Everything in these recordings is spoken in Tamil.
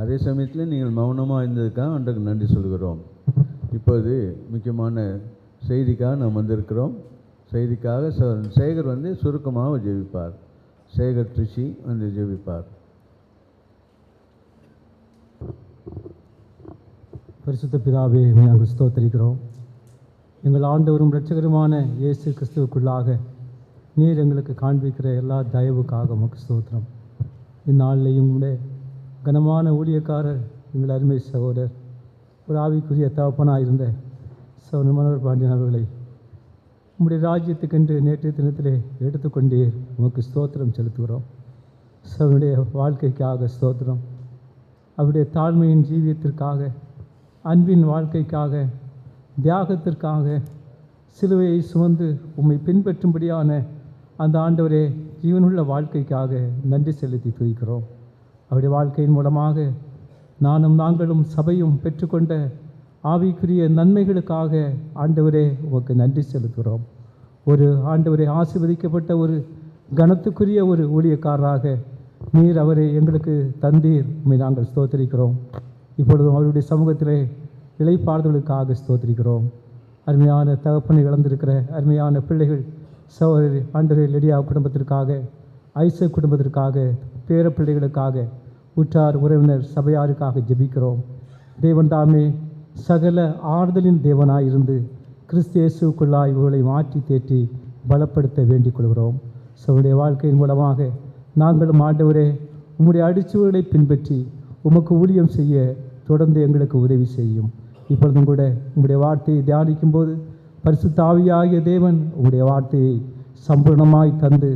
அதே சமயத்தில் நீங்கள் மௌனமாக இருந்ததுக்காக அன்றைக்கு நன்றி சொல்கிறோம். இப்போது முக்கியமான செய்திக்காக நாம் வந்திருக்கிறோம். செய்திக்காக சேகர் வந்து சுருக்கமாக ஜெபிப்பார். சேகர் ட்ரிஷி வந்து ஜெபிப்பார். பரிசுத்த பிதாவே, நாங்கள் ஸ்தோத்திரிக்கிறோம். எங்கள் ஆண்டவரும் இரட்சகருமான இயேசு கிறிஸ்துவுக்குள்ளாக நீர் எங்களுக்கு காண்பிக்கிற எல்லா தயவுக்காக உமக்கு ஸ்தோத்திரம். இந்நாளிலையும் கூட கனமான ஊழியக்காரர் எங்கள் அருமை சகோதரர், ஒரு ஆவிக்குரிய தகப்பனாக இருந்த சகோதரர் மனோகர் பாண்டியன் அவர்களை உம்முடைய ராஜ்யத்துக்கென்று நேற்றைய தினத்திலே எடுத்துக்கொண்டீர். உமக்கு ஸ்தோத்திரம் செலுத்துகிறோம். அவருடைய வாழ்க்கைக்காக ஸ்தோத்திரம். அவருடைய தாழ்மையின் ஜீவியத்திற்காக, அன்பின் வாழ்க்கைக்காக, தியாகத்திற்காக, சிலுவையை சுமந்து உம்மை பின்பற்றும்படியான அந்த ஆண்டவரே ஜீவனுள்ள வாழ்க்கைக்காக நன்றி செலுத்தி துதிக்கிறோம். அவருடைய வாழ்க்கையின் மூலமாக நாங்களும் சபையும் பெற்றுக்கொண்ட ஆவிக்குரிய நன்மைகளுக்காக ஆண்டவரே உமக்கு நன்றி செலுத்துகிறோம். ஒரு ஆண்டவரே ஆசீர்வதிக்கப்பட்ட ஒரு கனத்துக்குரிய ஒரு ஊழியக்காரராக நீர் அவரை எங்களுக்கு தந்தீர். உம்மை நாங்கள் ஸ்தோத்திரிக்கிறோம். இப்பொழுதும் அவருடைய சமூகத்திலே இளைப்பாறுதலுக்காக ஸ்தோத்திரிக்கிறோம். அருமையான தகப்பனை இழந்திருக்கிற அருமையான பிள்ளைகள் சகோதரி ஆண்டவரே லெடியா குடும்பத்திற்காக, ஐசக் குடும்பத்திற்காக, பேர பிள்ளைகளுக்காக, உற்றார் உறவினர் சபையாருக்காக ஜெபிக்கிறோம். தேவன் தாமே சகல ஆறுதலின் தேவனாயிருந்து கிறிஸ்து இயேசுவுக்குள்ளாய் இவர்களை மாற்றி தேற்றி பலப்படுத்த வேண்டிக் கொள்கிறோம். சவுடைய வாழ்க்கையின் மூலமாக நாங்களும் ஆண்டவரே உம்முடைய அடிச்சுவர்களை பின்பற்றி உமக்கு ஊழியம் செய்ய தொடர்ந்து எங்களுக்கு உதவி செய்யும். இப்பொழுதும் கூட உம்முடைய வார்த்தையை தியானிக்கும் போது பரிசுத்த ஆவியாகிய தேவன் உம்முடைய வார்த்தையை சம்பூர்ணமாய் தந்து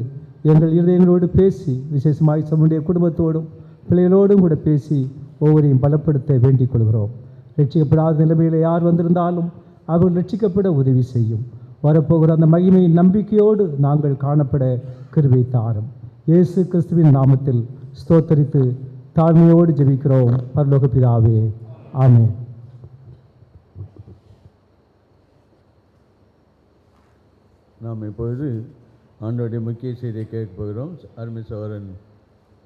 எங்கள் இருதயங்களோடு பேசி, விசேஷமாய் நம்முடைய குடும்பத்தோடும் பிள்ளைகளோடும் கூட பேசி ஒவ்வொருவரையும் பலப்படுத்த வேண்டிக் கொள்கிறோம். ரட்சிக்கப்படாத நிலைமையில் யார் வந்திருந்தாலும் அவர்கள் ரட்சிக்கப்பட உதவி செய்யும். வரப்போகிற அந்த மகிமையின் நம்பிக்கையோடு நாங்கள் காணப்பட கிருபை தாரும். இயேசு கிறிஸ்துவின் நாமத்தில் ஸ்தோத்தரித்து தாழ்மையோடு ஜெபிக்கிறோம் பரலோக பிதாவே, ஆமென். நாம் இப்பொழுது ஆண்டோடைய முக்கிய செய்தியை கேட்க போகிறோம். அருமை சகோதரன்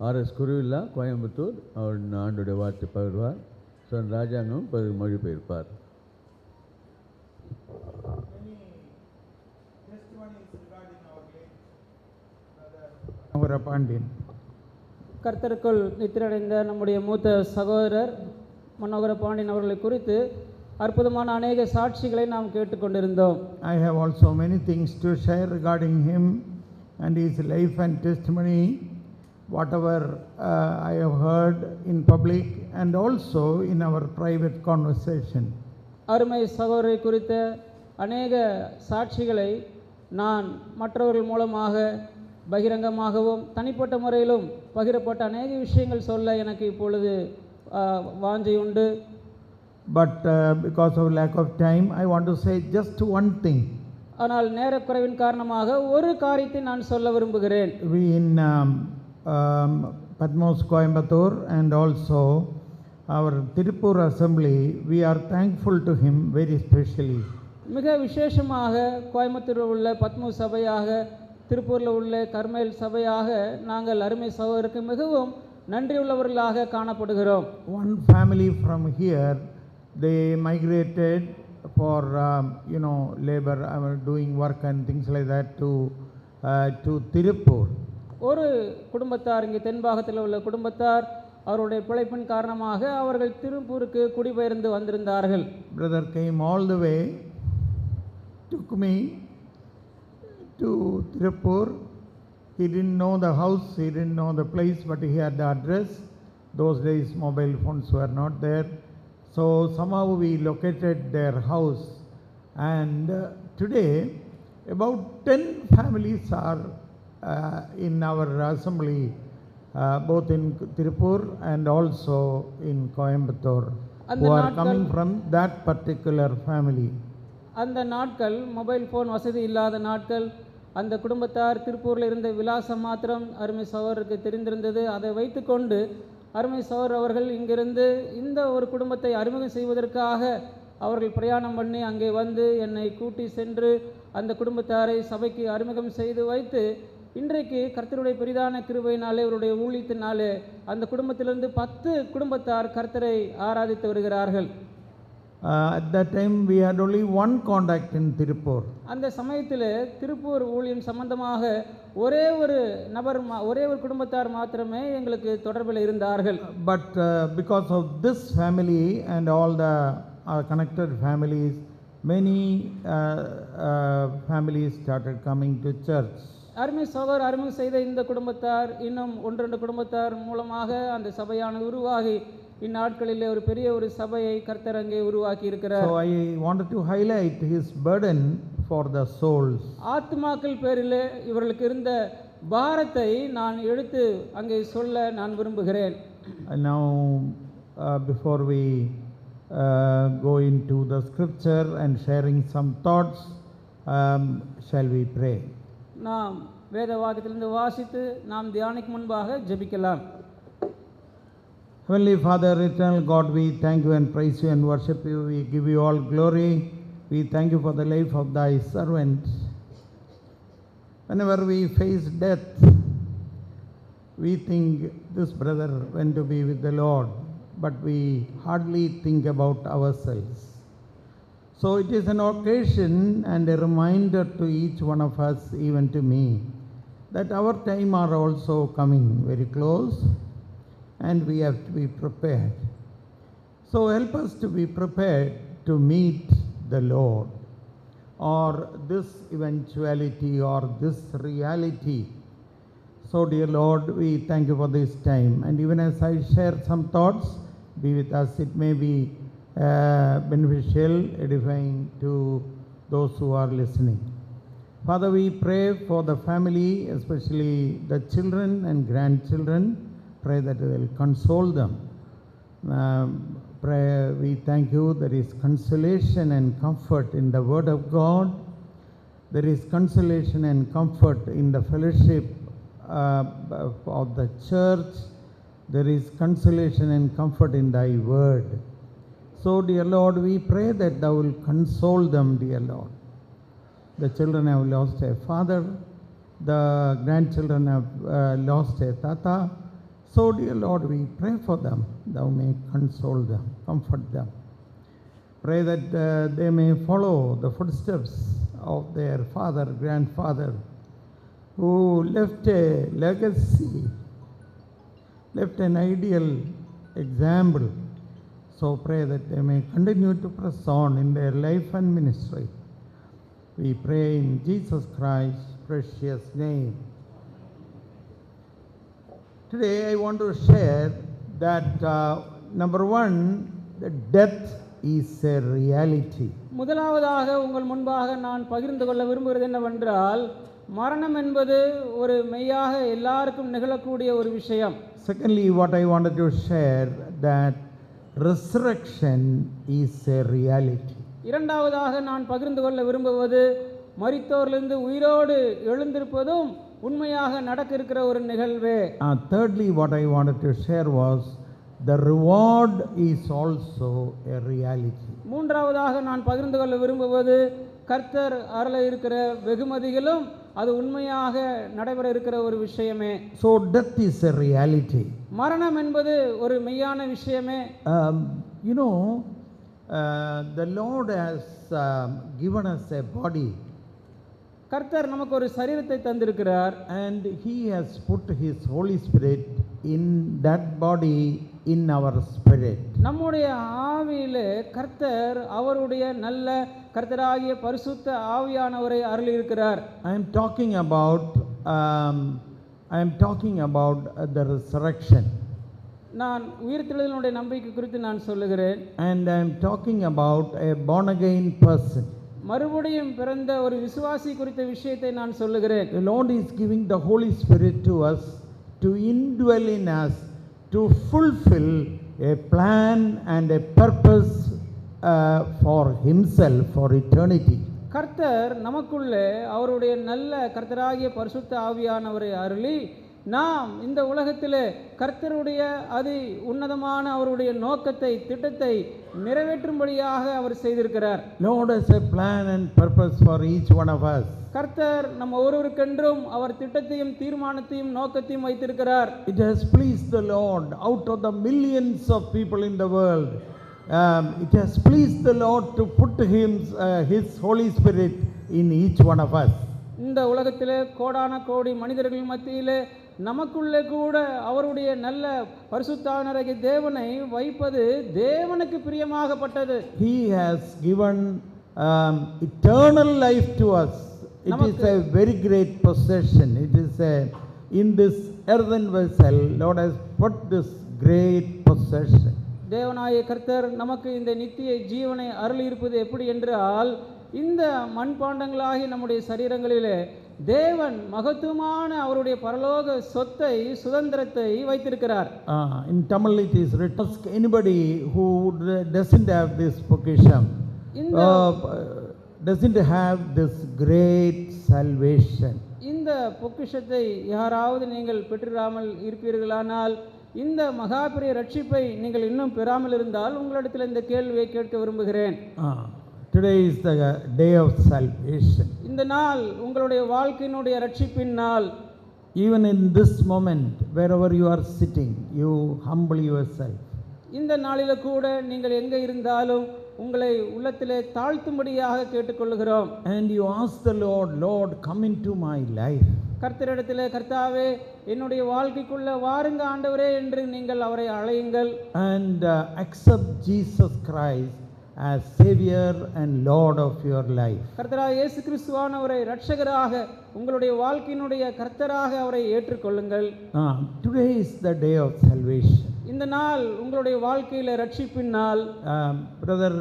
ஆர்எஸ் குருவில்லா கோயம்புத்தூர் அவர் ஆண்டோடைய வார்த்தை பகிர்வார். சகோதரன் ராஜாங்கம் மொழிபெயர்ப்பார். பாண்டியன். கர்த்தருக்குள் நித்திரடைந்த நம்முடைய மூத்த சகோதரர் மனோகர பாண்டியன் அவர்களை குறித்து அற்புதமான அநேக சாட்சிகளை நாம் கேட்டுக்கொண்டிருந்தோம். I have also many things to share regarding him and his life and testimony, whatever I have heard in public and also in our private conversation. அருமை சகோதரரை குறித்த அநேக சாட்சிகளை நான் மற்றவர்கள் மூலமாக பகிரங்கமாகவும் தனிப்பட்ட முறையிலும் பகிரப்பட்ட அநேக விஷயங்கள் சொல்ல எனக்கு இப்பொழுது வாஞ்சை உண்டு. But because of lack of time, I want to say just one thing. ஆனால் நேரக்குறைவின் காரணமாக ஒரு காரியத்தை நான் சொல்ல விரும்புகிறேன். We in Patmos Coimbatore and also our Tirupur assembly, we are thankful to him very specially. மிக விசேஷமாக கோயம்புத்தூரில் உள்ள பத்மு சபையாக, திருப்பூரில் உள்ள கர்மேல் சபையாக நாங்கள் அருமை சகோதரருக்கு மிகவும் நன்றியுள்ளவர்களாக காணப்படுகிறோம். One family from here, they migrated for labor, doing work and things like that to Tirupur. ஒரு குடும்பத்தார், இங்கே தென்பாகத்தில் உள்ள குடும்பத்தார், அவருடைய பிழைப்பின் காரணமாக அவர்கள் திருப்பூருக்கு குடிபெயர்ந்து வந்திருந்தார்கள். Brother came all the way, took me to Tirupur. He didn't know the house, he didn't know the place, but he had the address. Those days mobile phones were not there. So somehow we located their house, and today about 10 families are in our assembly, both in Tirupur and also in Coimbatore, who are coming from that particular family. அந்த நாட்கள் மொபைல் ஃபோன் வசதி இல்லாத நாட்கள். அந்த குடும்பத்தார் திருப்பூரில் இருந்த விலாசம் மாத்திரம் அருமை சகோதரருக்கு தெரிந்திருந்தது. அதை வைத்துக்கொண்டு அருமை சகோதரர் அவர்கள் இங்கிருந்து இந்த ஒரு குடும்பத்தை அறிமுகம் செய்வதற்காக அவர்கள் பிரயாணம் பண்ணி அங்கே வந்து என்னை கூட்டி சென்று அந்த குடும்பத்தாரை சபைக்கு அறிமுகம் செய்து வைத்து இன்றைக்கு கர்த்தருடைய பெரிதான கிருபையினாலே இவருடைய ஊழியத்தினாலே அந்த குடும்பத்திலிருந்து 10 குடும்பத்தார் கர்த்தரை ஆராதித்து வருகிறார்கள். At that time we had only one contact in Tirupur. அந்த சமயத்தில் திருப்பூர் ஊழியம் சம்பந்தமாக ஒரே ஒரு குடும்பத்தார் மாத்திரமே எங்களுக்கு தொடர்பில் இருந்தார்கள். But because of this family and all the connected families, many families started coming to church. அருமை சகோதரர் அறிமுகம் செய்த இந்த குடும்பத்தார் இன்னும் 1-2 குடும்பத்தார் மூலமாக அந்த சபையானது உருவாகி இந்நாட்களிலே ஒரு பெரிய ஒரு சபையை கர்த்தர் அங்கே உருவாக்கி இருக்கிறார். So I wanted to highlight his burden for the souls. ஆத்துமாக்கள் பேரிலே இவர்களுக்கு இருந்த பாரத்தை நான் எடுத்து அங்கே சொல்ல நான் விரும்புகிறேன். Now before we go into the scripture and sharing some thoughts, shall we pray? நாம் வேத வாக்கியத்திலிருந்து வாசித்து நாம் தியானிக்கு முன்பாக ஜெபிக்கலாம். Heavenly Father, eternal God, we thank you and praise you and worship you. We give you all glory. We thank you for the life of thy servant. Whenever we face death, we think this brother went to be with the Lord, but we hardly think about ourselves. So it is an occasion and a reminder to each one of us, even to me, that our time are also coming very close and we have to be prepared. So help us to be prepared to meet the Lord, or this eventuality or this reality. So dear Lord, we thank you for this time, and even as I share some thoughts, be with us. It may be beneficial, edifying to those who are listening. Father, we pray for the family, especially the children and grandchildren. Pray that you will console them. We thank you. There is consolation and comfort in the Word of God. There is consolation and comfort in the fellowship of the church. There is consolation and comfort in thy Word. So, dear Lord, we pray that thou will console them, dear Lord. The children have lost a father. The grandchildren have lost a tata. So, dear Lord, we pray for them. Thou may console them, comfort them. Pray that they may follow the footsteps of their father, grandfather, who left a legacy, left an ideal example. So pray that they may continue to press on in their life and ministry. We pray in Jesus Christ's precious name. Today I want to share that number one, that death is a reality. முதலாவதாக உங்கள் முன்பாக நான் பகிர்ந்து கொள்ள விரும்புகிறது என்னவென்றால், மரணம் என்பது ஒரு மெய்யாக எல்லாருக்கும் நிகழக்கூடிய ஒரு விஷயம். Secondly, what I wanted to share, that resurrection is a reality. இரண்டாவதாக நான் பகிர்ந்து கொள்ள விரும்புவது, மரித்தோரிலிருந்து உயிரோடு எழுந்திருப்பதும் உண்மையாக நடக்க இருக்கிற ஒரு நிகழ்வே. Thirdly, what I wanted to share was, the reward is also a reality. மூன்றாவதாக நான் பகிர்ந்து கொள்ள விரும்புவது, கர்த்தர் அருள இருக்கிற வெகுமதிகளும் அது உண்மையாக நடைபெற இருக்கிற ஒரு விஷயமே. So death is a reality. மரணம் என்பது ஒரு மெய்யான விஷயமே. The Lord has given us a body. கர்த்தர் நமக்கு ஒரு சரீரத்தை தந்திருக்கிறார். And He has put His Holy Spirit in that body, in our spirit. நம்முடைய ஆவியிலே கர்த்தர் அவருடைய நல்ல கர்த்தராகிய பரிசுத்த ஆவியானவரை அருளி இருக்கிறார். I am talking about the resurrection. நான் உயிர்த்தெழுதலுடைய நம்பிக்கை குறித்து நான் சொல்லுகிறேன். And I am talking about a born again person. மறுபடியும் பிறந்த ஒரு விசுவாசி குறித்த விஷயத்தை நான் சொல்லுகிறேன். The Lord is giving the Holy Spirit to us to indwell in us, to fulfill a plan and a purpose for Himself, for eternity. கர்த்தர் நமக்குள்ளே அவருடைய நல்ல கர்த்தராகிய பரிசுத்த ஆவியானவரை அருளி நாம் இந்த உலகத்திலே கர்த்தருடைய அதி உன்னதமான அவருடைய நோக்கத்தை திட்டத்தை நிறைவேற்றும்படியாக அவர் செய்திருக்கிறார். Lord has a plan and purpose for each one of us. கர்த்தர் நம்ம ஒருவருக்கென்றும் அவர் திட்டத்தையும் தீர்மானத்தையும் நோக்கத்தையும் வைத்திருக்கிறார். It has pleased the Lord out of the millions of people in the world. It has pleased the Lord to put His Holy Spirit in each one of us. இந்த உலகத்திலே கோடான கோடி மனிதர்கள் மத்தியிலே நமக்குள்ளே கூட அவருடைய நல்ல பரிசுத்தாவினராகிய தேவனை வைப்பது தேவனுக்கு பிரியமாகப்பட்டது. He has given eternal life to us. It is a very great possession. It is in this earthen vessel, Lord has put this great possession. தேவனாகிய கர்த்தர் நமக்கு இந்த நித்திய ஜீவனை அருள் இருப்பது எப்படி என்றால், இந்த மண்பாண்டங்களாகிய நம்முடைய சரீரங்களிலே தேவன் மகத்துவமான அவருடைய பரலோக சொத்தை சுதந்திரத்தை வைத்திருக்கிறார். In Tamil it is written, ask anybody who doesn't have this பொக்கிஷம், doesn't have this great salvation. இந்த பொக்கிஷத்தை யாராவது நீங்கள் பெற்றிராமல் இருப்பீர்களானால், இந்த மகாபெரிய ரட்சிப்பை நீங்கள் இன்னும் பெறாமல் இருந்தால் உங்களிடத்தில் இந்த கேள்வியை கேட்க விரும்புகிறேன். Today is the day of salvation. இந்த நாள் உங்களுடைய வாழ்க்கையினுடைய ரட்சிப்பின் நாள். Even in this moment, wherever you are sitting, you humble yourself. இந்த நாளில கூட நீங்கள் எங்கே இருந்தாலும் உங்களை உள்ளத்திலே தாழ்த்தும்படியாக கேட்டுக்கொள்கிறோம். And you ask the Lord, Lord, come into my life. கர்த்தரிடத்திலே, கர்த்தாவே என்னுடைய வாழ்க்கைக்குள்ள வாருங்க ஆண்டவரே என்று நீங்கள் அவரை அழையுங்கள். And accept Jesus Christ as Savior and Lord of your life. கர்த்தராகிய இயேசு கிறிஸ்துவானவரை இரட்சகராக உங்களுடைய வாழ்க்கையினுடைய கர்த்தராக அவரை ஏற்றுக்கொள்ளுங்கள். Today is the day of salvation. இந்த நாள் உங்களுடைய வாழ்க்கையில ரட்சிப்பின் நாள். Brother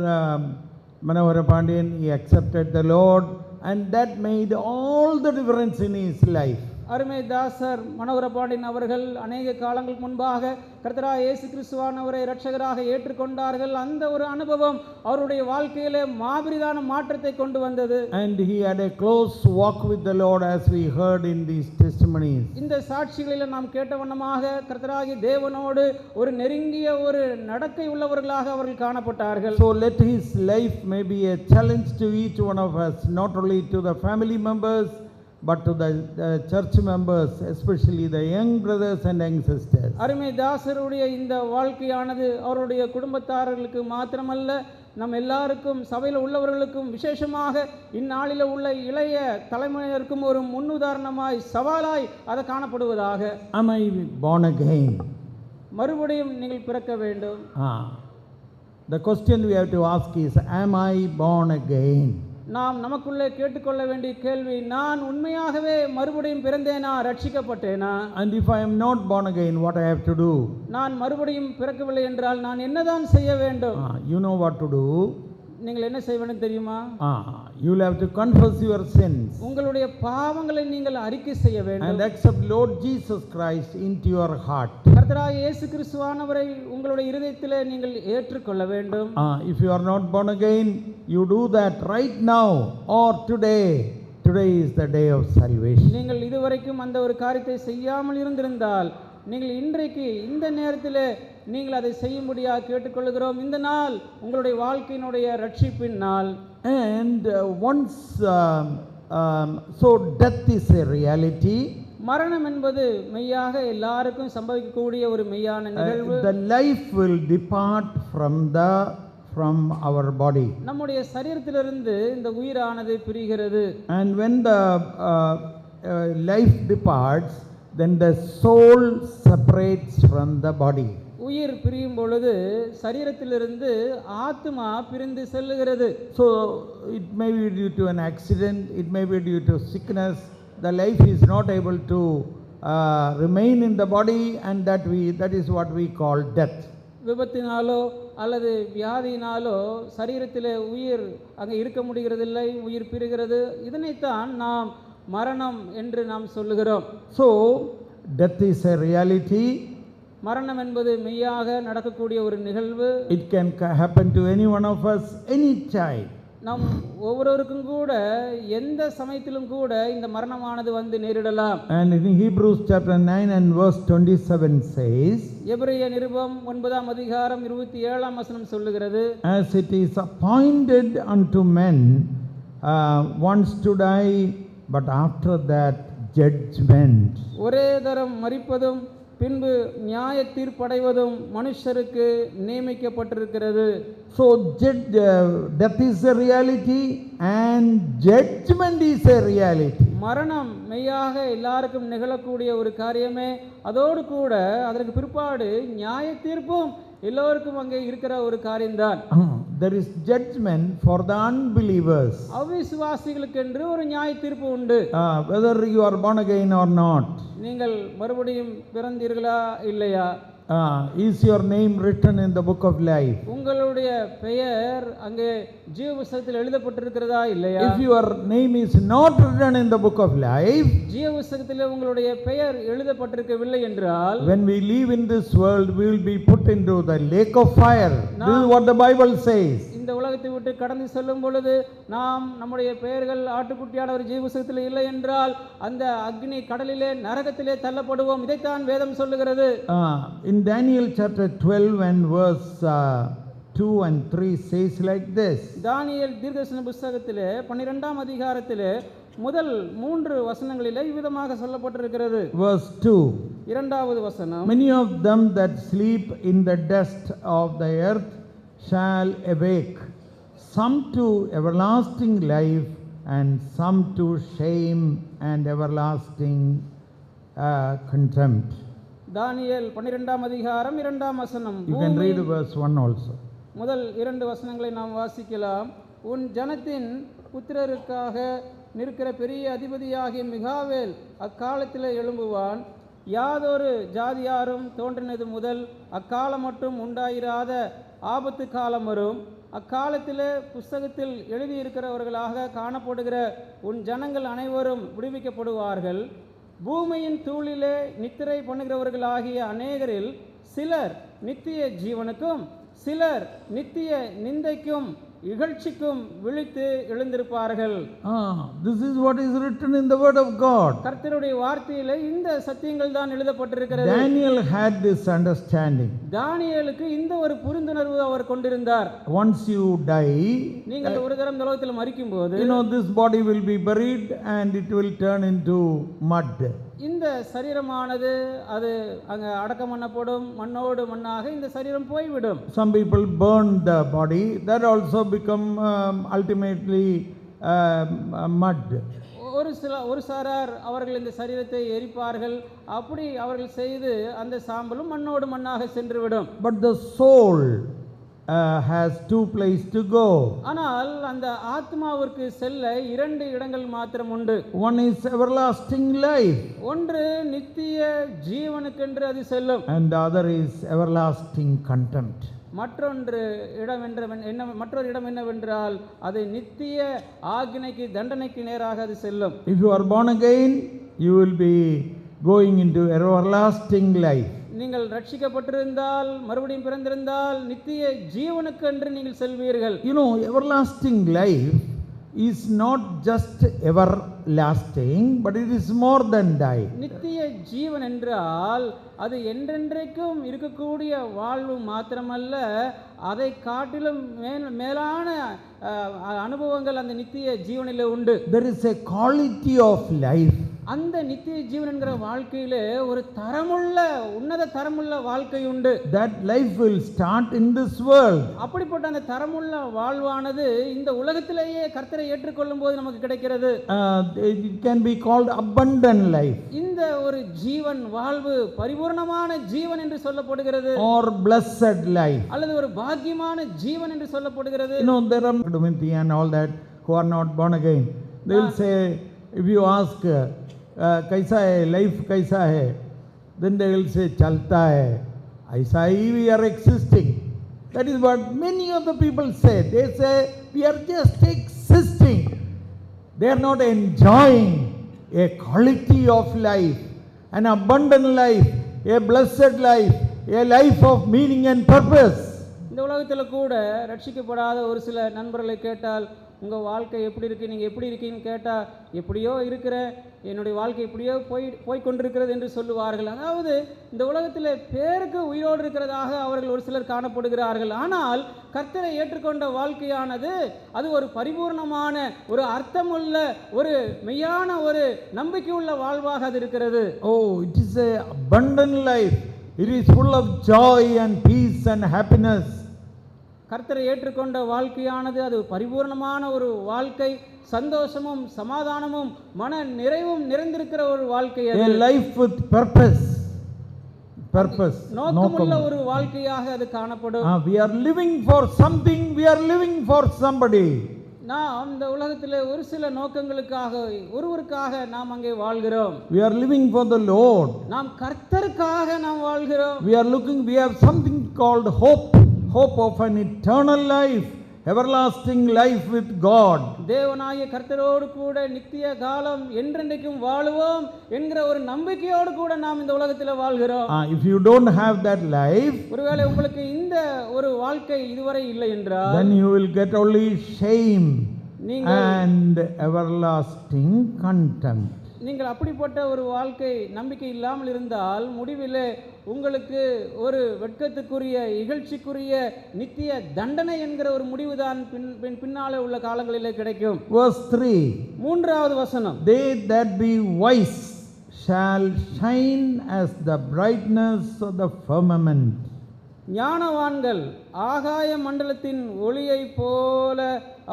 Manohara Pandian, he accepted the Lord and that made all the difference in his life. அருமை தாசர் மனோகர பாண்டியன் அவர்கள் அநேக காலங்களுக்கு முன்பாக கர்த்தராகிய இயேசு கிறிஸ்துவானவரை இரட்சகராக ஏற்றுக்கொண்டார்கள். அந்த ஒரு அனுபவம் அவருடைய வாழ்க்கையிலே மாபெரிதான மாற்றத்தை கொண்டு வந்தது. And he had a close walk with the Lord, as we heard in these testimonies. இந்த சாட்சிகளில் நாம் கேட்ட வண்ணமாக கர்த்தராகிய தேவனோடு ஒரு நெருங்கிய ஒரு நடக்கை உள்ளவர்களாக அவர்கள் காணப்பட்டார்கள். So let his life may be a challenge to each one of us, not only to the family members but to the church members, especially the young brothers and young sisters. அருமை தாசருடைய இந்த வாழ்க்கையானது அவருடைய குடும்பத்தார்களுக்கு மாத்திரமல்ல, நம் எல்லாருக்கும் சபையில் உள்ளவர்களுக்கும் விசேஷமாக இந்நாளில் உள்ள இளைய தலைமுறையினருக்கும் ஒரு முன்னுதாரணமாய் சவாலாய் அது காணப்படுவதாக. Am I born again? மறுபடியும் நீங்கள் பிறக்க வேண்டும். The question we have to ask is, am I born again? நாம் நமக்குள்ளே கேட்டுக்கொள்ள வேண்டிய கேள்வி, நான் உண்மையாகவே மறுபடியும் பிறந்தேனா, ரட்சிக்கப்பட்டேனா? And if I am not born again, what I have to do? நான் மறுபடியும் பிறக்கவில்லை என்றால் நான் என்னதான் செய்ய வேண்டும்? You know what to do. நீங்கள் என்ன செய்ய வேண்டும் தெரியுமா? You will have to confess your sins. உங்களுடைய பாவங்களை நீங்கள் அறிக்கை செய்ய வேண்டும். And accept Lord Jesus Christ into your heart. கர்த்தராகிய இயேசு கிறிஸ்துவானவரை உங்களுடைய இருதயத்திலே நீங்கள் ஏற்றுக்கொள்ள வேண்டும். If you are not born again, you do that right now or today. Today is the day of salvation. நீங்கள் இதுவரைக்கும் அந்த ஒரு காரியத்தை செய்யாமல் இருந்திருந்தால் நீங்கள் இன்றைக்கு இந்த நேரத்தில் நீங்கள் அதை செய்யும்படியாக கேட்டுக்கொள்கிறோம். இந்த நாள் உங்களுடைய வாழ்க்கையினுடைய ரட்சிப்பின் நாள். And once so death is a reality. மரணம் என்பது மெய்யாக எல்லாருக்கும் சம்பவிக்கக்கூடிய ஒரு மெய்யான நிகழ்வு. The life will depart from our body. நம்முடைய சரீரத்திலிருந்து இந்த உயிரானது பிரிகிறது. And when the life departs, then the soul separates from the body. உயிர் பிரியும் பொழுது சரீரத்திலிருந்து ஆத்மா பிரிந்து செல்லுகிறது. So it may be due to an accident, it may be due to sickness. The life is not able to remain in the body, and that is what we call death. விபத்தினாலோ அல்லது வியாதியினாலோ சரீரத்தில் உயிர் அங்கே இருக்க முடிகிறதில்லை, உயிர் பிரிகிறது. இதனைத்தான் நாம் மரணம் என்று நாம் சொல்லுகிறோம். So death is a reality. மரணம் என்பது மெய்யாக நடக்கக்கூடிய ஒரு நிகழ்வு. It can happen to any one of us any time. நம் ஒவ்வொருவருக்கும் கூட எந்த சமயத்திலும் கூட இந்த மரணமானது வந்து நேரிடலாம். And in Hebrews chapter 9 and verse 27 says, எபிரேய நிருபம் 9ஆம் அதிகாரம் 27ஆம் வசனம் சொல்லுகிறது, as it is appointed unto men once to die, but after that judgment. ஒரே தரம் மரிப்பதும் பின்பு நியாய தீர்ப்படைவதும் மனுஷருக்கு நியமிக்கப்பட்டிருக்கிறது. So death is a reality and judgment is a reality. மரணம் மெய்யாக எல்லாருக்கும் நிகழக்கூடிய ஒரு காரியமே, அதோடு கூட அதற்கு பிற்பாடு நியாய தீர்ப்பும் எல்லோருக்கும் அங்கே இருக்கிற ஒரு காரியம்தான். There is judgment for the unbelievers. அவிசுவாசிகளுக்கு என்று ஒரு நியாய தீர்ப்பு உண்டு. Whether you are born again or not. நீங்கள் மறுபடியும் பிறந்தீர்களா இல்லையா? Is your name written in the book of life? உங்களுடைய பெயர் அங்கே ஜீவ புத்தகத்தில் எழுதப்பட்டிருக்கிறதா இல்லையா? If your name is not written in the book of life, ஜீவ புத்தகத்தில் உங்களுடைய பெயர் எழுதப்பட்டிருக்கவில்லை என்றால், when we live in this world, we will be put into the lake of fire. This is what the Bible says. இந்த உலகத்தை விட்டு கடந்து செல்லும் பொழுது நாம் நம்முடைய பெயர்கள் ஆட்டுக்குட்டியான ஒரு ஜீவ புத்தகத்தில் இல்லை என்றால் அந்த அக்னி கடலிலே நரகத்திலே தள்ளப்படுவோம். இதைத்தான் வேதம் சொல்லுகிறது. In Daniel chapter 12 and verse 2 and 3 says like this. தானியேல் தீர்க்கதரிசன புத்தகத்திலே 12ஆம் அதிகாரத்திலே முதல் 3 வசனங்களிலே இவ்விதமாக சொல்லப்பட்டிருக்கிறது. Verse 2. இரண்டாவது வசனம், Many of them that sleep in the dust of the earth shall awake, some to everlasting life and some to shame and everlasting contempt. தானியேல் 12ஆம் அதிகாரம் 2ஆம் வசனம். You can read verse 1 also. முதல் 2 வசனங்களை நாம் வாசிக்கலாம். உன் ஜனத்தின் புத்திரருக்காக நிற்கிற பெரிய அதிபதியாகிய மிகாவேல் அக்காலத்தில் எழும்புவான். யாதொரு ஜாதியாரும் தோன்றினது முதல் அக்காலம் மட்டும் உண்டாயிராத ஆபத்து காலம் வரும். அக்காலத்தில் புஸ்தகத்தில் எழுதியிருக்கிறவர்களாக காணப்படுகிற உன் ஜனங்கள் அனைவரும் விடுவிக்கப்படுவார்கள். பூமியின் தூளிலே நித்திரை பண்ணுகிறவர்களாகிய அநேகரில் சிலர் நித்திய ஜீவனுக்கும் சிலர் நித்திய நிந்தைக்கும் இகழ்ச்சிக்கும் விழித்து எழுந்திருப்பார்கள். This is what is written in the word of God. கர்த்தருடைய வார்த்தையிலே இந்த சத்தியங்கள் தான் எழுதப்பட்டிருக்கிறது. Daniel had this understanding. தானியேலுக்கு இந்த ஒரு புரிந்துணர்வு அவர் கொண்டிருந்தார். Once you die, நீங்கள் ஒரு தரம் இந்த உலகத்தில் மரிக்கும்போது, this body will be buried and it will turn into mud. இந்த சரீரமானது அது அங்க அடக்கம் பண்ணப்படும். மண்ணோடு மண்ணாக இந்த சரீரம் போய்விடும். Some people burn the body, that also become ultimately mud. ஒரு சாரார் அவர்கள் இந்த சரீரத்தை எரிப்பார்கள். அப்படி அவர்கள் செய்து அந்த சாம்பலும் மண்ணோடு மண்ணாக சென்றுவிடும். But the soul has 2 places to go. ஆனால் அந்த ஆத்மாவிற்கு செல்ல 2 இடங்கள் மாத்திரம் உண்டு. One is everlasting life. ஒன்று நித்திய ஜீவனுக்கென்று அது செல்லும். And the other is everlasting contempt. மற்றொரு இடம் என்னவென்றால் அது நித்திய ஆக்கினைக்கு தண்டனைக்கு நேராக அது செல்லும். If you are born again, you will be going into everlasting life. நீங்கள் ரட்சிக்கப்பட்டிருந்தால், மறுபடியும் பிறந்திருந்தால் நித்திய ஜீவனுக்கு என்று நீங்கள் செல்வீர்கள். Everlasting life is not just everlasting, but it is more than die. நித்திய ஜீவன் என்றால் அது என்றென்றைக்கும் இருக்கக்கூடிய வாழ்வு மாத்திரமல்ல, அதை காட்டிலும் மேலான அனுபவங்கள் அந்த நித்திய ஜீவனிலே உண்டு. There is a quality of life. அந்த நித்திய ஜீவன் என்கிற வாழ்க்கையிலே ஒரு உன்னத தரமுள்ள வாழ்க்கை உண்டு. That life will start in this world. அப்படிப்பட்ட அந்த தரமுள்ள வாழ்வானது இந்த உலகத்திலேயே கர்த்தரை ஏற்றுக்கொள்ளும் போது நமக்கு கிடைக்கிறது. It can be called abundant life. இந்த ஒரு ஜீவன் வாழ்வு பரிபூர்ணமான ஜீவன் என்று சொல்லப்படுகிறது. Or blessed life. அல்லது ஒரு பாக்கியமான ஜீவன் என்று சொல்லப்படுகிறது. There are Timothy and all that who are not born again. They will say, if you ask kaisa hai life, kaisa hai, then they will say chalta hai, aisa hi we are existing. That is what many of the people say. They say we are just existing. They are not enjoying a quality of life, an abundant life, a blessed life, a life of meaning and purpose. இந்த உலகத்தில் கூட ரட்சிக்கப்படாத ஒரு சில நண்பர்களை கேட்டால் உங்கள் வாழ்க்கை எப்படி இருக்குது, நீங்கள் எப்படி இருக்கீங்கன்னு கேட்டால் எப்படியோ இருக்கிறேன், என்னுடைய வாழ்க்கை எப்படியோ போய் கொண்டிருக்கிறது என்று சொல்லுவார்கள். அதாவது இந்த உலகத்தில் பேருக்கு உயிரோடு இருக்கிறதாக அவர்கள் ஒரு சிலர் காணப்படுகிறார்கள். ஆனால் கர்த்தரை ஏற்றுக்கொண்ட வாழ்க்கையானது அது ஒரு பரிபூர்ணமான, ஒரு அர்த்தமுள்ள, ஒரு மெய்யான, ஒரு நம்பிக்கையுள்ள வாழ்வாக அது இருக்கிறது. Oh, it is a abundant life. It is full of joy and peace and happiness. கர்த்தரை ஏற்றுக்கொண்ட வாழ்க்கையானது அது பரிபூர்ணமான ஒரு வாழ்க்கை, சந்தோஷமும் சமாதானமும் மன நிறைவும் நிறைந்திருக்கிற ஒரு வாழ்க்கை. A life with purpose. நோக்கமுள்ள ஒரு வாழ்க்கையாக அது காணப்படும். We are living for something, we are living for somebody. நாம் இந்த உலகத்தில் ஒரு சில நோக்கங்களுக்காக, ஒருவருக்காக நாம் அங்கே வாழ்கிறோம். We are living for the Lord. நாம் கர்த்தருக்காக நாம் வாழ்கிறோம். We have something called hope of an eternal life, everlasting life with God. தேவனாகிய கர்த்தரோடு கூட நித்திய காலம் என்றென்றைக்கும் வாழுவோம் என்கிற ஒரு நம்பிக்கையோடு கூட நாம் இந்த உலகத்தில் வாழ்கிறோம். If you don't have that life, ஒருவேளை உங்களுக்கு இந்த ஒரு வாழ்க்கை இதுவரை இல்லை என்றால், then you will get only shame and everlasting contempt. நீங்கள் அப்படிப்பட்ட ஒரு வாழ்க்கை நம்பிக்கை இல்லாமல் இருந்தால் முடிவில் உங்களுக்கு ஒரு வெட்கத்துக்குரிய, இகழ்ச்சிக்குரிய நித்திய தண்டனை என்கிற ஒரு முடிவுதான் பின்னாலே உள்ள காலங்களிலே கிடைக்கும். Verse 3, மூன்றாவது வசனம், they that be wise shall shine as the brightness of the firmament. ஞானவான்கள் ஆகாய மண்டலத்தின் ஒளியை போல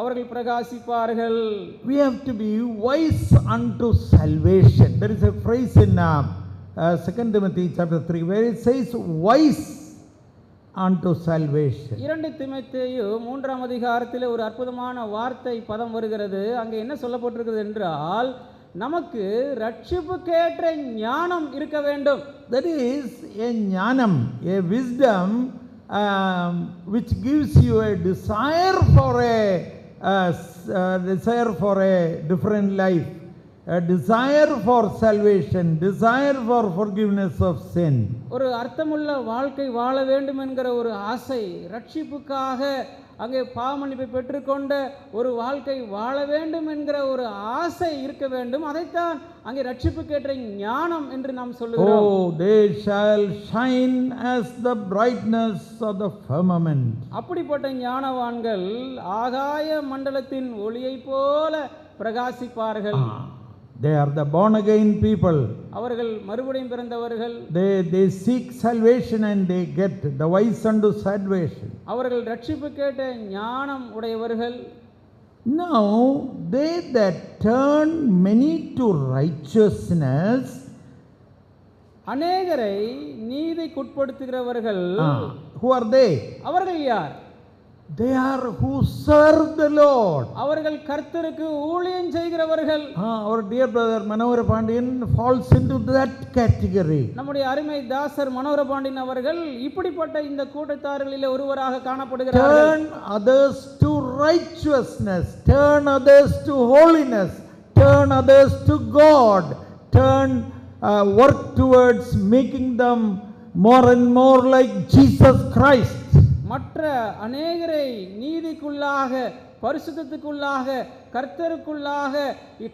அவர்கள் பிரகாசிப்பார்கள். We have to be wise unto salvation. There is a phrase in 2 Timothy chapter 3 where it says wise unto salvation. 2 தீமோத்தேயு 3ஆம் அதிகாரத்தில் ஒரு அற்புதமான வார்த்தை பதம் வருகிறது. அங்கே என்ன சொல்லப்பட்டிருக்கிறது என்றால், நமக்கு ரட்சிப்புக்கேற்ற ஞானம் இருக்க வேண்டும். That is a ஞானம், a wisdom which gives you a desire for a different life, a desire for salvation, desire for forgiveness of sin. ஒரு அர்த்தமுள்ள வாழ்க்கை வாழ வேண்டும் என்கிற ஒரு ஆசை, ரட்சிப்புக்காக அங்கே பாவமன்னிப்பை பெற்றுக்கொண்ட ஒரு வாழ்க்கை வாழ வேண்டும் என்கிற ஒரு ஆசை இருக்க வேண்டும். அதைத்தான் அங்கே ரட்சிப்புக்கேற்ற ஞானம் என்று நாம் சொல்லுகிறோம். Oh, they shall shine as the brightness of the firmament. அப்படிப்பட்ட ஞானவான்கள் ஆகாய மண்டலத்தின் ஒளியை போல பிரகாசிப்பார்கள். They are the born again people. அவர்கள் மறுபடியும் பிறந்தவர்கள். They seek salvation and they get the wise unto salvation. அவர்கள் ரட்சிப்பு கேட்ட ஞானம் உடையவர்கள். Now they that turn many to righteousness, அநேகரை நீதிக்குட்படுத்துகிறவர்கள். who are they? அவர்கள் யார்? They are who serve the Lord. அவர்கள் கர்த்தருக்கு ஊழியம் செய்கிறவர்கள். Our dear brother Manohara Pandian falls into that category. நம்முடைய அருமை தாசர் மனோகர பாண்டியன் அவர்கள் இப்படிப்பட்ட இந்த கூட்டத்தார்களிலே ஒருவராக காணப்படுகிறார்கள். Turn others to righteousness, turn others to holiness, turn others to God, work towards making them more and more like Jesus Christ. மற்ற அநேகரை நீதிக்குள்ளாக, பரிசுத்தத்துக்குள்ளாக, கர்த்தருக்குள்ளாக,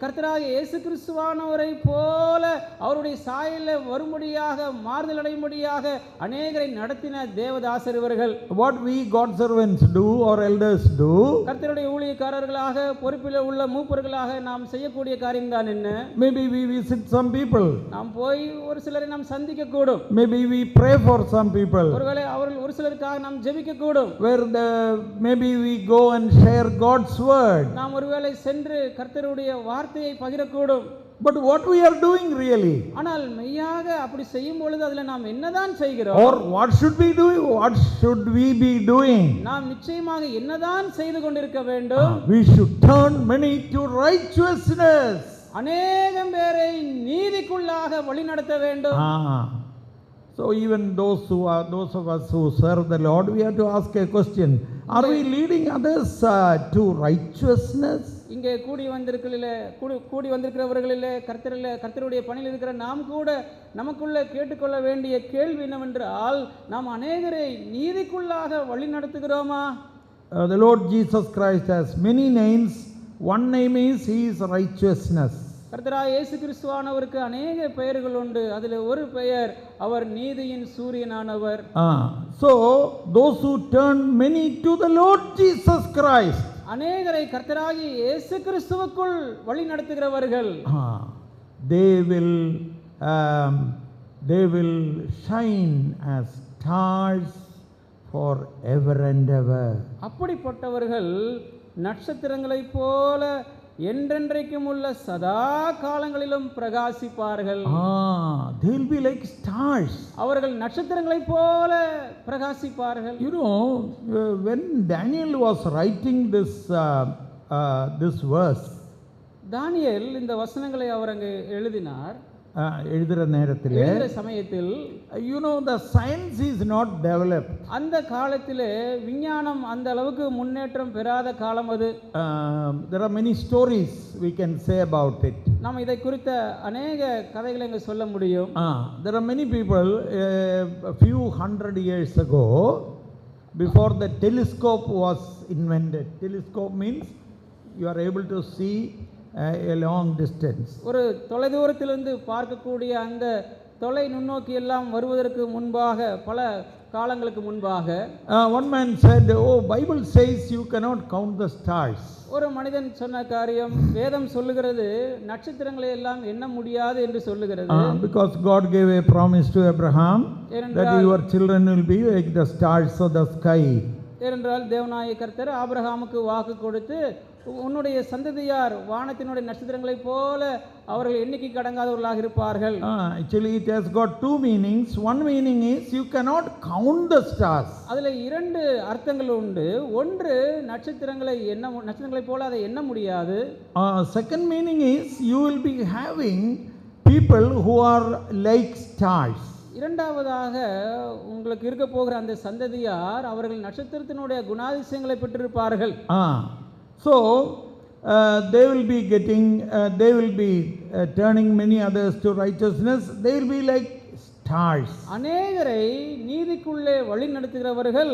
கர்த்தராகிய இயேசு கிறிஸ்துவானவரை போல அவருடைய சாயலில் வரும்படியாக, மாறுதல் அடையும்படியாக அநேகரை நடத்தின தேவதாசர் இவர்கள். What we God servants do or elders do, கர்த்தருடைய ஊழியக்காரர்களாக, பொறுப்பில் உள்ள மூப்பர்களாக நாம் செய்யக்கூடிய காரியம் தான் என்ன? maybe we visit some people, நாம் போய் ஒரு சிலரை நாம் சந்திக்க கூடும். maybe we pray for some people, ஒருவேளை அவர்கள் ஒரு சிலருக்காக நாம் ஜெபிக்க கூடும். where maybe we go and share God's word. நாம் ஒருவேளை சென்று கர்த்தருடைய வார்த்தையை பகிரக்கூடும். But what we are doing really? ஆனால் மெய்யாக அப்படி செய்யும் பொழுது அதில் நாம் என்னதான் செய்கிறோம்? Or what should we do? What should we be doing? நாம் நிச்சயமாக என்னதான் செய்து கொண்டிருக்க வேண்டும்? We should turn many to righteousness. அநேகம் பேரை நீதிக்குள்ளாக வழிநடத்த வேண்டும். So even those of us who serve the Lord, we have to ask a question: are we leading others to righteousness? இங்கே கூடி வந்திருக்கிறவர்களிலே கர்த்தருடைய பணியில் இருக்கிற நாம் கூட நமக்குள்ள கேட்டுக்கொள்ள வேண்டிய கேள்வி என்னவென்றால், நாம் அநேகரை நீதிக்குள்ளாக வழி நடத்துகிறோமா? The Lord Jesus Christ has many names. One name is He is righteousness. கர்த்தராகிய இயேசு கிறிஸ்துவானவருக்கு அநேக பெயர்கள் உண்டு. அதில் ஒரு பெயர் அவர் நீதியின் சூரியனானவர். So those who turn many to the Lord Jesus Christ, அநேகரை கர்த்தராகிய இயேசு கிறிஸ்துவுக்குள் வழி நடத்துகிறவர்கள், they will shine as stars forever and ever. அப்படிப்பட்டவர்கள் நட்சத்திரங்களைப் போல என்றென்றைக்கும் உள்ள சதா காலங்களிலும் பிரகாசிப்பார்கள். They will be like stars. அவர்கள் நட்சத்திரங்களைப் போல பிரகாசிப்பார்கள். You know, when Daniel was writing this verse, தானியேல் இந்த வசனங்களை அவர் அங்கு எழுதினார். எழுதுகிற நேரத்தில், எழுதுகிற சமயத்தில், you know, the science is not developed. அந்த காலத்திலே விஞ்ஞானம் அந்த அளவுக்கு முன்னேற்றம் பெறாத காலம் அது. There are many stories we can say about it. நாம் இதை குறித்த அநேக கதைகளை இங்கு சொல்ல முடியும். There are many people a few hundred years ago, before the telescope was invented. Telescope means you are able to see a long distance. ஒரு தொலைதூரத்திலிருந்து பார்க்கக்கூடிய அந்த தொலை நுண்ணோக்கி எல்லாம் வருவதற்கு முன்பாக, பல காலங்களுக்கு முன்பாக, one man said, "Oh, Bible says you cannot count the stars." ஒரு மனிதன் சொன்ன காரியம், வேதம் சொல்லுகிறது நட்சத்திரங்களை எல்லாம் எண்ண முடியாது என்று சொல்லுகிறது. Because God gave a promise to Abraham that your children will be like the stars of the sky. ஏனென்றால் தேவனாகிய கர்த்தர் ஆபிரகாமுக்கு வாக்கு கொடுத்து, உன்னுடைய சந்ததியார் வானத்தினுடைய நட்சத்திரங்களைப் போல அவர்கள் எண்ணிக்கைக்கு அடங்காதவர்களாக இருப்பார்கள். Actually it has got two meanings. One meaning is you cannot count the stars. அதில் இரண்டு அர்த்தங்கள் உண்டு. ஒன்று, நட்சத்திரங்களைப் போல அதை எண்ண முடியாது. Second meaning is you will be having people who are like stars. இரண்டாவதாக, உங்களுக்கு இருக்க போகிற அந்த சந்ததியார் அவர்கள் நட்சத்திரத்தினுடைய குணாதிசயங்களை பெற்றிருப்பார்கள். So they will be turning many others to righteousness. They will be like stars. அநேகரை நீதிக்குள்ளே வழி நடத்துகிறவர்கள்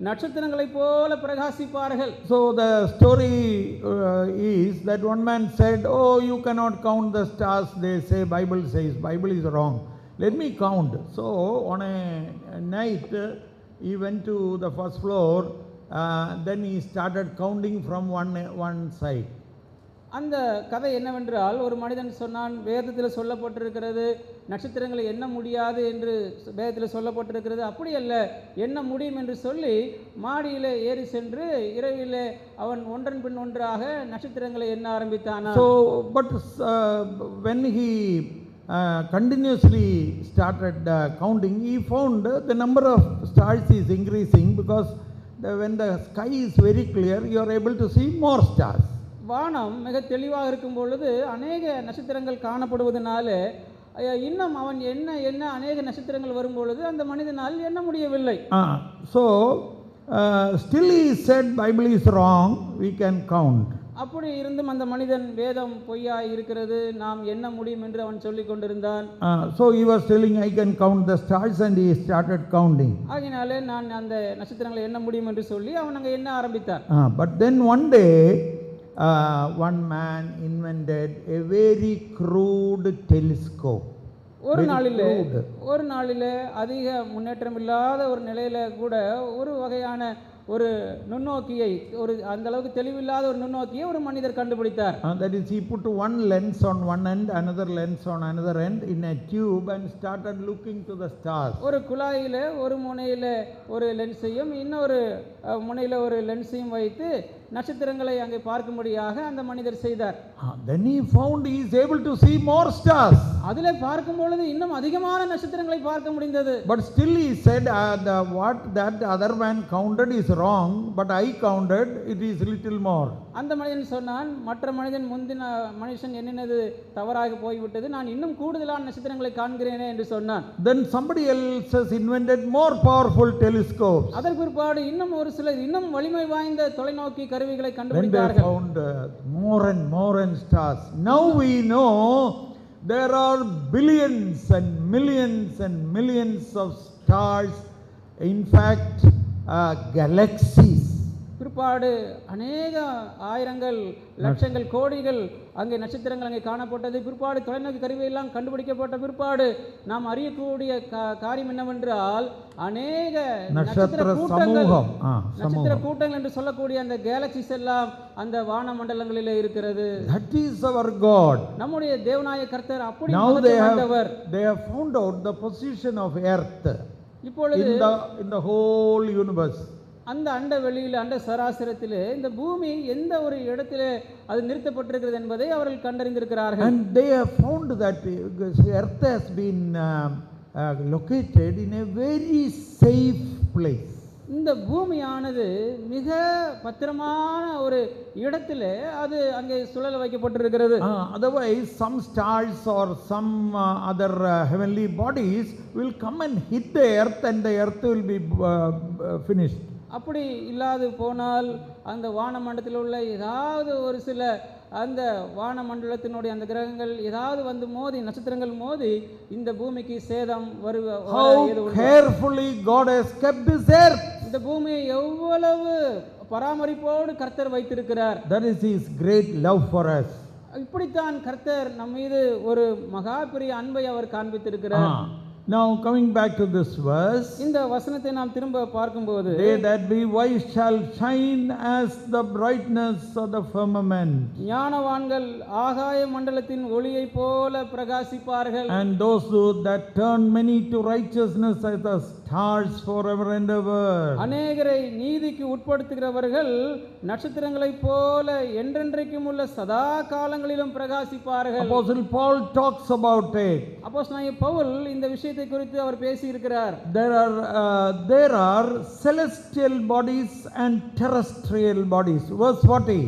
நட்சத்திரங்களைப் போல பிரகாசிப்பார்கள். So the story is that one man said, "Oh, you cannot count the stars." They say Bible says. Bible is wrong. Let me count. So on a night he went to the first floor. Then he started counting from one side. அந்த கதை என்னவென்றால், ஒரு மனிதன் சொன்னான், வேதத்தில் சொல்லப்பட்டிருக்கிறது நட்சத்திரங்களை எண்ண முடியாது என்று வேதத்தில் சொல்லப்பட்டிருக்கிறது, அப்படி அல்ல, எண்ண முடியும் என்று சொல்லி மாடியிலே ஏறி சென்று இரவிலே அவன் ஒன்றன் பின் ஒன்றாக நட்சத்திரங்களை எண்ண ஆரம்பித்தானா. So but when he continuously started counting, he found the number of stars is increasing, because when the sky is very clear, you are able to see more stars. வானம் மிக தெளிவாக இருக்கும் பொழுது அநேக நட்சத்திரங்கள் காணப்படுவதனால இன்னும் அவன் என்ன அநேக நட்சத்திரங்கள் வரும் பொழுது அந்த மனிதனால் எண்ண முடியவில்லை. So still he said Bible is wrong, we can count. அப்படி இருந்தும் அந்த மனிதன் வேதம் பொய்யாய் இருக்கிறது, நாம் எண்ண முடியும் என்று அவன் சொல்லிக் கொண்டிருந்தான். So he was telling, I can count the stars, and he started counting. ஆகினாலே நான் அந்த நட்சத்திரங்களை எண்ண முடியும் என்று சொல்லி அவன் அங்கே எண்ண ஆரம்பித்தான். But then one day one man invented a very crude telescope. ஒரு நாளிலே அதிக முன்னேற்றம் இல்லாத ஒரு நிலையில கூட ஒரு வகையான ஒரு நுண்ணோக்கியை, ஒரு அந்த அளவுக்கு தெளிவில்லாத ஒரு நுண்ணோக்கியை ஒரு மனிதர் கண்டுபிடித்தார். That is, he put one lens on one end, another lens on another end in a tube, and started looking to the stars. ஒரு குழாயில ஒரு முனையில ஒரு லென்ஸையும் இன்னொரு முனையில ஒரு லென்ஸையும் வைத்து நட்சத்திரங்களை அங்கே பார்க்கும்படியாக அந்த மனிதர் செய்தார். Then he found he is able to see more stars. அதிலே பார்க்கும் பொழுது இன்னும் அதிகமான நட்சத்திரங்களை பார்க்க முடிந்தது. But still he said, what that other man counted is wrong, but I counted, it is little more. அந்த மனிதன் சொன்னான், மற்ற முந்தின மனுஷன் எண்ணினது தவறாக போய்விட்டது, நான் இன்னும் கூடுதலான நட்சத்திரங்களை காண்கிறேனே என்று சொன்னான். Then somebody else has invented more powerful telescopes. அதற்கு பிற்பாடு இன்னும் ஒரு சிலர் இன்னும் வலிமை வாய்ந்த தொலைநோக்கி கருவிகளை Then they கண்டுபிடித்தார்கள். found more and stars. Now we know there are billions and millions of stars. In fact, galaxies. பிற்பாடு அநேக ஆயிரங்கள் லட்சங்கள் கோடிகள் அங்கே நட்சத்திரங்கள் அங்கே காணப்பட்டது. பிற்பாடு தொலைநோக்கி கருவியெல்லாம் கண்டுபிடிக்கப்பட்ட பிற்பாடு நாம் அறியக்கூடிய காரியம் என்னவென்றால் அநேக நட்சத்திர கூட்டங்கள் என்று சொல்லக்கூடிய அந்த கேலக்சிஸ் எல்லாம் அந்த வான மண்டலங்களிலே இருக்கிறது. That is our God. நம்முடைய தேவனாய கர்த்தர் அப்படி Now they மகத்துவமானவர். have found out the position of earth இப்பொழுது in the whole universe. அந்த அண்ட வெளியில் அண்ட சராசரத்திலே இந்த பூமி எந்த ஒரு இடத்திலே அது நிறுத்தப்பட்டிருக்கிறது என்பதை அவர்கள் கண்டறிந்திருக்கிறார்கள். And they have found that earth has been located in a very safe place. இந்த பூமியானது மிக பத்திரமான ஒரு இடத்திலே அது அங்கே சுழல வைக்கப்பட்டிருக்கிறது. Otherwise some stars or some other heavenly bodies will come and hit the earth and the earth will be finished. அப்படி இல்லாது போனால் அந்த வானமண்டலத்தில் உள்ள ஏதாவது ஒரு சில அந்த வானமண்டலத்தினுடைய அந்த கிரகங்கள் ஏதாவது வந்து மோதி நட்சத்திரங்கள் மோதி இந்த பூமிக்கு சேதம் How carefully God has kept this earth. இந்த பூமியை எவ்வளவு பராமரிப்போடு கர்த்தர் வைத்திருக்கிறார். That is His great love for us. இப்படித்தான் கர்த்தர் நம் மீது ஒரு மகா பெரிய அன்பை அவர் காண்பித்திருக்கிறார். Now coming back to this verse, இந்த வசனத்தை நாம் திரும்ப பார்க்கும்போது they that be wise shall shine as the brightness of the firmament, ஞானவான்கள் ஆகாய மண்டலத்தின் ஒளியை போல பிரகாசிப்பார்கள். and those that turn many to righteousness as the stars forever and ever. அநேகரை நீதிக்கு உட்படுத்துகிறவர்கள் நட்சத்திரங்களைப் போல என்றென்றைக்கும் உள்ள சதா காலங்களிலும் பிரகாசிப்பார்கள். Apostle Paul talks about it. அப்போஸ்தலனாகிய பவுல் இந்த விஷயத்தை குறித்து அவர் பேசி இருக்கிறார். There are celestial bodies and terrestrial bodies. Verse 40.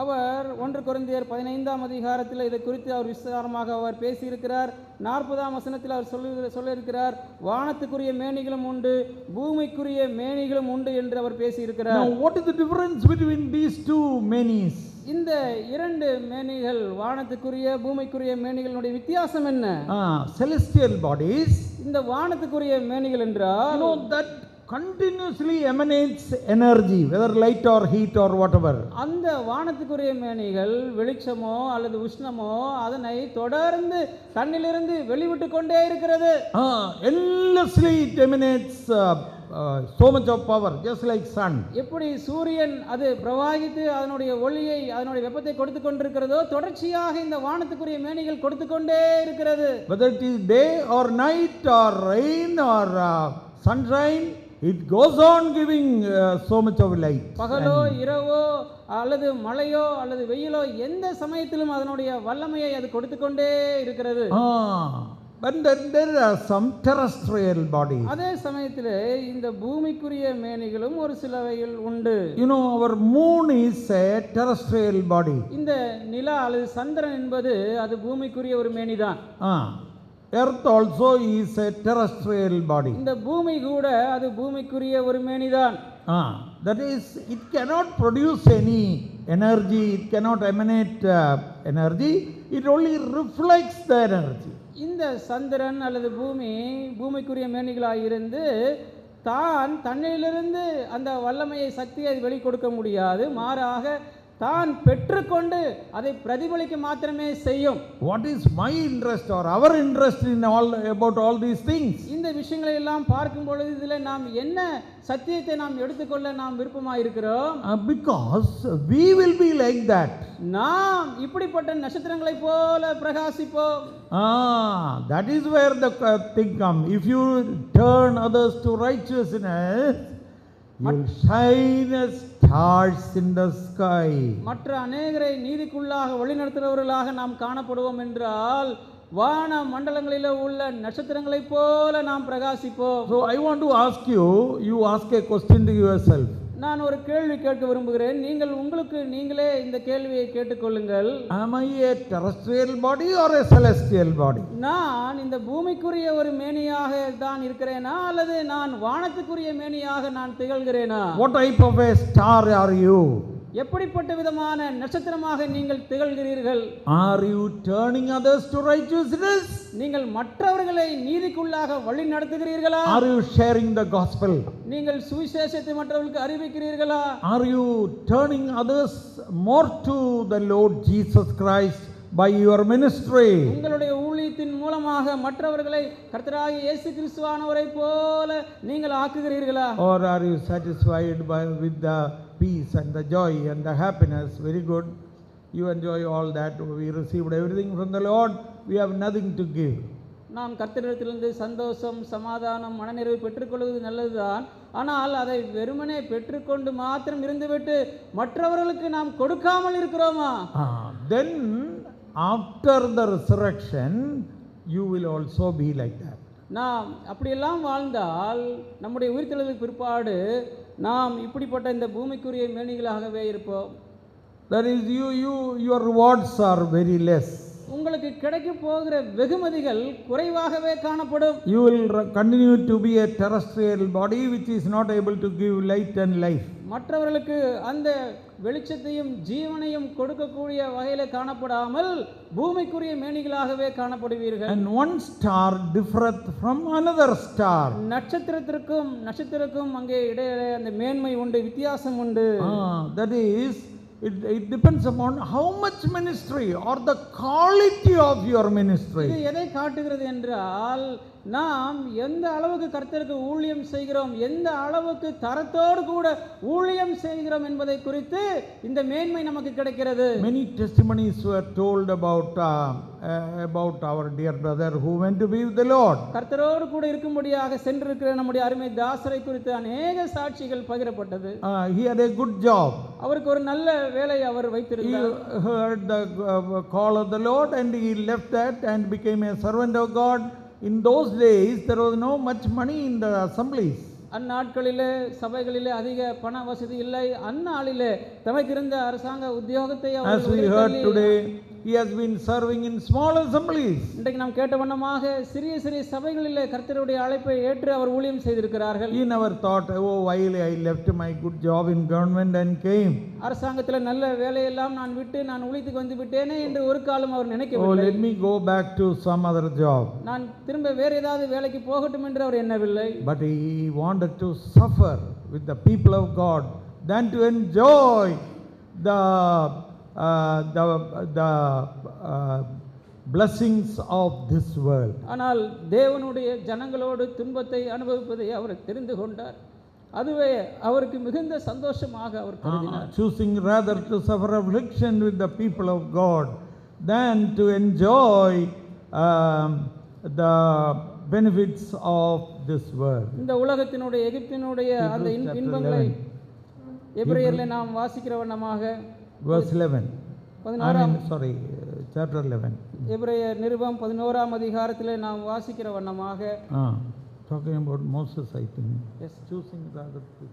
அவர் 1 கொரிந்தியர் 15ஆம் அதிகாரத்தில் இதை குறித்து அவர் விஸ்தாரமாக அவர் பேசியிருக்கிறார். 40ஆம் வசனத்தில் அவர் சொல்லியிருக்கிறார், வானத்துக்குரிய மேனிகளும் உண்டு பூமிக்குரிய மேனிகளும் உண்டு என்று அவர் பேசியிருக்கிறார். Now what is the difference between these two menis? இந்த இரண்டு மேனிகள் வானத்துக்குரிய பூமிக்குரிய மேனிகளுடைய வித்தியாசம் என்ன? Celestial bodies, இந்த வானத்துக்குரிய மேனிகள் என்றால் that continuously emanates energy, whether light or heat or whatever. அந்த வானத்துக்குரிய மேனிகள் வெளிச்சமோ அல்லது உஷ்ணமோ அதனை தொடர்ந்து தன்னிலிருந்து வெளிவிட்டு கொண்டே இருக்கிறது. Endlessly it emanates so much of power, just like sun. எப்படி சூரியன் அது பிரவாகித்து அதனுடைய ஒளியை அதனுடைய வெப்பத்தை கொடுத்து கொண்டிருக்கிறதோ தொடர்ச்சியாக இந்த வானத்துக்குரிய மேனிகள் கொடுத்து கொண்டே இருக்கிறது. Whether it is day or night or rain or sunshine, it goes on giving so much of light. பகலோ இரவோ அல்லது மழையோ அல்லது வெயிலோ எந்த சமயத்திலும் அதனுடைய வல்லமையை அது கொடுத்து கொண்டே இருக்கிறது. But then there are some terrestrial bodies. அதே சமயத்திலே இந்த பூமிக்குரிய மேனிகளும் ஒரு சிலவைகள் உண்டு. Our moon is a terrestrial body. இந்த நிலா அல்லது சந்திரன் என்பது அது பூமிக்குரிய ஒரு மேனிதான். Earth also is a terrestrial body. இந்த பூமி கூட அது பூமிக்குரிய ஒரு மேனிதான். That is, it cannot produce any energy, it cannot emanate energy, it only reflects the energy. இந்த சந்திரன் அல்லது பூமிக்குரிய மேனிகளாயிருந்து தான் தன்னிலிருந்து அந்த வல்லமையை சக்தியை வெளிக்கொடுக்க முடியாது, மாறாக தான் பெற்றுக்கொண்டு அதை பிரதிபலிக்க மாத்திரமே செய்யும். What is my interest or our interest in about all these things? இந்த விஷயங்களை எல்லாம் பார்க்கும் பொழுது இதில் நாம் என்ன சத்தியத்தை நாம் எடுத்துக்கொள்ள நாம் விருப்பமாக இருக்கிறோம்? Because we will be like that. நாம் இப்படிப்பட்ட நட்சத்திரங்களைப் போல பிரகாசிப்போம். That is where the thing comes. If you turn others to righteousness, you will shine as stars in the sky. மற்ற அநேகரை நீதிக்குள்ளாக வழிநடத்துகிறவர்களாக நாம் காணப்படுவோம் என்றால் வான மண்டலங்களில் உள்ள நட்சத்திரங்களைப் போல நாம் பிரகாசிப்போம். So I want to ask you ask a question to yourself. நான் ஒரு கேள்வி கேட்க விரும்புகிறேன். நீங்கள் உங்களுக்கு நீங்களே இந்த கேள்வியை கேட்டுக்கொள்ளுங்கள். Am I a terrestrial body or a celestial body? நான் இந்த பூமிக்குரிய ஒரு மேனியாக தான் இருக்கிறேனா அல்லது நான் வானத்துக்குரிய மேனியாக நான் திகழ்கிறேனா? What type of a star are you? எப்படிப்பட்ட விதமான நட்சத்திரமாக நீங்கள் திகழ்கிறீர்கள்? Are you turning others to righteousness? நீங்கள் மற்றவர்களை நீதிக்குள்ளாக வழி நடத்துகிறீர்களா? Are you sharing the gospel? நீங்கள் சுவிசேஷத்தை மற்றவர்களுக்கு அறிவிக்கிறீர்களா? Are you turning others more to the Lord Jesus Christ by your ministry? உங்களுடைய ஊழியத்தின் மூலமாக மற்றவர்களை கர்த்தராகிய இயேசு கிறிஸ்துவானவரை போல நீங்கள் ஆக்குகிறீர்களா? Or are you satisfied with the peace and the joy and the happiness? Very good. You enjoy all that. We received everything from the Lord. We have nothing to give. நாம் கர்த்தரிடத்திலிருந்து சந்தோஷம், சமாதானம், மனநிறைவு பெற்றுக்கொள்வது நல்லதுதான். ஆனால் அதை வெறுமனே பெற்றுக்கொண்டு மாத்திரம் இருந்துவிட்டு மற்றவர்களுக்கு நாம் கொடுக்காமல் இருக்கிறோமா? Then after the resurrection, you will also be like that. நாம் அப்படியெல்லாம் வாழ்ந்தால் நம்முடைய உயிர்த்தெழுதலுக்கு பிற்பாடு நாம் இப்படிப்பட்ட இந்த பூமிக்குரிய மேனிகளாகவே இருப்போம். That is, your rewards are very less. உங்களுக்கு கிடைக்க போகிற வெகுமதிகள் குறைவாகவே காணப்படும். You will continue to be a terrestrial body which is not able to give light and life. மற்றவர்களுக்கு அந்த வெளிச்சத்தையும் ஜீவனையும் கொடுக்கக்கூடிய வகையில் காணப்படாமல் பூமிக்குரிய மேனிகளாகவே காணப்படுவீர்கள். And one star differeth from another star. நட்சத்திரத்துக்கும் அங்கே இடையிலே அந்த மேன்மை உண்டு, வித்தியாசம் உண்டு. That is, it depends upon how much ministry or the quality of your ministry. இது எதை காட்டுகிறது என்றால், நாம் எந்த அளவுக்கு கர்த்தருக்கு ஊழியம் செய்கிறோம், எந்த அளவுக்கு தரத்தோடு கூட ஊழியம் செய்கிறோம் என்பதை குறித்து இந்த மேன்மை நமக்கு கிடைக்கிறது. Many testimonies were told about our dear brother who went to be with the Lord. கர்த்தரோடு கூட இருக்கும்படியாக சென்றிருக்கிற நம்முடைய அருமை தாசரை குறித்து அநேக சாட்சிகள் பகிரப்பட்டது. He had a good job. அவருக்கு ஒரு நல்ல வேலை அவர் வைத்திருந்தார். He heard the call of the Lord and he left that and became a servant of God. In those days there was no much money in the assemblies. அந்நாட்களிலே சபைகளிலே அதிக பண வசதி இல்லை. அந்நாளிலே தமக்கு இருந்த அரசாங்க உத்தியோகத்தை As we heard today, he has been serving in small assemblies. இன்றைக்கு நாம் கேட்ட வண்ணமாக சிறிய சிறிய சபைகளிலே கர்த்தருடைய அழைப்பை ஏற்று அவர் ஊழியம் செய்திருக்கிறார்கள். He never thought, oh, while I left my good job in government and came. அரசாங்கத்தில் நல்ல வேலையெல்லாம் நான் விட்டு நான் ஊழியத்துக்கு வந்து விட்டேனே என்று ஒரு காலம் அவர் நினைக்கவில்லை. Oh, let me go back to some other job. நான் திரும்ப வேறு ஏதாவது வேலைக்கு போகட்டும் என்று அவர் எண்ணவில்லை. But he wanted to suffer with the people of God than to enjoy the blessings of this world. ஆனால் தேவனுடைய ஜனங்களோடு துன்பத்தை அனுபவிப்பதை அவர் தெரிந்து கொண்டார். அதுவே அவருக்கு மிகுந்த சந்தோஷமாக அவர் கருதினார். Choosing rather to suffer affliction with the people of God than to enjoy the benefits of this world. இந்த உலகத்தினுடைய எகிப்தினுடைய அந்த இன்பங்களை எபிரேயர்ல நாம் வாசிக்கிற வண்ணமாக verse 11. Chapter 11. எபிரேயர் நிருபம் 11ஆம் அதிகாரத்திலே நாம் வாசிக்கிற வண்ணமாக talking about Moses, I think. Yes. Choosing rather to.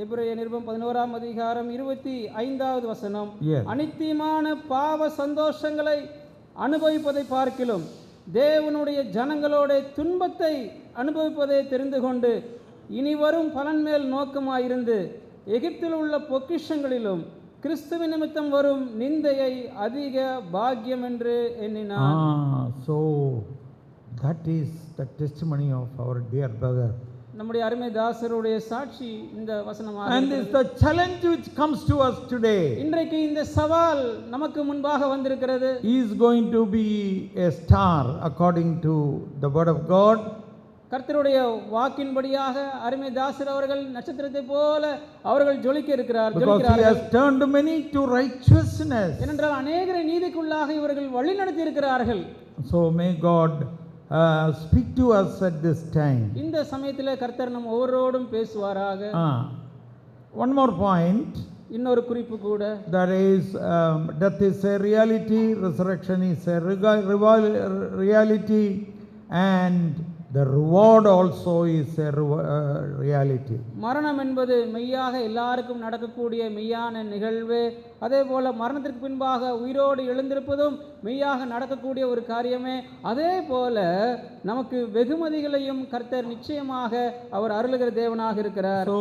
எபிரேயர் நிருபம் 11ஆம் அதிகாரம் 25வது வசனம். Yes. அனித்தியமான பாவ சந்தோஷங்களை அனுபவிப்பதை பார்க்கிலும் தேவனுடைய ஜனங்களோட துன்பத்தை அனுபவிப்பதை தெரிந்து கொண்டு இனி வரும் பலன் மேல் நோக்கமாயிருந்து எகிப்தில் உள்ள பொக்கிஷங்களிலும் கிறிஸ்துவின் நிமித்தம் வரும் நிந்தையை அதிக பாக்கியம் என்று எண்ணினார். So that is the testimony of our dear brother. நம்முடைய அருமை தாசருடைய சாட்சி இந்த வசனமாக. And it's the challenge which comes to us today. இன்றைக்கு இந்த சவால் நமக்கு முன்பாக வந்திருக்கிறது. He is going to be a star according to the word of God. கர்த்தருடைய வாக்கின்படியாக அருமை தாசர் அவர்கள் நட்சத்திரத்தை போல அவர்கள் ஜொலிக்க இருக்கிறார்கள். Because he has turned many to righteousness. ஏனென்றால் அநேகரை நீதிக்குள்ளாக இவர்கள் வழிநடத்தி இருக்கிறார்கள். So may God speak to us at this time. இந்த சமயத்திலே கர்த்தர் நம் ஒவ்வொருவரோடும் பேசுவாராக. One more point. இன்னொரு குறிப்பு கூட. That is, death is a reality, resurrection is a reality, and the reward also is a reality. மரணம் என்பது மெய்யாக எல்லாருக்கும் நடக்கக்கூடிய மெய்யான நிகழ்வு. அதே போல மரணத்திற்கு பின்பாக உயிரோடு எழுந்திருப்பதும் மெய்யாக நடக்கக்கூடிய ஒரு காரியமே. அதே போல நமக்கு வெகுமதிகளையும் கர்த்தர் நிச்சயமாக அவர் அருளுகிற தேவனாக இருக்கிறார். So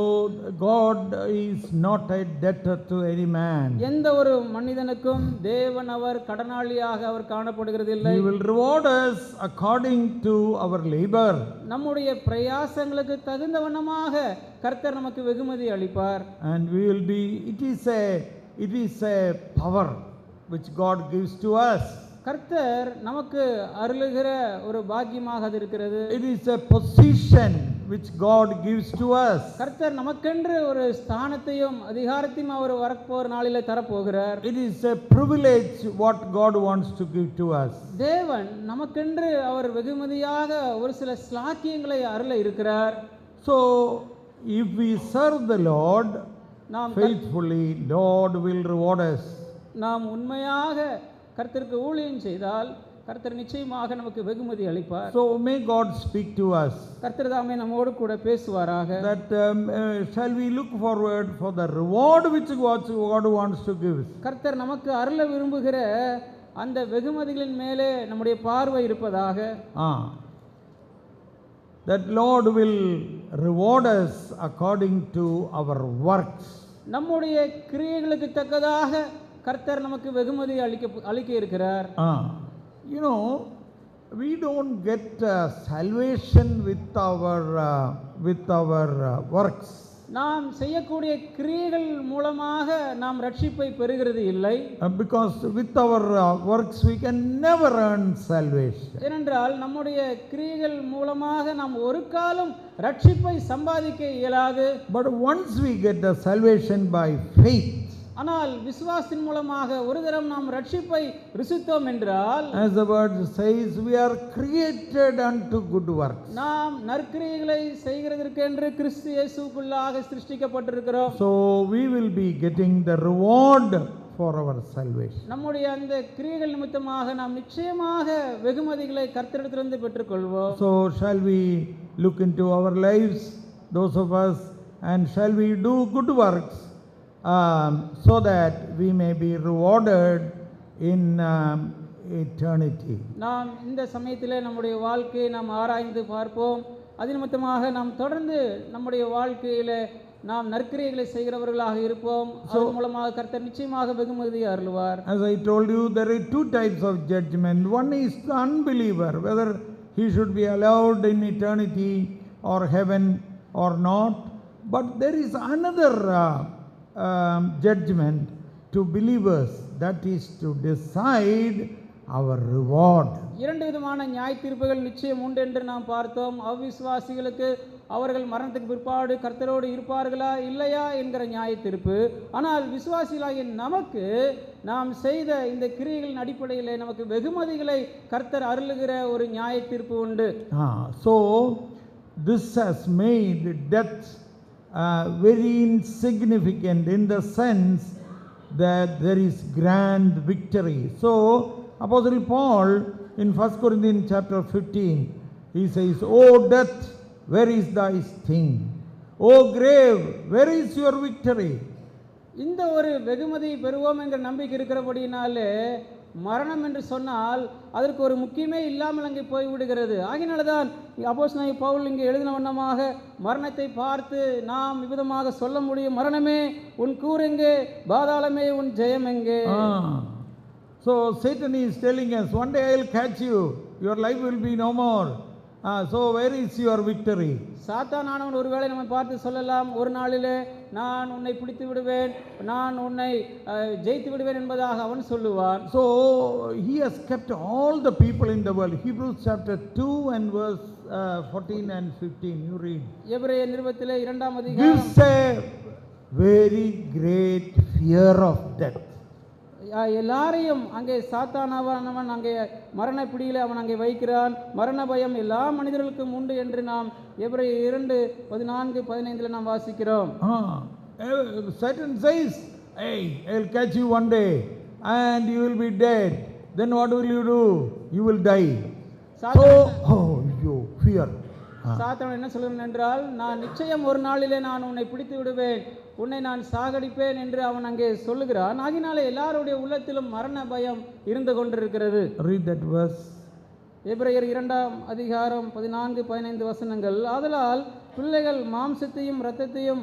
God is not a debtor to any man. எந்த ஒரு மனிதனுக்கும் தேவன் அவர் கடனாளியாக அவர் காணப்படுகிறதில்லை. He will reward us according to our labor. நம்முடைய பிரயாசங்களுக்கு தகுந்த வண்ணமாக கர்த்தர் நமக்கு வெகுமதி அளிப்பார். And we will be, it is a power which God gives to us. கர்த்தர் நமக்கு அருளுகிற ஒரு பாக்கியமாக அது இருக்கிறது. It is a position which God gives to us. கர்த்தர் நமக்கென்று ஒரு ஸ்தானத்தையும் அதிகாரத்தையும் அவர் வரப்போகிற நாளிலே தரப்போகிறார். It is a privilege what God wants to give to us. தேவன் நமக்கென்று அவர் வெகுமதியாக ஒரு சில ஸ்லாக்கியங்களை அருள இருக்கிறார். So if we serve the Lord நாம் faithfully, Lord will reward us. நாம் உண்மையாக கர்த்தருக்கு ஊழியம் செய்தால் கர்த்தர் நிச்சயமாக நமக்கு வெகுமதி அளிப்பார். So may God speak to us. கர்த்தர் தாமே நம்மோடு கூட பேசுவாராக. That shall we look forward for the reward which God wants to give. கர்த்தர் நமக்கு அருள விரும்புகிற அந்த வெகுமதிகளின் மேலே நம்முடைய பார்வை இருப்பதாக. That Lord will reward us according to our works. நம்முடைய கிரியைகளுக்கு தக்கதாக கர்த்தர் நமக்கு வெகுமதி அளிக்க இருக்கிறார். You know, we don't get salvation with our works. நாம் செய்யக்கூடிய கிரியைகள் மூலமாக நாம் ரட்சிப்பை பெறுகிறது இல்லை. Because with our works we can never earn salvation. ஏனென்றால் நம்முடைய கிரியைகள் மூலமாக நாம் ஒரு காலம் ரட்சிப்பை சம்பாதிக்க இயலாது. But once we get the salvation by faith, ஆனால் விசுவாசத்தின் மூலமாக ஒரு தரம் நாம் ரட்சிப்பை ருசித்தோம் என்றால், as the word says, we are created unto good works. நாம் நற்கிரியைகளை செய்கிறதற்கென்று கிறிஸ்து இயேசுவுக்குள்ளாக சிருஷ்டிக்கப்பட்டிருக்கிறோம். So we will be getting the reward for our salvation. நம்முடைய அந்த கிரியைகள் நிமித்தமாக நாம் நிச்சயமாக வெகுமதிகளை கர்த்தரிடத்திலிருந்து பெற்றுக்கொள்வோம். So shall we look into our lives, those of us, and shall we do good works so that we may be rewarded in eternity. நாம் இந்த சமயத்திலே நம்முடைய வாழ்க்கையை நாம் ஆராய்ந்து பார்ப்போம். அது நிமித்தமாக நாம் தொடர்ந்து நம்முடைய வாழ்க்கையிலே நாம் நற்கிரியைகளை செய்கிறவர்களாக இருப்போம். அதன் மூலமாக கர்த்தர் நிச்சயமாக வெகுமதியை அருளுவார். As I told you, there are two types of judgment. One is the unbeliever, whether he should be allowed in eternity or heaven or not. But there is another judgment to believers, that is to decide our reward. இரண்டு விதமான நியாய தீர்ப்புகள் நிச்சயம் உண்டு என்று நாம் பார்த்தோம். அவிசுவாசிகளுக்கு அவர்கள் மரணத்துக்கு பிற்பாடு கர்த்தரோடு இருப்பார்களா இல்லையா என்கிற நியாய தீர்ப்பு. ஆனால் விசுவாசிகளாகிய நமக்கு நாம் செய்த இந்த கிரியைகளின் அடிப்படையில் நமக்கு வெகுமதிகளை கர்த்தர் அருளுகிற ஒரு நியாய தீர்ப்பு உண்டு. So this has made death very insignificant in the sense that there is grand victory. So Apostle Paul in 1 Corinthians chapter 15, he says, "O death, where is thy sting? O grave, where is your victory?" இந்த ஒரு வெகுமதியை பெறுவோம் என்ற நம்பிக்கை இருக்கிறபடினாலே மரணம் என்று சொன்னால் அதற்கு ஒரு முக்கியமே இல்லாமல் அங்கே போய்விடுகிறது. ஆகினால்தான் அப்போஸ்தலனாகிய பவுல் இங்கே எழுதின வண்ணமாக மரணத்தை பார்த்து நாம் விதமாக சொல்ல முடியும், மரணமே உன் கூர் எங்கே, பாதாளமே உன் ஜெயம் எங்கே. So Satan is telling us, one day I will catch you, your life will be no more. So where is your victory? சாத்தான் ஆனவன் ஒருவேளை நம்மை பார்த்து சொல்லலாம், ஒரு நாளிலே நான் உன்னை பிடித்து விடுவேன், நான் உன்னை ஜெயித்து விடுவேன் என்பதாக அவன் சொல்லுவான். So he has kept all the people in the world. Hebrews chapter 2 and verse 14 and 15, you read. எபிரேயர் நிருபத்திலே 2ஆம் அதிகாரம் Gives a very great fear of death. எல்லாரையும் அங்கே சாத்தானவன் அங்கே மரண பிடியிலே அவன் அங்கே வைக்கிறான். மரண பயம் எல்லா மனிதர்களுக்கும் உண்டு என்று நாம் எபிரேயர் 2:14-15 நாம் வாசிக்கிறோம். Satan says, "Hey, I will catch you one day and you will be dead. Then what will you do? You will die." So, you fear. சாத்தான் என்ன சொல்கிறான் என்றால், நான் நிச்சயம் ஒரு நாளிலே நான் உன்னை பிடித்து விடுவேன், உன்னை நான் சாகடிப்பேன் என்று அவன் அங்கே சொல்லுகிறான். ஆகினாலே எல்லாருடைய உள்ளத்திலும் மரண பயம் இருந்து கொண்டிருக்கிறது. Read that verse. எபிரேயர் 2ஆம் அதிகாரம் 14-15 வசனங்கள். ஆதலால் பிள்ளைகள் மாம்சத்தையும் இரத்தத்தையும்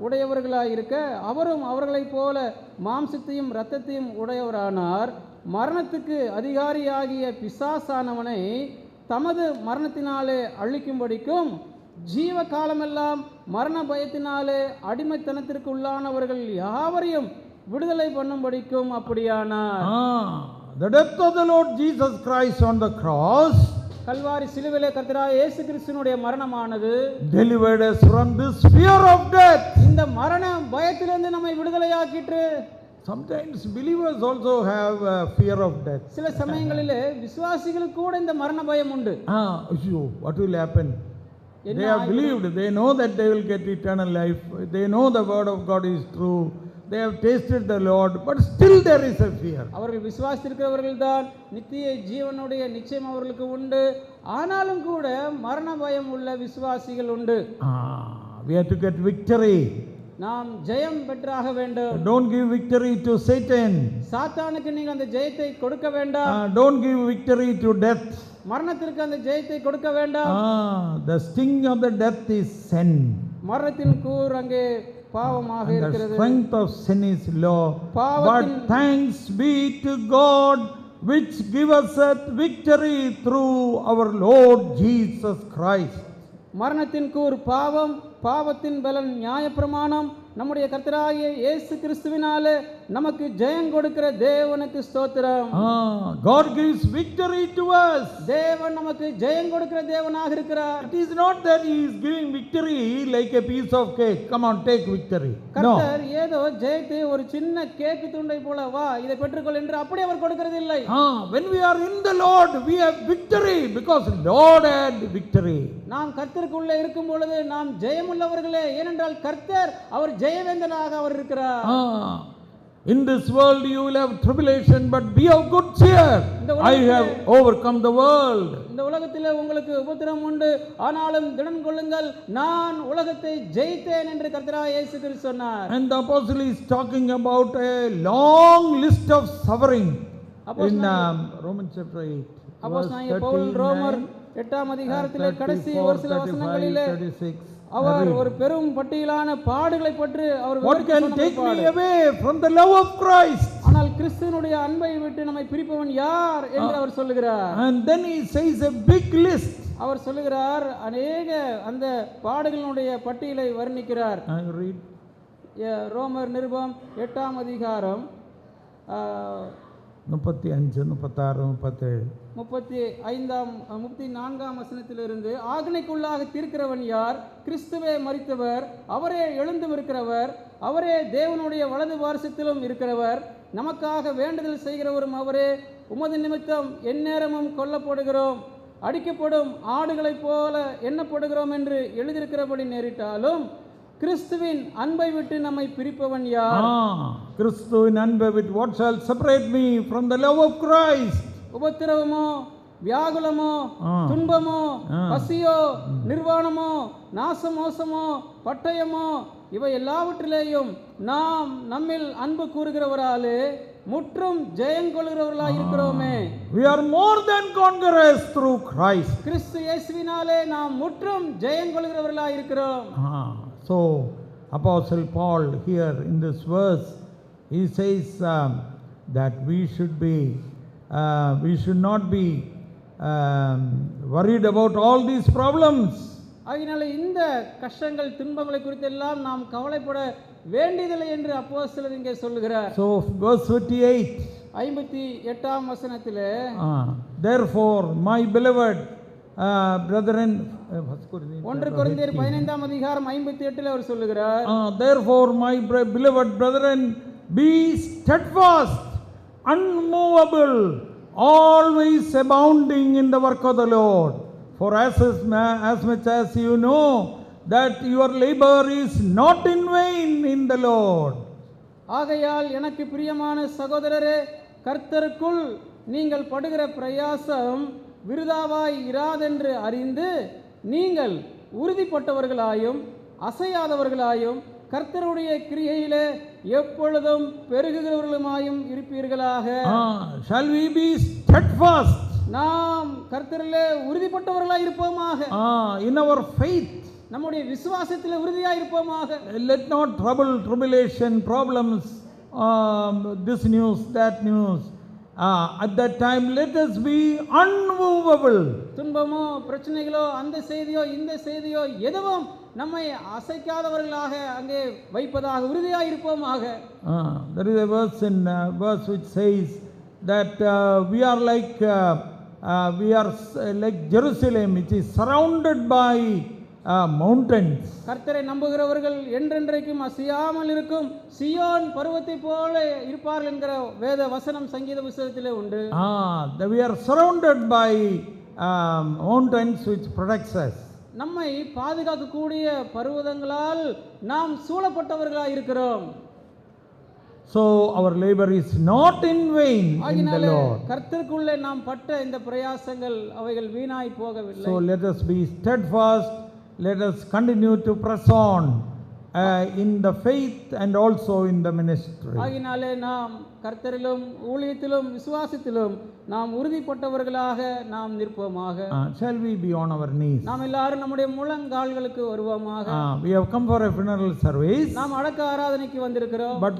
உடையவர்களாயிருக்க அவரும் அவர்களைப் போல மாம்சத்தையும் இரத்தத்தையும் உடையவரானார். மரணத்துக்கு அதிகாரியாகிய பிசாசானவனை தமது மரணத்தினாலே அழிக்கும்படிக்கும் ஜீவ காலமெல்லாம் மரண பயத்தினாலே அடிமைத்தனத்திற்கு உள்ளானவர்கள் யாவரையும் விடுதலை பண்ணும்படிக்கும் அப்படியானார். The death of the Lord Jesus Christ on the cross Kalvari சிலுவையிலே கர்த்தராகிய இயேசு கிறிஸ்துவினுடைய மரணமானது delivered us from this fear of death. இந்த மரண பயத்திலிருந்து நம்மை விடுதலையாக்கிற்று. Sometimes believers also have fear of death. சில சமயங்களிலே விசுவாசிகளுக்கு கூட இந்த மரண பயம் உண்டு. What will happen? They have believed, they know that they will get eternal life, they know the word of God is true, they have tasted the Lord, but still there is a fear. அவர்கள் விசுவாசித்திருக்கிறவர்கள் தான் நித்திய ஜீவனுடைய நிச்சயம் அவர்களுக்கு உண்டு. ஆனாலும் கூட மரண பயம் உள்ள விசுவாசிகள் உண்டு. We have to get victory. நாம் ஜெயம் பெற்றாக வேண்டும். Don't give victory to Satan. சாத்தானுக்கு நீங்கள் அந்த ஜெயத்தை கொடுக்க வேண்டாம். Don't give victory to death. மரணத்திற்கு அந்த ஜெயத்தை கொடுக்க வேண்டாம். The sting of the death is sin. மரணத்தின் கூர் அங்கே பாவமாக இருக்கிறது. The strength of sin is law. But thanks be to God which give us victory through our Lord Jesus Christ. மரணத்தின் கூர் பாவம், பாவத்தின் பலன் நியாயப்பிரமாணம். நம்முடைய கர்த்தராகிய இயேசு கிறிஸ்துவினாலே நமக்கு ஜெயம் கொடுக்கிற தேவனுக்கு ஸ்தோத்திரம். God gives victory to us. தேவன் நமக்கு ஜெயம் கொடுக்கிற தேவனாக இருக்கிறார். It is not that he is giving victory like a piece of cake. Come on, take victory. கர்த்தர் ஏதோ ஜெயத்தை ஒரு சின்ன கேக் துண்டை போல வா இதை பெற்றுக்கொள் என்று அப்படி அவர் கொடுக்கிறது இல்லை. When we are in the Lord, we have victory because Lord had victory. நாம் கர்த்தருக்குள்ளே இருக்கும் பொழுது நாம் ஜெயமுள்ளவர்களே, ஏனென்றால் கர்த்தர் அவர் ஜெயவேந்தனாக அவர் இருக்கிறார். In this world you will have tribulation, but be of good cheer. I have overcome the world. இந்த உலகத்திலே உங்களுக்கு உபத்திரம் உண்டு, ஆனாலும் திடன் கொள்ளுங்கள், நான் உலகத்தை ஜெயித்தேன் என்று கர்த்தராகிய இயேசு கிறிஸ்து சொன்னார். And the apostle is talking about a long list of suffering in Romans chapter 8. அப்போஸ்தலனாகிய பவுல் ரோமர் 8ஆம் அதிகாரத்திலே கடைசி ஒரு சில வசனங்களிலே அவர் ஒரு பெரும் பட்டியலான பாடுகளை பற்றி அவர் What can take me away from the love of Christ? ஆனால் கிறிஸ்துவினுடைய அன்பை விட்டு நம்மை பிரிப்பவன் யார் என்று அவர் சொல்லுகிறார். And then he says a big list. அவர் சொல்லுகிறார், அநேக அந்த பாடுகளுடைய பட்டியலை வர்ணிக்கிறார். I read ரோமர் நிருபம் 8ஆம் அதிகாரம் 35, 36, 37, 34ஆம் வசனத்திலிருந்து, ஆக்னைக்குள்ளாக தீர்க்கிறவன் யார்? கிறிஸ்துவே மரித்தவர், அவரே எழுந்தும் இருக்கிறவர், அவரே தேவனுடைய வலது வாரிசத்திலும் இருக்கிறவர், நமக்காக வேண்டுதல் செய்கிறவரும் அவரே. உமது நிமித்தம் எந்நேரமும் கொல்லப்படுகிறோம், அடிக்கப்படும் ஆடுகளைப் போல எண்ணப்படுகிறோம் என்று எழுதியிருக்கிறபடி நேரிட்டாலும் கிறிஸ்துவின் அன்பை விட்டு நம்மை பிரிப்பவன் யார்? கிறிஸ்துவின் அன்பை விட்டு what shall separate me from the love of Christ? உபத்திரவமோ, வியாகுலமோ, துன்பமோ, பசியோ, நிர்வாணமோ, நாசமோசமோ, பட்டயமோ, இவை எல்லாவற்றிலேயும் நாம் நம்மில் அன்பு கூறுகிறவராலே முற்றும் ஜெயங்கொள்கிறவர்களாக இருக்கிறோமே. We are more than conquerors through Christ. கிறிஸ்து இயேசுவினாலே நாம் முற்றும் ஜெயங்கொள்கிறவர்களாக இருக்கிறோம். So Apostle Paul here in this verse he says that we should not be worried about all these problems. ஆகினால இந்த கஷ்டங்கள் துன்பங்களை குறித்தெல்லாம் நாம் கவலைப்பட வேண்டியதில்லை என்று அப்போஸ்தலர் இங்கே சொல்லுகிறார். So verse 58, 58ஆம் வசனத்திலே, therefore my beloved brethren, 1 கொரிந்தியர் 15ஆம் அதிகாரம் 58ல் அவர் சொல்லுகிறார், therefore my beloved brethren, be steadfast, unmovable, always abounding in the work of the Lord, for as much as you know that your labor is not in vain in the Lord. ஆகையால் எனக்கு பிரியமான சகோதரரே, கர்த்தருக்குள் நீங்கள் படுகிற பிரயாசம் விருதாவாய் இராதென்று அறிந்து நீங்கள் உறுதிப்பட்டவர்களாயும் அசையாதவர்களாயும் கர்த்தருடைய கிரியையிலே எப்பொழுதும் பெருகுகிறவர்களுமாயும் இருப்பீர்களாக. Shall we be steadfast? நாம் கர்த்தரிலே உறுதிப்பட்டவர்களாய் இருப்போமாக. In our faith. நம்முடைய விசுவாசத்தில் உறுதியாய் இருப்போமாக. Let not trouble, tribulation, problems, this news, that news. At that time, let us be unmovable. துன்பமோ பிரச்சனைகளோ அந்த செய்தியோ இந்த செய்தியோ எதுவும் நம்மை அசைக்காதவர்களாக அங்கே வைப்பதாக உறுதியாக இருப்போமாக. There is a verse which says that we are like Jerusalem, which is surrounded by mountains. கர்த்தரை நம்புகிறவர்கள் என்றென்றைக்கும் அசையாமல் இருக்கும் சியோன் பர்வத்தை போல இருப்பார்கள் என்கிற வேத வசனம் சங்கீத புத்தகத்திலே உண்டு. We are surrounded by mountains which protects us. நம்மை பாதுகாக்கக்கூடிய பர்வதங்களால் நாம் சூழப்பட்டவர்களாக இருக்கிறோம். So our labor is not in vain in the Lord. கர்த்தருக்குள்ளே நாம் பட்ட இந்த பிரயாசங்கள் அவைகள் வீணாய் போகவில்லை. So let us be steadfast. Let us continue to press on in the faith and also in the ministry. ஆகினாலே நாம் கர்த்தரிலும் ஊழியத்திலும் விசுவாசத்திலும் நாம் உறுதிப்பட்டவர்களாக நாம் நிற்போமாக. Shall we be on our knees? நாம் எல்லாரும் நம்முடைய முழங்கால்களுக்கு வருவோமாக. We have come for a funeral service. நாம் அடக்க ஆராதனைக்கு வந்திருக்கிறோம். But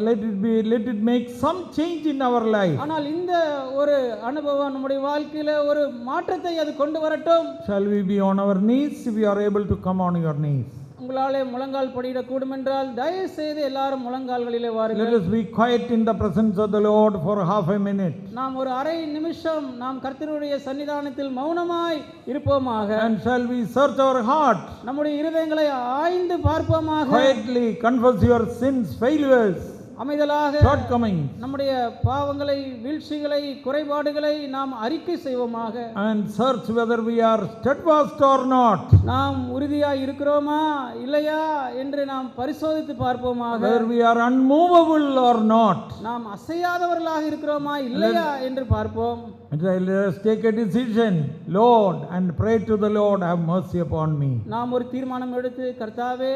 let it make some change in our life. ஆனால் இந்த ஒரு அனுபவம் நம்முடைய வாழ்க்கையில ஒரு மாற்றத்தை அது கொண்டு வரட்டும். Shall we be on our knees? If you are able to come on your knees. உங்களாலே முழங்கால் படியிட கூடும் என்றால் தயவு செய்து எல்லாரும் முழங்கால்களிலே வாருங்கள். Let us be quiet in the presence of the Lord for half a minute. நாம் ஒரு அரை நிமிஷம் நாம் கர்த்தருடைய சன்னிதானத்தில் மௌனமாய் இருப்போமாக. And shall we search our heart? நம்முடைய இருதயங்களை ஆய்ந்து பார்ப்போமாக. Quietly confess your sins, failures, அமைதலாக shortcomings, நம்முடைய பாவங்களை வீழ்ச்சிகளை குறைபாடுகளை நாம் அறிக்கை செய்வோமாக. and search whether we are steadfast or not. நாம் உறுதியாய் இருக்கிறோமா இல்லையா என்று நாம் பரிசோதித்து பார்ப்போமாக. Whether we are unmovable or not. நாம் அசையாதவர்களாக இருக்கிறோமா இல்லையா என்று பார்ப்போம். Let us take a decision, Lord, and pray to the Lord, have mercy upon me. நாம் ஒரு தீர்மானம் எடுத்து கர்த்தாவே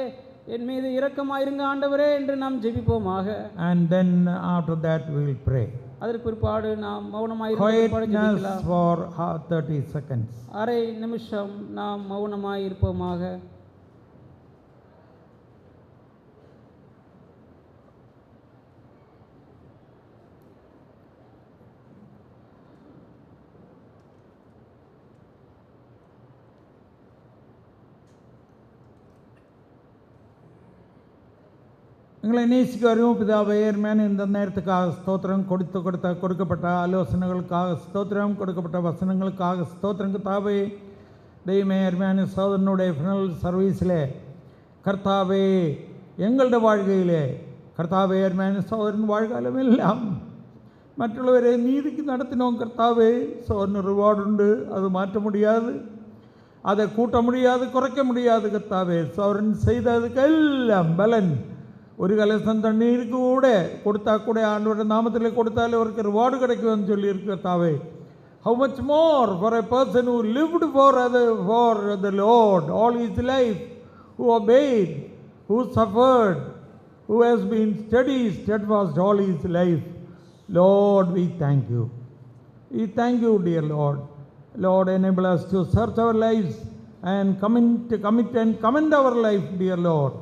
என் மீது இரக்கமாயிருங்க ஆண்டவரே என்று நாம் ஜெபிப்போமாக. And then after that we will pray. அதற்கு பிற்பாடு நாம் Quietness for 30 seconds. அரை நிமிஷம் நாம் மௌனமாய் இருப்போமாக. எங்களை நேசிக்க அறிவும் பிதாவே, அருமையான இந்த நேரத்துக்காக ஸ்தோத்திரம். கொடுக்கப்பட்ட ஆலோசனைகளுக்காக ஸ்தோத்திரம், கொடுக்கப்பட்ட வசனங்களுக்காக ஸ்தோத்திரம். கர்த்தாவே தெய்வமே, அருமையான சோதரனுடைய ஃபினரல் சர்வீஸில் கர்த்தாவே எங்களுடைய வாழ்க்கையிலே கர்த்தாவே அருமையான சோதரன் வாழ்க்கையிலும் எல்லாம் மറ്റുள்ளவரை நீதிக்கு நடத்தினோம். கர்த்தாவே சோதரன் ரிவார்டு உண்டு, அது மாற்ற முடியாது, அதை கூட்ட முடியாது, குறைக்க முடியாது. கர்த்தாவே சோதரன் செய்ததுக்கு எல்லாம் பலன் ஒரு கலசம் தண்ணீருக்கு கொடுத்தா கூட ஆண்டோட நாமத்தில் கொடுத்தாலே அவருக்கு ரிவார்டு கிடைக்கும்னு சொல்லியிருக்கு. கர்த்தாவே how much more for a person who lived for the Lord all his life, who obeyed, who suffered, who has been steadfast all his life. Lord, we thank you. We thank you, dear Lord. Lord, enable us to search our lives and commit and commend our life, dear Lord.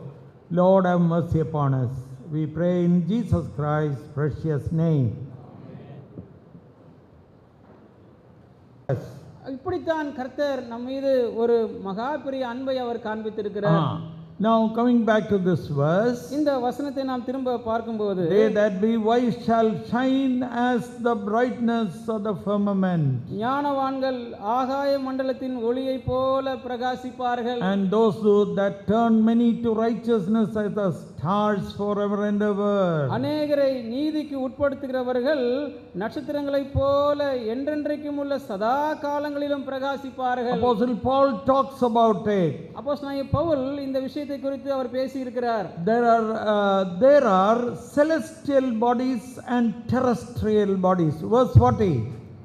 Lord, have mercy upon us. We pray in Jesus Christ's precious name. Yes. இப்படித்தான் கர்த்தர் நம் மீது ஒரு மகா பெரிய அன்பை அவர் காண்பித்திருக்கிறார். Now coming back to this verse, இந்த வசனத்தை நாம் திரும்ப பார்க்கும்போது, they that be wise shall shine as the brightness of the firmament. ஞானவான்கள் ஆகாய மண்டலத்தின் ஒளியை போல பிரகாசிப்பார்கள். And those that turn many to righteousness as the stars forever and ever. அநேகரை நீதிக்கு உட்படுத்துகிறவர்கள் நட்சத்திரங்களைப் போல என்றென்றைக்கும் உள்ள சதா காலங்களிலும் பிரகாசிப்பார்கள். Apostle Paul talks about it. அப்போஸ்தலனாகிய பவுல் இந்த விஷயத்தை குறித்து அவர் பேசி இருக்கிறார். There are celestial bodies and terrestrial bodies. Verse 40.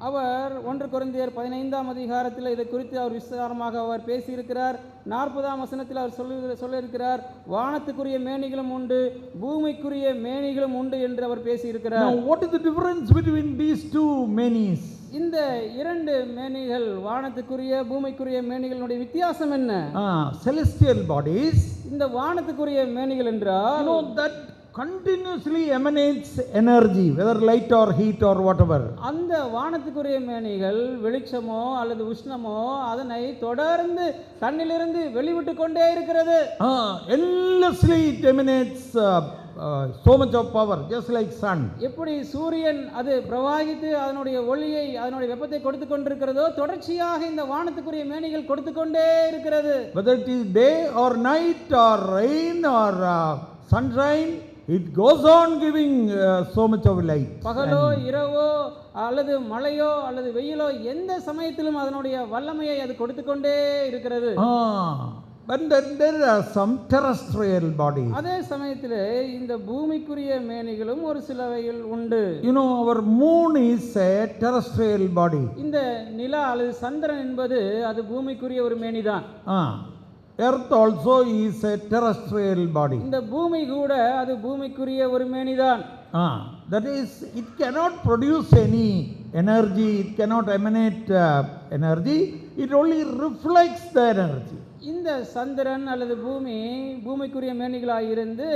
அவர் 1 கொரிந்தியர் 15ஆம் அதிகாரத்தில் இதை குறித்து அவர் விஸ்தாரமாக அவர் பேசியிருக்கிறார். 40ஆம் வசனத்தில் அவர் சொல்லியிருக்கிறார், வானத்துக்குரிய மேனிகளும் உண்டு, பூமிக்குரிய மேனிகளும் உண்டு என்று அவர் பேசியிருக்கிறார். Now, what is the difference between these two manis? இந்த 2 மேனிகள், வானத்துக்குரிய பூமிக்குரிய மேனிகளுடைய வித்தியாசம் என்ன? Celestial bodies, இந்த வானத்துக்குரிய மேனிகள் என்றால் that continuously emanates energy, whether light or heat or whatever. அந்த வானத்துக்குரிய மேனிகள் வெளிச்சமோ அல்லது உஷ்ணமோ அதனை தொடர்ந்து தன்னிலிருந்து வெளிவிட்டு கொண்டே இருக்கிறது. Endlessly it emanates so much of power, just like sun. எப்படி சூரியன் அது பிரவாகித்து அதனுடைய ஒளியை அதனுடைய வெப்பத்தை கொடுத்து கொண்டிருக்கிறதோ, தொடர்ச்சியாக இந்த வானத்துக்குரிய மேனிகள் கொடுத்து கொண்டே இருக்கிறது. Whether it is day or night or rain or sunshine, it goes on giving so much of light. பகலோ இரவோ அல்லது மழையோ அல்லது வெயிலோ எந்த சமயத்திலும் அதனுடைய வல்லமையை அது கொடுத்து கொண்டே இருக்கிறது. But then there are some terrestrial bodies. அதே சமயத்திலே இந்த பூமிக்குரிய மேனிகளும் ஒரு சிலவைகள் உண்டு. Our moon is a terrestrial body. இந்த நிலா அல்லது சந்திரன் என்பது அது பூமிக்குரிய ஒரு மேனிதான். Earth also is a terrestrial body. இந்த பூமி கூட அது பூமிக்குரிய ஒரு மேனிதான். That is, it cannot produce any energy, it cannot emanate energy, it only reflects the energy. இந்த சந்திரன் அல்லது பூமிக்குரிய மேனிகளாக இருந்து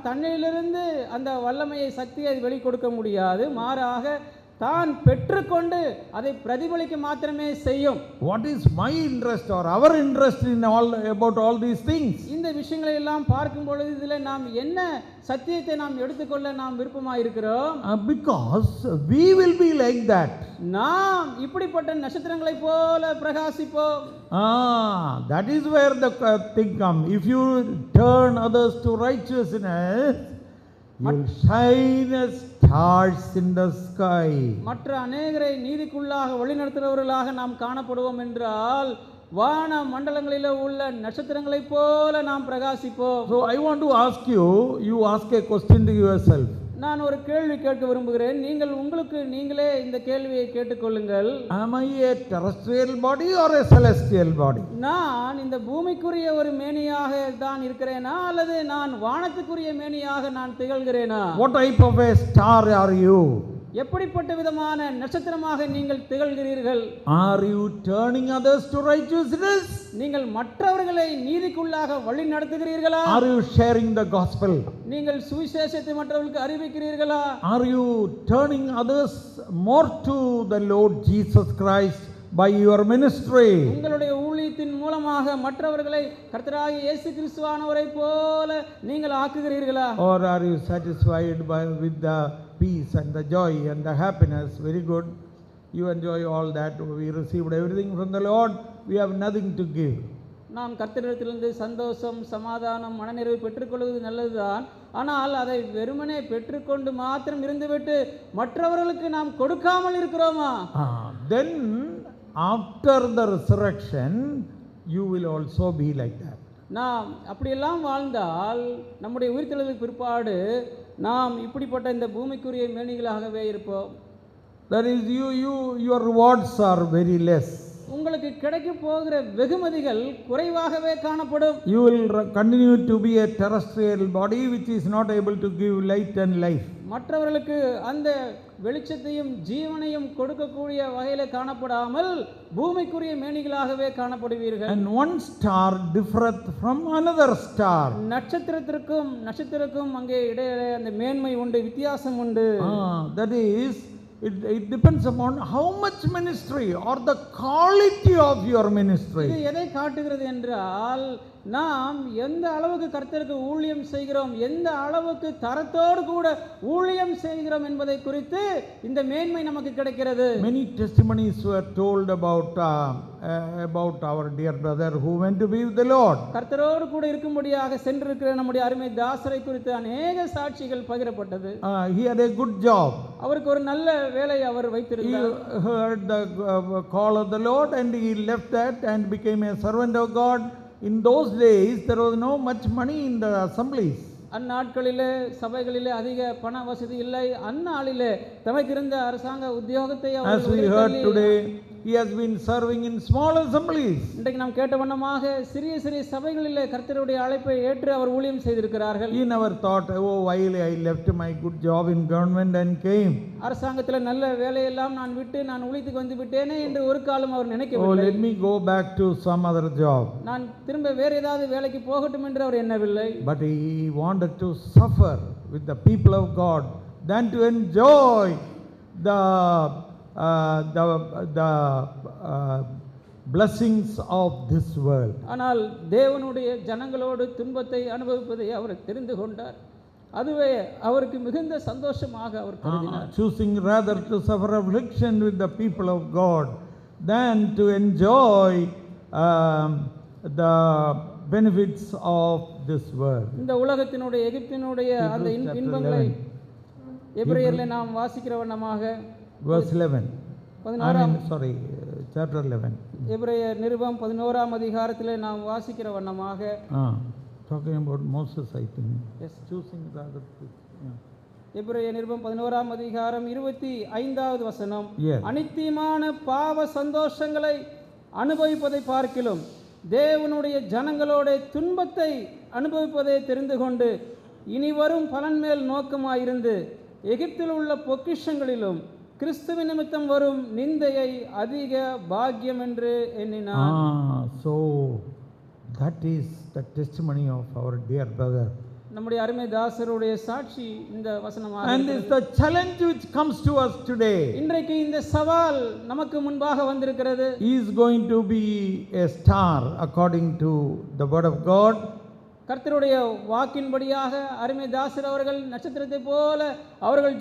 தன்னிலிருந்து அந்த வல்லமையை சக்தியை வெளி கொடுக்க முடியாது. மாறாக தான் பெற்றுக்கொண்டு அதை பிரதிபலிக்க மாத்திரமே செய்யும். What is my interest or our interest in about all these things? இந்த விஷயங்களை எல்லாம் பார்க்கும் பொழுது இதில் நாம் என்ன சத்தியத்தை நாம் எடுத்துக்கொள்ள நாம் விருப்பமாக இருக்கிறோம்? Because we will be like that. நாம் இப்படிப்பட்ட நட்சத்திரங்களைப் போல பிரகாசிப்போம். That is where the thing comes. If you turn others to righteousness, you will shine as stars in the sky. மற்ற அநேகரை நீதிக்குள்ளாக வழிநடத்துகிறவர்களாக நாம் காணப்படுவோம் என்றால் வான மண்டலங்களில் உள்ள நட்சத்திரங்களைப் போல நாம் பிரகாசிப்போம். So I want to ask you ask a question to yourself. நான் ஒரு கேள்வி கேட்க விரும்புகிறேன். நீங்கள் உங்களுக்கு நீங்களே இந்த கேள்வியை கேட்டுக்கொள்ளுங்கள். Am I a terrestrial body or a celestial body? நான் இந்த பூமிக்குரிய ஒரு மேனியாக தான் இருக்கிறேனா அல்லது நான் வானத்துக்குரிய மேனியாக நான் திகழ்கிறேனா? What type of a star are you? எப்படிப்பட்ட விதமான நட்சத்திரமாக நீங்கள் திகழ்கிறீர்கள்? Are you turning others to righteousness? நீங்கள் மற்றவர்களை நீதிக்குள்ளாக வழி நடத்துகிறீர்களா? Are you sharing the gospel? நீங்கள் சுவிசேஷத்தை மற்றவர்களுக்கு அறிவிக்கிறீர்களா? Are you turning others more to the Lord Jesus Christ by your ministry? உங்களுடைய ஊழியத்தின் மூலமாக மற்றவர்களை கர்த்தராகிய இயேசு கிறிஸ்துவானவரை போல நீங்கள் ஆக்குகிறீர்களா? Or are you satisfied with the peace and the joy and the happiness? Very good. You enjoy all that. We received everything from the Lord. We have nothing to give. நாம் கர்த்தரிடத்திலிருந்து சந்தோஷம், சமாதானம், மனநிறைவு பெற்றுக்கொள்வது நல்லதுதான். ஆனால் அதை வெறுமனே பெற்றுக்கொண்டு மாத்திரம் இருந்துவிட்டு மற்றவர்களுக்கு நாம் கொடுக்காமல் இருக்கிறோமா? Then after the resurrection you will also be like that. நாம் அப்படியெல்லாம் வாழ்ந்தால் நம்முடைய உயிர்த்தெழுதலுக்கு பிற்பாடு நாம் இப்படிப்பட்ட இந்த பூமிக்குரிய மேனிகளாகவே இருப்போம். That is, your rewards are very less. உங்களுக்கு கிடைக்க போகிற வெகுமதிகள் குறைவாகவே காணப்படும். You will continue to be a terrestrial body which is not able to give light and life. மற்றவர்களுக்கு அந்த வெளிச்சத்தையும் ஜீவனையும் கொடுக்கக்கூடிய வகையில் காணப்படாமல் பூமிக்குரிய மேனிகளாகவே காணப்படுவீர்கள். And one star differeth from another star. நட்சத்திரத்துக்கும் அங்கே இடையிலே அந்த மேன்மை உண்டு, வித்தியாசம் உண்டு. That is, it depends upon how much ministry or the quality of your ministry. இது எதை காட்டுகிறது என்றால் நாம் எந்த அளவுக்கு கர்த்தருக்கு ஊழியம் செய்கிறோம், எந்த அளவுக்கு தரத்தோடு கூட ஊழியம் செய்கிறோம் என்பதை குறித்து இந்த மேன்மை நமக்கு கிடைக்கிறது. Many testimonies were told about our dear brother who went to be with the Lord. கர்த்தரோடு கூட இருக்கும்படியாக சென்றிருக்கிற நம்முடைய அருமை தாசரை குறித்து அநேக சாட்சிகள் பகிரப்பட்டது. He had a good job. அவருக்கு ஒரு நல்ல வேலை அவர் வைத்திருந்தார். He heard the call of the Lord and he left that and became a servant of God. In those days there was no much money in the assemblies. அந்நாட்களிலே சபைகளிலே அதிக பண வசதி இல்லை. அந்நாளிலே தமக்கு இருந்த அரசாங்க உத்தியோகத்தை As அவர்கள் we heard விட்டுத்தள்ளி, today, he has been serving in small assemblies. இன்றைக்கு நாம் கேட்ட வண்ணமாக சிறிய சிறிய சபைகளிலே கர்த்தருடைய அழைப்பை ஏற்று அவர் ஊழியம் செய்திருக்கிறார்கள். He never thought, oh, while I left my good job in government and came, அரசாங்கத்தில் நல்ல வேலையெல்லாம் நான் விட்டு நான் ஊழியத்துக்கு வந்து விட்டேனே என்று ஒரு காலம் அவர் oh, நினைக்கவில்லை. let me go back to some other job. நான் திரும்ப வேறு ஏதாவது வேலைக்கு போகட்டும் என்று அவர் எண்ணவில்லை. But he wanted to suffer with the people of God than to enjoy the blessings of this world. ஆனால் தேவனுடைய ஜனங்களோடு துன்பத்தை அனுபவிப்பதை அவர் தெரிந்து கொண்டார். அதுவே அவருக்கு மிகுந்த சந்தோஷமாக அவர் கருதினார். Choosing rather to suffer affliction with the people of God than to enjoy the benefits of this world. இந்த உலகத்தினுடைய எகிப்தினுடைய அந்த இன்பங்களை எபிரேயர்ல நாம் வாசிக்கிற வண்ணமாக Verse 11. Chapter 11. எபிரேயர் நிருபம் 11ஆம் அதிகாரத்திலே நாம் வாசிக்கிற வண்ணமாக Talking about Moses, I think. Yes. Choosing rather to. எபிரேயர் நிருபம் 11ஆம் அதிகாரம் 25வது வசனம். Yes. அனித்தியமான பாவ சந்தோஷங்களை அனுபவிப்பதை பார்க்கிலும் தேவனுடைய ஜனங்களோட துன்பத்தை அனுபவிப்பதை தெரிந்து கொண்டு இனி வரும் பலன் மேல் நோக்கமாயிருந்து எகிப்தில் உள்ள பொக்கிஷங்களிலும் கிறிஸ்துவ நிமித்தம் வரும் நிந்தையை அதிக பாக்கியம் என்று எண்ணினார். So that is the testimony of our dear brother. நம்முடைய அருமை தாசருடைய சாட்சி இந்த வசனமாக And it's the challenge which comes to us today. இன்றைக்கு இந்த சவால் நமக்கு முன்பாக வந்திருக்கிறது. He is going to be a star according to the word of God. கர்த்தருடைய வாக்கின்படியாக அருமை தாசர் அவர்கள் நட்சத்திரத்தை போல அவர்கள்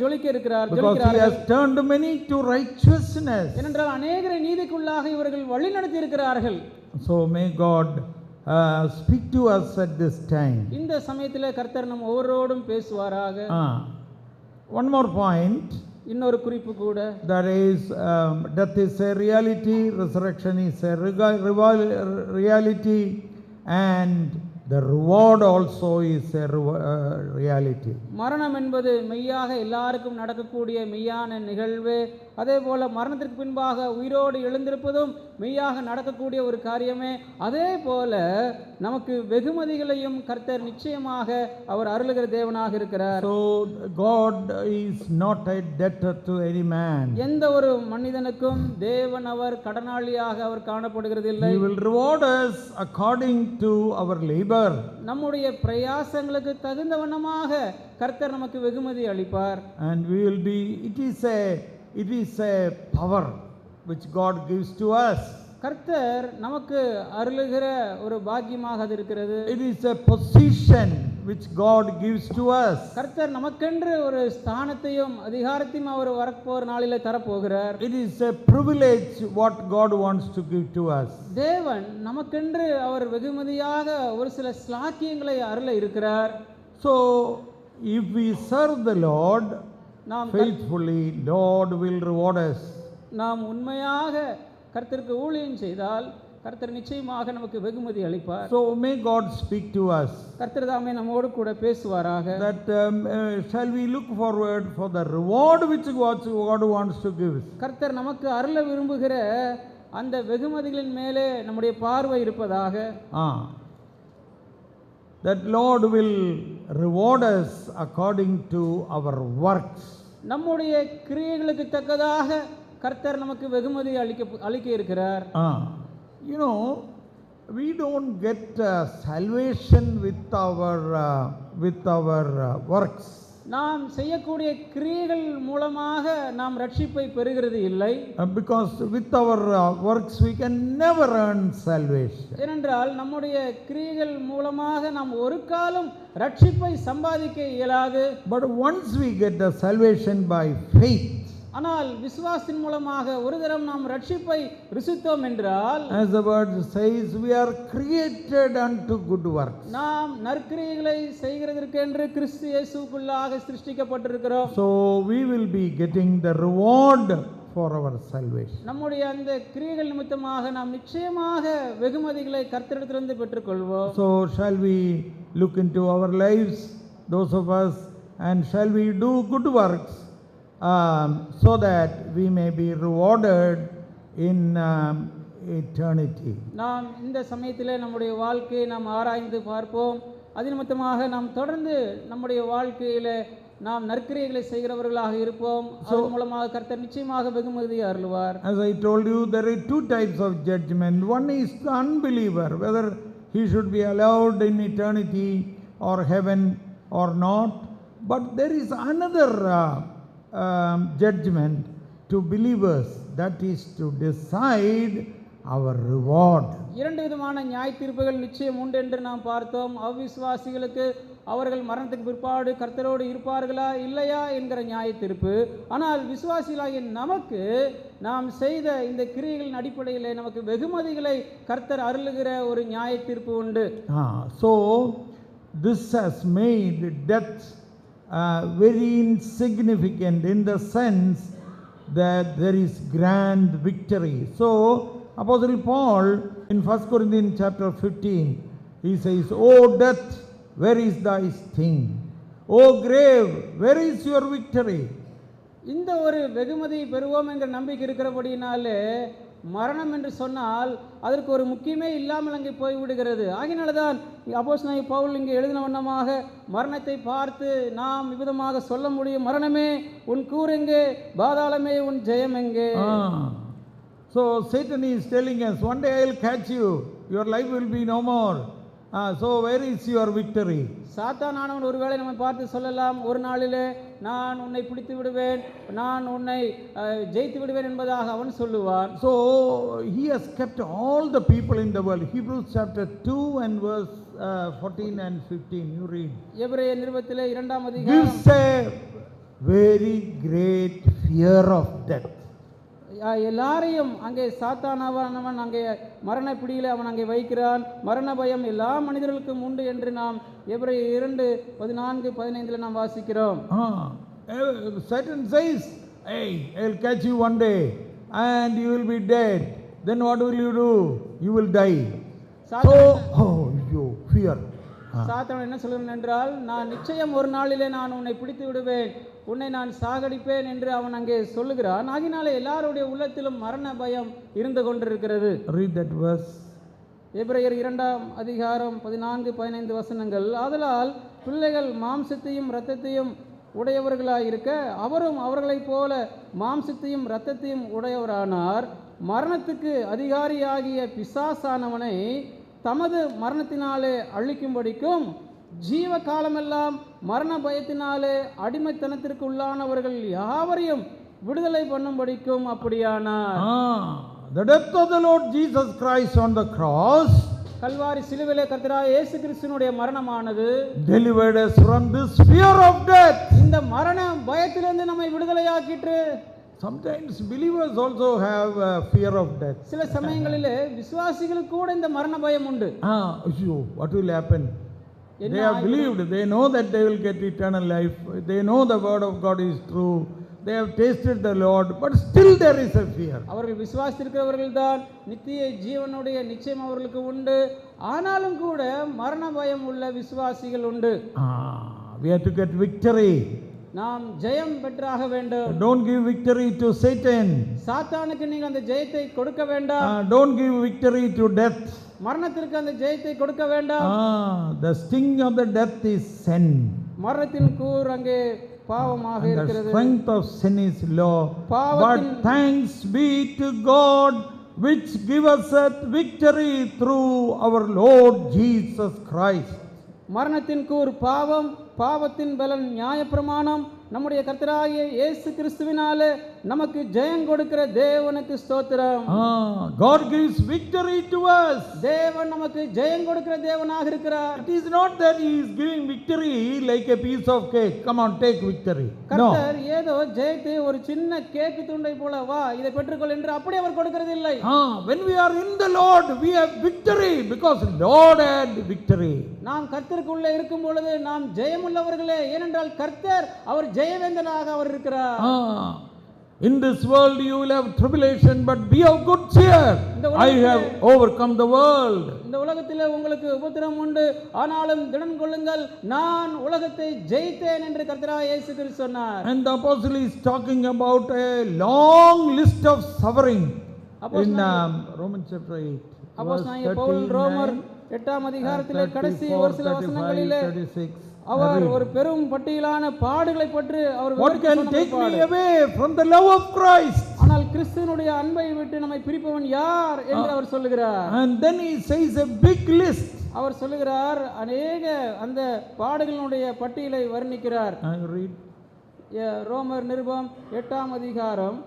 Because he has turned many to righteousness. ஏனென்றால் அநேகரை நீதிக்குள்ளாக இவர்கள் வழி நடத்தி இருக்கிறார்கள். So may God speak to us at this time. இந்த சமயத்தில் கர்த்தர் நம் ஒவ்வொருவரோடும் பேசுவாராக. One more point. இன்னொரு குறிப்பு கூட, That is, death is a reality, resurrection is a reality, and the reward also is a reality. மரணம் என்பது மெய்யாக எல்லாருக்கும் நடக்கக்கூடிய மெய்யான நிகழ்வு. அதே போல மரணத்திற்கு பின்பாக உயிரோடு எழுந்திருப்பதும் மெய்யாக நடக்கக்கூடிய ஒரு காரியமே. அதே போல நமக்கு வெகுமதிகளையும் கர்த்தர் நிச்சயமாக அவர் அருளுகிற தேவனாக இருக்கிறார். So God is not a debtor to any man. எந்த ஒரு மனிதனுக்கும் தேவன் அவர் கடனாளியாக அவர் காணப்படுகிறது இல்லை. He will reward us according to our labor. நம்முடைய பிரயாசங்களுக்கு தகுந்த வண்ணமாக கர்த்தர் நமக்கு வெகுமதி அளிப்பார். And we will be, it is a power which God gives to us. கர்த்தர் நமக்கு அருளுகிற ஒரு பாக்கியமாக அது இருக்கிறது. It is a position which God gives to us. கர்த்தர் நமக்கென்று ஒரு ஸ்தானத்தையும் அதிகாரத்தையும் அவர் வரப்போற நாளிலே தரப்போகிறார். It is a privilege what God wants to give to us. தேவன் நமக்கென்று அவர் வெகுமதியாக ஒரு சில ஸ்லாக்கியங்களை அருள இருக்கிறார். So if we serve the Lord faithfully, Lord will reward us. நாம் உண்மையாக கர்த்தருக்கு ஊழியம் செய்தால் கர்த்தர் நிச்சயமாக நமக்கு வெகுமதி அளிப்பார். So may God speak to us. கர்த்தர் தாமே நம்மோடு கூட பேசுவாராக. That shall we look forward for the reward which God wants to give us. கர்த்தர் நமக்கு அருள விரும்புகிற அந்த வெகுமதிகளின் மேலே நம்முடைய பார்வை இருப்பதாக. That Lord will reward us according to our works. நம்முடைய கிரியைகளுக்கு தக்கதாக கர்த்தர் நமக்கு வெகுமதி அளிக்க இருக்கிறார். You know, we don't get salvation with our works. நாம் செய்யக்கூடிய கிரியைகள் மூலமாக நாம் ரட்சிப்பை பெறுகிறது இல்லை. Because with our works we can never earn salvation. ஏனென்றால் நம்முடைய கிரியைகள் மூலமாக நாம் ஒரு காலம் ரட்சிப்பை சம்பாதிக்க இயலாது. But once we get the salvation by faith, ஆனால் விசுவாசத்தின் மூலமாக ஒரு தரம் நாம் ரட்சிப்பை ருசித்தோம் என்றால், as the word says, we are created unto good works. நாம் நற்கிரியைகளை செய்கிறதற்கென்று கிறிஸ்து இயேசுவுக்குள்ளாக சிருஷ்டிக்கப்பட்டிருக்கிறோம். So we will be getting the reward for our salvation. நம்முடைய அந்த கிரியைகள் நிமித்தமாக நாம் நிச்சயமாக வெகுமதிகளை கர்த்தரிடத்திலிருந்து பெற்றுக்கொள்வோம். So shall we look into our lives those of us, and shall we do good works so that we may be rewarded in eternity. நாம் இந்த சமயத்திலே நம்முடைய வாழ்க்கையை நாம் ஆராய்ந்து பார்ப்போம். அது நிமித்தமாக நாம் தொடர்ந்து நம்முடைய வாழ்க்கையிலே நாம் நற்கிரியைகளை செய்கிறவர்களாக இருப்போம். அதன் மூலமாக கர்த்தர் நிச்சயமாக வெகுமதியை அருளுவார். As I told you, there are two types of judgment. One is the unbeliever, whether he should be allowed in eternity or heaven or not. But there is another judgment to believers, that is to decide our reward. இரண்டு விதமான நியாய தீர்ப்புகள் நிச்சயம் உண்டு என்று நாம் பார்த்தோம். அவிசுவாசிகளுக்கு அவர்கள் மரணத்துக்கு பிற்பாடு கர்த்தரோடு இருப்பார்களா இல்லையா என்கிற நியாய தீர்ப்பு. ஆனால் விசுவாசிகளாகிய நமக்கு நாம் செய்த இந்த கிரியைகளின் அடிப்படையில் நமக்கு வெகுமதிகளை கர்த்தர் அருளுகிற ஒரு நியாய தீர்ப்பு உண்டு. So this has made death very insignificant in the sense that there is grand victory. So Apostle Paul in 1 Corinthians chapter 15, he says, "O death, where is thy sting? O grave, where is your victory?" இந்த ஒரு வெகுமதியை பெறுவோம் என்கிற நம்பிக்கை இருக்கிறபடினாலே மரணம் என்று சொன்னால் அதற்கு ஒரு முக்கியமே இல்லாமல் அங்கே போய்விடுகிறது. ஆகினால தான் அப்போஸ்தலனாகிய பவுல் இங்கே எழுதின வண்ணமாக மரணத்தை பார்த்து நாம் விதமாக சொல்ல முடியும், மரணமே உன் கூர் எங்கே, பாதாளமே உன் ஜெயம் எங்கே. So Satan is telling us, one day I will catch you, your life will be no more. So where is your victory? சாத்தானானவன் ஒருவேளை நம்மை பார்த்து சொல்லலாம், ஒரு நாளிலே நான் உன்னை பிடித்து விடுவேன், நான் உன்னை ஜெயித்து விடுவேன் என்பதாக அவன் சொல்லுவான். So he has kept all the people in the world. Hebrews chapter 2 and verse 14 and 15, you read. எபிரேயர் நிருபத்திலே 2ஆம் அதிகாரம் Gives a very great fear of death. எல்லாரையும் அங்கே சாத்தானவன் அங்கே மரண பிடியில் அவன் அங்கே வைக்கிறான். மரண பயம் எல்லா மனிதர்களுக்கும் உண்டு என்று நாம் எபிரேயர் 2:14-15 நாம் வாசிக்கிறோம். Satan says, "Hey, I will catch you one day and you will be dead. Then what will you do? You will die." So, fear. சாத்தான் என்ன சொல்கிறான் என்றால், நான் நிச்சயம் ஒரு நாளிலே நான் உன்னை பிடித்து விடுவேன், உன்னை நான் சாகடிப்பேன் என்று அவன் அங்கே சொல்லுகிறான். ஆகினாலே எல்லாருடைய உள்ளத்திலும் மரண பயம் இருந்து கொண்டிருக்கிறது. Read that verse. எபிரேயர் 2ஆம் அதிகாரம் 14-15 வசனங்கள். ஆதலால் பிள்ளைகள் மாம்சத்தையும் இரத்தத்தையும் உடையவர்களாயிருக்க அவரும் அவர்களைப் போல மாம்சத்தையும் இரத்தத்தையும் உடையவரானார். மரணத்துக்கு அதிகாரியாகிய பிசாசானவனை தமது மரணத்தினாலே அழிக்கும்படிக்கும் ஜீவ காலமெல்லாம் மரண பயத்தினாலே அடிமைத்தனத்திற்கு உள்ளானவர்கள் யாவரையும் விடுதலை பண்ணும்படிக்கும் அப்படியானார். The death of the Lord Jesus Christ on the cross, Kalvari சிலுவையிலே கர்த்தராகிய இயேசு கிறிஸ்துவினுடைய மரணமானது delivered us from this fear of death. இந்த மரண பயத்திலிருந்து நம்மை விடுதலையாக்கிற்று. Sometimes believers also have fear of death. சில சமயங்களிலே விசுவாசிகளுக்கு கூட இந்த மரண பயம் உண்டு. What will happen? They have believed, they know that they will get eternal life, they know the word of God is true, they have tasted the Lord, but still there is a fear. அவர்கள் விசுவாசித்திருக்கிறவர்கள் தான் நித்திய ஜீவனுடைய நிச்சயம் அவர்களுக்கு உண்டு. ஆனாலும் கூட மரண பயம் உள்ள விசுவாசிகள் உண்டு. We have to get victory. நாம் ஜெயம் பெற்றாக வேண்டும். Don't give victory to Satan. சாத்தானுக்கு நீங்கள் அந்த ஜெயத்தை கொடுக்க வேண்டாம். Don't give victory to death. மரணத்திற்கு அந்த ஜெயத்தை கொடுக்க வேண்டாம். The sting of the death is sin. மரணத்தின் கூர் அங்கே பாவமாக இருக்கிறது. The strength of sin is law. But thanks be to God which give us victory through our Lord Jesus Christ. மரணத்தின் கூர் பாவம், பாவத்தின் பலன் நியாயப்பிரமாணம். நம்முடைய கர்த்தராகிய இயேசு கிறிஸ்துவினாலே நமக்கு ஜெயம் கொடுக்கிற தேவனுக்கு ஸ்தோத்திரம். God gives victory to us. தேவன் நமக்கு ஜெயம் கொடுக்கிற தேவனாக இருக்கிறார். It is not that he is giving victory like a piece of cake. Come on, take victory. கர்த்தர் ஏதோ ஜெயத்தை ஒரு சின்ன கேக் துண்டை போல வா இதை பெற்றுக்கொள் என்று அப்படி அவர் கொடுக்கிறது இல்லை. When we are in the Lord, we have victory because Lord had victory. நாம் கர்த்தருக்குள்ளே இருக்கும் பொழுது நாம் ஜெயமுள்ளவர்களே, ஏனென்றால் கர்த்தர் அவர் ஜெயவேந்தனாக அவர் இருக்கிறார். In this world you will have tribulation, but be of good cheer. I have overcome the world. இந்த உலகத்திலே உங்களுக்கு உபத்திரம் உண்டு, ஆனாலும் திடன் கொள்ளுங்கள், நான் உலகத்தை ஜெயித்தேன் என்று கர்த்தராகிய இயேசு கிறிஸ்து சொன்னார். And the apostle is talking about a long list of suffering in Romans chapter 8. அப்போஸ்தலனாகிய பவுல் ரோமர் 8ஆம் அதிகாரத்திலே கடைசி ஒரு சில வசனங்களிலே அவர் ஒரு பெரும் பட்டியலான பாடுகளை பற்றி அவர் What can take me away from the love of Christ? ஆனால் கிறிஸ்துவினுடைய அன்பை விட்டு நம்மை பிரிப்பவன் யார் என்று அவர் சொல்லுகிறார். And then he says a big list. அவர் சொல்லுகிறார், அநேக அந்த பாடுகளினுடைய பட்டியலை வர்ணிக்கிறார். I read ரோமர் நிருபம் 8ஆம் அதிகாரம்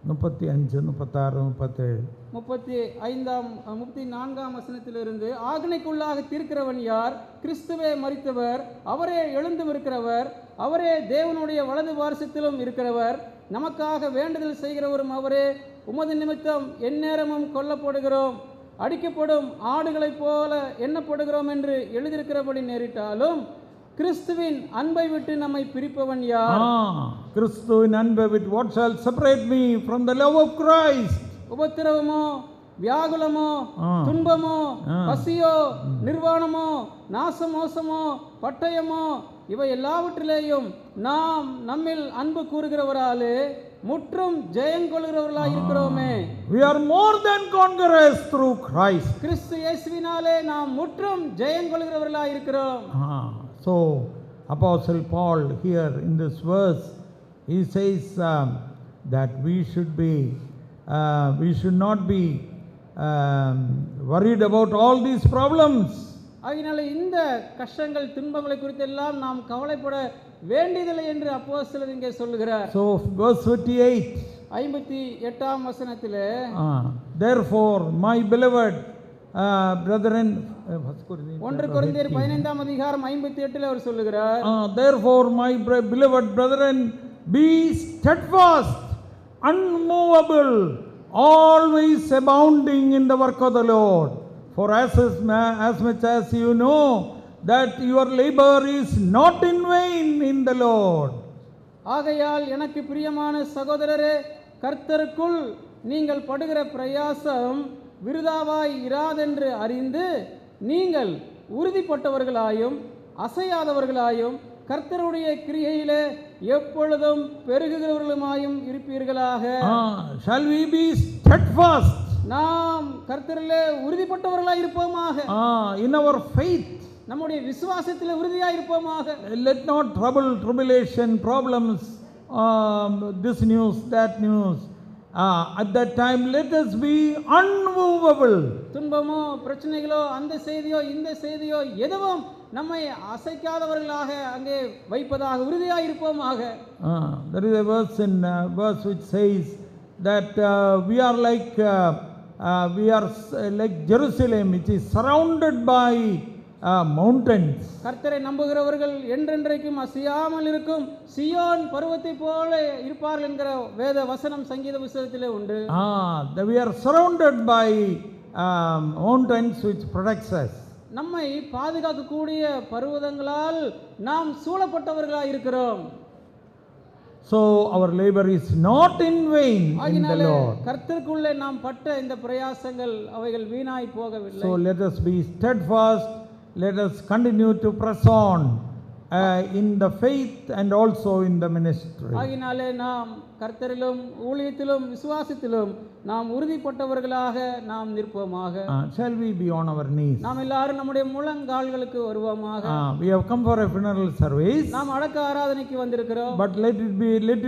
35, 36, 37. 34ஆம் வசனத்திலிருந்து, ஆகனைக்குள்ளாக தீர்க்கிறவன் யார்? கிறிஸ்துவே மரித்தவர், அவரே எழுந்தும் இருக்கிறவர், அவரே தேவனுடைய வலது பார்சத்திலும் இருக்கிறவர், நமக்காக வேண்டுதல் செய்கிறவரும் அவரே. உமது நிமித்தம் எந்நேரமும் கொல்லப்படுகிறோம், அடிக்கப்படும் ஆடுகளைப் போல எண்ணப்படுகிறோம் என்று எழுதியிருக்கிறபடி நேரிட்டாலும் கிறிஸ்துவின் அன்பை விட்டு நம்மை பிரிப்பவன் யார்? கிறிஸ்துவின் அன்பை விட்டு what shall separate me from the love of Christ? உபத்திரவமோ, வியாகுலமோ, துன்பமோ, பசியோ, நிர்வாணமோ, நாசமோசமோ, பட்டயமோ, இவை எல்லாவற்றிலேயும் நாம் நம்மில் அன்பு கூறுகிறவராலே முற்றும் ஜெயங்கொள்கிறவர்களாய் இருக்கிறோமே. We are more than conquerors through Christ. கிறிஸ்து இயேசுவினாலே நாம் முற்றும் ஜெயங்கொள்கிறவர்களாய் இருக்கிறோம். So Apostle Paul here in this verse, he says that we should not be worried about all these problems. ஆகினால இந்த கஷ்டங்கள் துன்பங்களை குறித்தெல்லாம் நாம் கவலைப்பட வேண்டியதில்லை என்று அப்போஸ்தலர் இங்கே சொல்லுகிறார். So verse 58, 58ஆம் வசனத்திலே, therefore my beloved brethren, 1 கொரிந்தியர் 15ஆம் அதிகாரம் 58 அவர் சொல்லுகிறார், therefore my beloved brethren, be steadfast, unmovable, always abounding in the work of the Lord, for as much as you know that your labor is not in vain in the Lord. ஆகையால் எனக்கு பிரியமான சகோதரரே, கர்த்தருக்குள் நீங்கள் படுகிற பிரயாசம் விருதாவாய் இராதென்று அறிந்து நீங்கள் உறுதிப்பட்டவர்களாயும் அசையாதவர்களாயும் கர்த்தருடைய கிரியையிலே எப்பொழுதும் பெருகுகிறவர்களுமாயும் இருப்பீர்களாக. Shall we be steadfast? நாம் கர்த்தரிலே உறுதிப்பட்டவர்களாய் இருப்போமாக. In our faith, நம்முடைய விசுவாசத்திலே உறுதியாய் இருப்போமாக. Let not tribulation, problems, this news, that news, at that time let us be unmovable. துன்பமோ பிரச்சனைகளோ அந்த செய்தியோ இந்த செய்தியோ எதுவும் நம்மை அசைக்காதவர்களாக அங்கே வைப்பதாக உறுதியாக இருப்போமாக. There is a verse which says that we are like Jerusalem, which is surrounded by mountains. கர்த்தரை நம்புகிறவர்கள் என்றென்றைக்கும் அசையாமல் இருக்கும் சியோன் பர்வத்தை போல இருப்பார்கள் என்கிற வேத வசனம் சங்கீத புத்தகத்திலே உண்டு. We are surrounded by mountains which protects us. நம்மை பாதுகாக்கக்கூடிய பர்வதங்களால் நாம் சூழப்பட்டவர்களாக இருக்கிறோம். So our labor is not in vain in the Lord. கர்த்தருக்குள்ளே நாம் பட்ட இந்த பிரயாசங்கள் அவைகள் வீணாய் போகவில்லை. So let us be steadfast, let us continue to press on in the faith and also in the ministry. ஆகினாலே நாம் கர்த்தரிலும் ஊழியத்திலும் விசுவாசத்திலும் நாம் உறுதிப்பட்டவர்களாக நாம் நிற்போமாக. Shall we be on our knees? நாம் எல்லாரும் நம்முடைய முழங்கால்களுக்கு வருவோமாக. We have come for a funeral service. நாம் அடக்க ஆராதனைக்கு வந்திருக்கிறோம். But let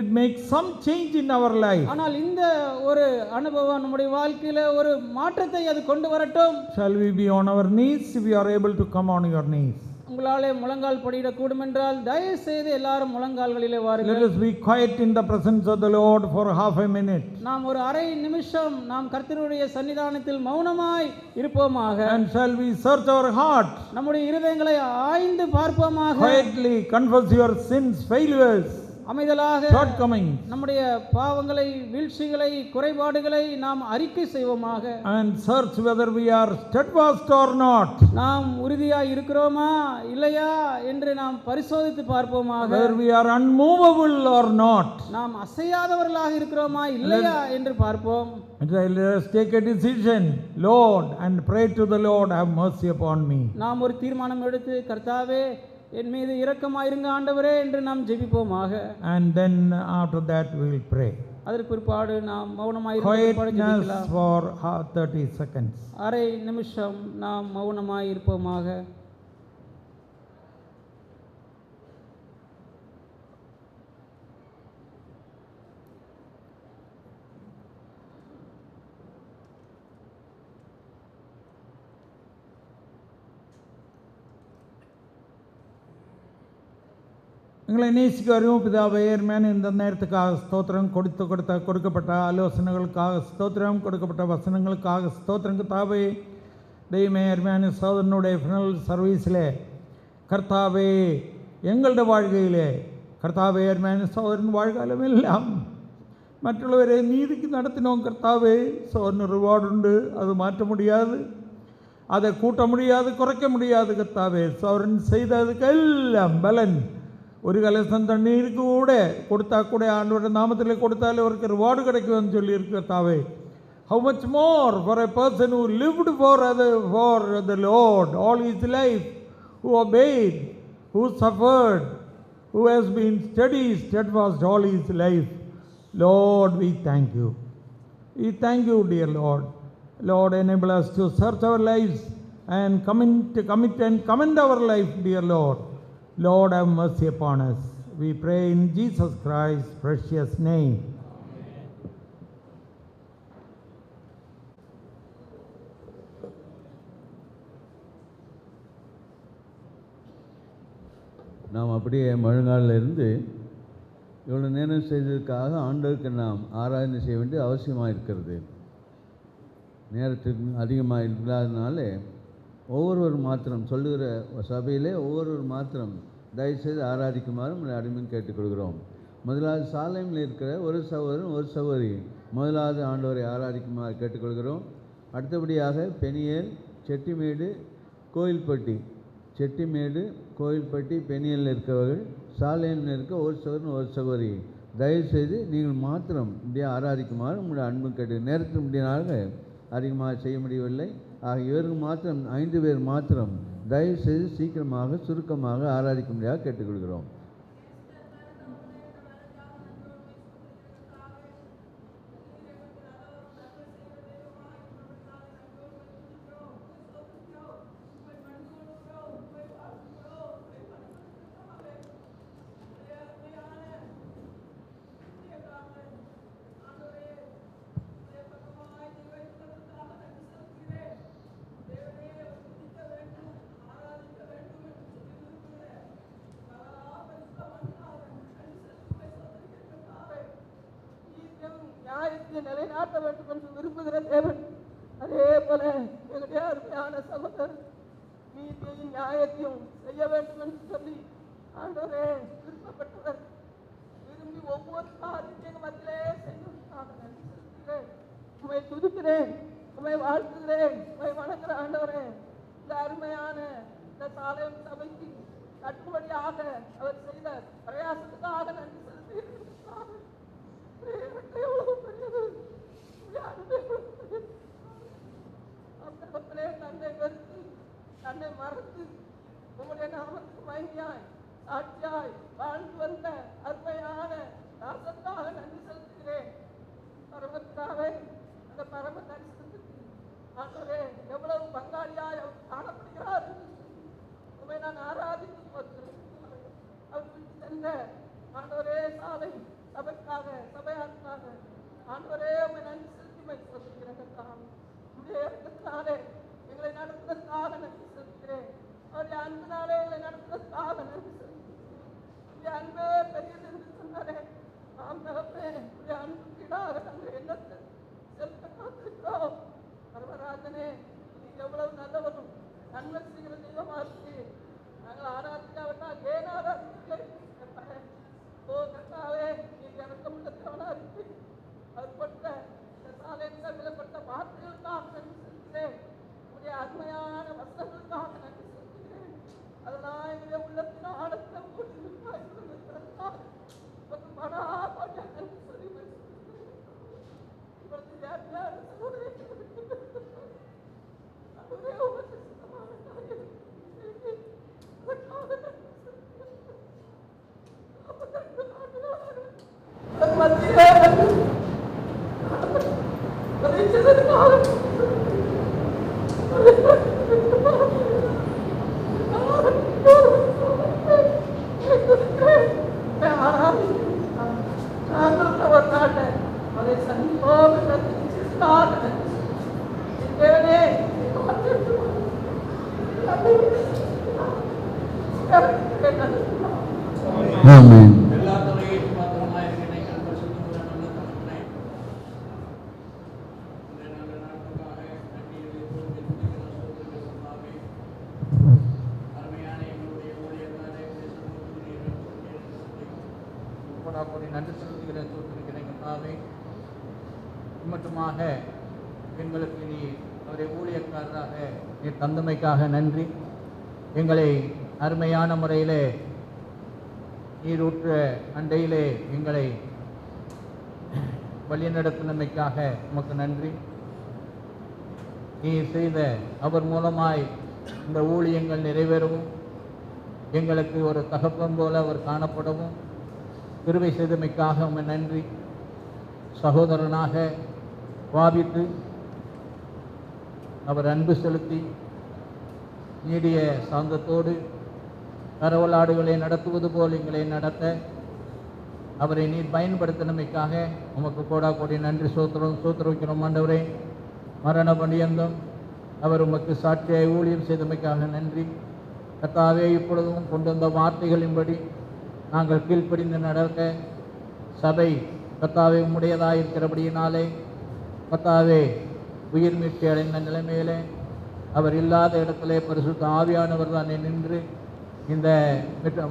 it make some change in our life. ஆனால் இந்த ஒரு அனுபவம் நம்முடைய வாழ்க்கையில ஒரு மாற்றத்தை அது கொண்டு வரட்டும். Shall we be on our knees? If you are able to come on your knees. உங்களாலே முழங்கால் படியிடக் கூடும் என்றால் தயவு செய்து எல்லாரும் முழங்கால்களிலே வாருங்கள். Let us be quiet in the presence of the Lord for half a minute. நாம் ஒரு அரை நிமிஷம் நாம் கர்த்தருடைய சன்னிதானத்தில் மௌனமாய் இருப்போமாக. And shall we search our heart? நம்முடைய இருதயங்களை ஆய்ந்து பார்ப்போமாக. Quietly confess your sins, failures. அமைதலாக shortcomings, நம்முடைய பாவங்களை, வீழ்ச்சிகளை, குறைபாடுகளை நாம் அறிக்கை செய்வோமாக. and search whether we are steadfast or not, நாம் உறுதியாய் இருக்கிறோமா இல்லையா என்று நாம் பரிசோதித்து பார்ப்போமாக. whether we are unmovable or not. நாம் அசையாதவர்களாக இருக்கிறோமா இல்லையா என்று பார்ப்போம். And let us take a decision, Lord, and pray to the Lord, have mercy upon me. நாம் ஒரு தீர்மானம் எடுத்து, கர்த்தாவே என் மீது இரக்கமாயிருங்க ஆண்டவரே என்று நாம் ஜெபிப்போமாக. And then after that we will pray. அதற்கு பிற்பாடு நாம் Quietness மௌனமாயிருப்போம். for 30 seconds. அரை நிமிஷம் நாம் மௌனமாயிருப்போமாக. எங்களை நேசிக்கிறோம் பிதாவே, ஏர்மேன் இந்த நேரத்துக்காக ஸ்தோத்திரம், கொடுக்கப்பட்ட ஆலோசனைகளுக்காக ஸ்தோத்திரம், கொடுக்கப்பட்ட வசனங்களுக்காக ஸ்தோத்திரம். கர்த்தாவே, தெய்வமே, ஏர்மேன் சோதரனுடைய ஃபினல் சர்வீஸில் கர்த்தாவே, எங்களுடைய வாழ்க்கையிலே கர்த்தாவே, ஏர்மேன் சோதரன் வாழ்க்கையிலும் எல்லாம் மറ്റുள்ளவரை நீதிக்கு நடத்தினோம். கர்த்தாவே, சோதரன் ரிவார்டு உண்டு, அது மாற்ற முடியாது, அதை கூட்ட முடியாது, குறைக்க முடியாது. கர்த்தாவே, சோதரன் செய்ததுக்கு எல்லாம் பலன் ஒரு கலசம் தண்ணீருக்கு கூட கொடுத்தா கூட ஆண்டவருடைய நாமத்தில் கொடுத்தாலே அவருக்கு ரிவார்டு கிடைக்கும்னு சொல்லியிருக்கு. கர்த்தாவே, how much more for a person who lived for the Lord all his life, who obeyed, who suffered, who has been steadfast all his life. Lord, we thank you. We thank you, dear Lord. Lord, enable us to search our lives and commit and commend our life, dear Lord. Lord, have mercy upon us. We pray in Jesus Christ's precious name. நாம் அப்படியே முழங்காலில் இருந்து இவ்வளோ நேரம் செய்ததுக்காக ஆண்டவருக்கு நாம் ஆராதனை செய்ய வேண்டிய அவசியமாக இருக்கிறது. நேரத்துக்கு அதிகமாக இல்லாதனால ஒவ்வொருவர் மாத்திரம் சொல்லுகிற சபையிலே ஒவ்வொருவர் மாத்திரம் தயவுசெய்து ஆராதிக்குமாறு உங்களை அடிமைன்னு கேட்டுக்கொள்கிறோம். முதலாவது சாலையில் இருக்கிற ஒரு சகோதரன் ஒரு சகோதரி முதலாவது ஆண்டவரை ஆராதிக்குமாறு கேட்டுக்கொள்கிறோம். அடுத்தபடியாக பெனியல், செட்டிமேடு, கோயில்பட்டி, பெனியலில் இருக்கிறவர்கள், சாலையில் இருக்க ஒரு சகோதரன் ஒரு சகோதரி தயவுசெய்து நீங்கள் மாத்திரம் இப்படியே ஆராதிக்குமாறு உங்களுடைய அன்பு கேட்டு. நேரத்தில் முடியினாக அதிகமாக செய்ய முடியவில்லை. ஆக இவர்கள் மாத்திரம் 5 பேர் மாத்திரம் தயவுசெய்து சீக்கிரமாக சுருக்கமாக ஆராதிக்க முடியாது கேட்டுக்கொள்கிறோம். நிலைநாட்ட வேண்டும் என்று விரும்புகிற தேவன், அதே போல எங்களுடைய அருமையான சகோதரர் நீதியையும் நியாயத்தையும் செய்ய வேண்டும் என்று சொல்லி ஆண்டவரே விருப்பப்பட்டவர். விரும்பி ஒவ்வொரு காரியத்தையும் மத்தியிலே செய்து உமை துதிக்கிறேன், உமை வாழ்த்துகிறேன், உமை வணங்குற ஆண்டவரே. இந்த அருமையான இந்த சாலையம் சபைக்கு கட்டுப்படியாக அவர் செய்த பிரயாசத்துக்காக நன்றி செலுத்துகிறேன். எவ்வளவு பெரியது, அப்பத்திலே தன்னை வெறுத்து தன்னை மறந்து உங்களுடைய நாமத்துக்கு மகிமையாய் சாட்சியாய் வாழ்ந்து வந்த அருமையான தாசத்தாக நன்றி செலுத்துகிறேன். பரமத்தாவே, அந்த பரம தரிசனத்துக்கு ஆண்டவரே எவ்வளவு பங்காளியாய் அவர் காணப்படுகிறார். உண்மை நான் ஆராதித்து போகிறேன். அவர் விட்டு சென்ற ஆண்டவரே சாலை சபைக்காக, சபையாருக்காக ஆண்டவரே உண்மை நன்றி செலுத்தி போகிறேன். உடைய இறக்கத்தினாலே எங்களை நடத்துவதற்காக நன்றி செலுத்துகிறேன். அவருடைய அன்பினாலே எங்களை நடத்துவதற்காக நன்றி செலுத்துகிறேன். உடைய அன்பே பெரியது என்று சொன்னாரே, நாம் தகப்பே உடைய அன்புக்கீடாக நாங்கள் எண்ணத்தை செலுத்த காத்திருக்கிறோம். பரமராஜனே, நீ எவ்வளவு நல்லவரும் நன்மை செய்கிற தெய்வமா இருக்கு. நாங்கள் ஆராதிக்காவிட்டால் ஏன் ஆராதிக்கலை? ஓ கர்த்தா, எங்களுடைய உள்ளத்தின் ஆழத்தை மூடியிருப்பாய். உமக்கு மனமார்ந்த நன்றி சொல்லி இப்பொழுது யார் சகோதரி அதுவே உமக்கு சுத்தமான காரியம். அதற்காக நன்றி அதை சந்திப்போம் ஆமென். எல்லா துறையும் மாத்திரமாயிருக்கிறேன் எங்கள் பரிசுத்தமுள்ள நல்ல தகப்பனே, இந்த நல்ல நாட்களுக்காக நன்றிகளை துதிக்கிறோம், ஸ்தோத்திரிக்கிறோம் கர்த்தாவே. அருமையான எங்களுடைய ஊழியக்காரரை உடைய சமூகத்தில் நன்றி செலுத்துகிறேன், ஸ்தோத்திரிக்கிறேன் கர்த்தாவே. மட்டுமாக எங்களுக்கு நீ அவரை ஊழியக்காரராக நீ தந்தமைக்காக நன்றி. எங்களை அருமையான முறையிலே நீரூற்ற அண்டையிலே எங்களை வழிநடத்தினமைக்காக உமக்கு நன்றி. நீ செய்த அவர் மூலமாய் இந்த ஊழியங்கள் நிறைவேறவும் எங்களுக்கு ஒரு தகப்பன் போல அவர் காணப்படவும் கிருபை செய்தமைக்காக உமக்கு நன்றி. சகோதரனாக வாபித்து அவர் அன்பு செலுத்தி நீடிய சாந்தத்தோடு கரவலாடுகளை நடத்துவது போல் எங்களை நடத்த அவரை நீர் பயன்படுத்தினமைக்காக உமக்கு கோடி நன்றி சோத்திரம் ஆண்டவரே. மரண பணியந்தும் அவர் உமக்கு சாட்சியாய் ஊழியம் செய்தமைக்காக நன்றி. கர்த்தாவே, இப்பொழுதும் கொண்டு வந்த வார்த்தைகளின்படி நாங்கள் கீழ்ப்படிந்து நடக்க சபை கர்த்தாவே உம்முடையதாக இருக்கிறபடியினாலே கர்த்தாவே உயிர் மீட்சி அடைந்த நிலைமையிலே அவர் இல்லாத இடத்திலே பரிசுத்த ஆவியானவர் தானே நின்று இந்த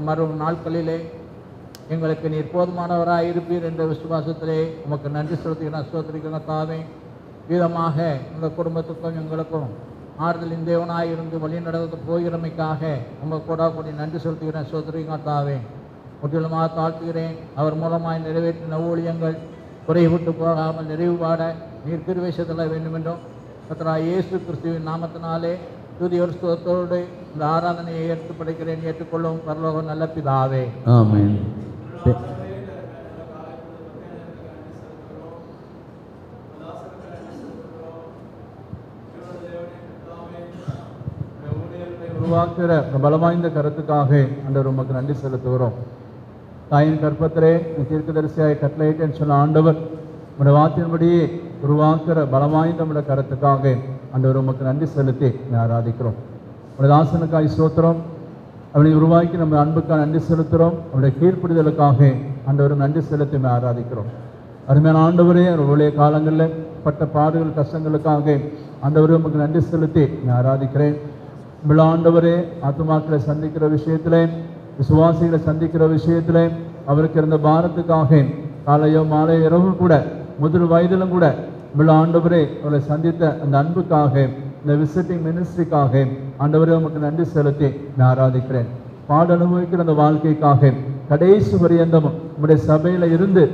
மறு நாட்களிலே எங்களுக்கு நீர் போதுமானவராக இருப்பீர் என்ற விசுவாசத்திலே உமக்கு நன்றி செலுத்துகிறேன், ஸ்தோத்திரிக்கிறேன் தாவே. விதமாக இந்த குடும்பத்துக்கும் எங்களுக்கும் ஆறுதலின் தேவனாக இருந்து வழி நடந்து போகிறமைக்காக உங்கள் கூடி நன்றி செலுத்துகிறேன், ஸ்தோத்திரிக்கிறேன் தாவே. முற்றிலுமாக தாழ்த்துகிறேன். அவர் மூலமாய் நிறைவேற்றின ஊழியங்கள் குறைவிட்டு போகாமல் நிறைவு பாட நீர் கிருபை செய்தல வேண்டும் என்றும் கர்த்தராகிய இயேசு கிறிஸ்துவின் நாமத்தினாலே துதியோர் ஸ்தோத்திரத்தோடு இந்த ஆராதனையை எடுத்து படைக்கிறேன். ஏற்றுக்கொள்ளும் பரலோக நல்ல பிதாவே, ஆமென். உருவாக்குற பலவாய்ந்த கருத்துக்காக ஆண்டவர் உமக்கு நன்றி செலுத்துகிறோம். தாயின் கற்பத்திலே தீர்க்கதரிசியாய் கட்டளையிட்டேன்னு சொன்ன ஆண்டவர் உடைய வார்த்தையின்படியே உருவாக்குற பலவாய்ந்த நம்முடைய கருத்துக்காக ஆண்டவர் உமக்கு நன்றி செலுத்தி ஆராதிக்கிறோம். உடைய தாசனுக்காய் ஸ்தோத்திரம். அவனை உருவாக்கி நம்ம அன்புக்காக நன்றி செலுத்துகிறோம். அவருடைய கீழ்ப்பிடிதலுக்காக ஆண்டவர் நன்றி செலுத்தி ஆராதிக்கிறோம். அருமையான ஆண்டவரே, அவருடைய காலங்களில் பட்ட பாடுகள் கஷ்டங்களுக்காக ஆண்டவரே உமக்கு நன்றி செலுத்தி ஆராதிக்கிறேன். விழா ஆண்டவரே, ஆத்துமாக்களை சந்திக்கிற விஷயத்திலே, விசுவாசிகளை சந்திக்கிற விஷயத்திலே அவருக்கு இருந்த பாரத்துக்காக காலையோ மாலை இரவு கூட முதல் வயதிலும் கூட விழா ஆண்டவரே அவரை சந்தித்த அந்த அன்புக்காக இந்த விசிட்டிங் மினிஸ்ட்ரிக்காக ஆண்டவரே உமக்கு நன்றி செலுத்தி நான் ஆராதிக்கிறேன். பாட அனுபவிக்கிற அந்த வாழ்க்கைக்காக கடைசி பரியந்தம் உங்களுடைய சபையில இருந்து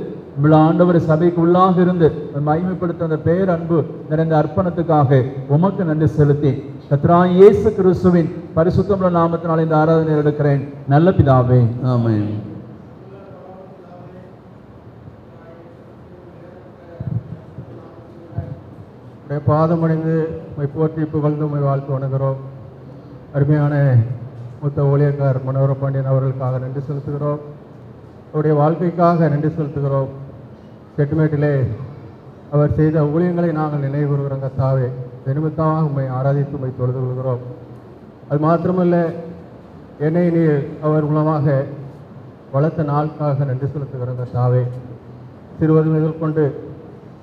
விழா ஆண்டவரை சபைக்கு உள்ளாக இருந்து மகிமைப்படுத்த அந்த பேர் அன்பு நிறைந்த அர்ப்பணத்துக்காக உமக்கு நன்றி செலுத்தி கர்த்தராகிய இயேசு கிறிஸ்துவின் பரிசுத்தமுள்ள நாமத்தினால் இந்த ஆராதனை எடுக்கிறேன் நல்ல பிதாவே, ஆமென். பாதமடைந்து போற்றி புகழ்ந்து வாழ்த்து வணங்குகிறோம். அருமையான மூத்த ஊழியக்கார் மனோகர பாண்டியன் அவர்களுக்காக நன்றி செலுத்துகிறோம். அவருடைய வாழ்க்கைக்காக நன்றி செலுத்துகிறோம். செட்டுமேட்டிலே அவர் செய்த ஊழியங்களை நாங்கள் நினைவு கூறுகிறோம். கர்த்தாவே, நிமித்தமாக உண்மை ஆராதித்து உண்மை தொழுது கொள்கிறோம். அது மாத்திரமல்ல, என்னை நீர் அவர் மூலமாக வளர்த்த நாளுக்காக நன்றி செலுத்துகிறோம். கர்த்தாவே, சிறுவது முதல் கொண்டு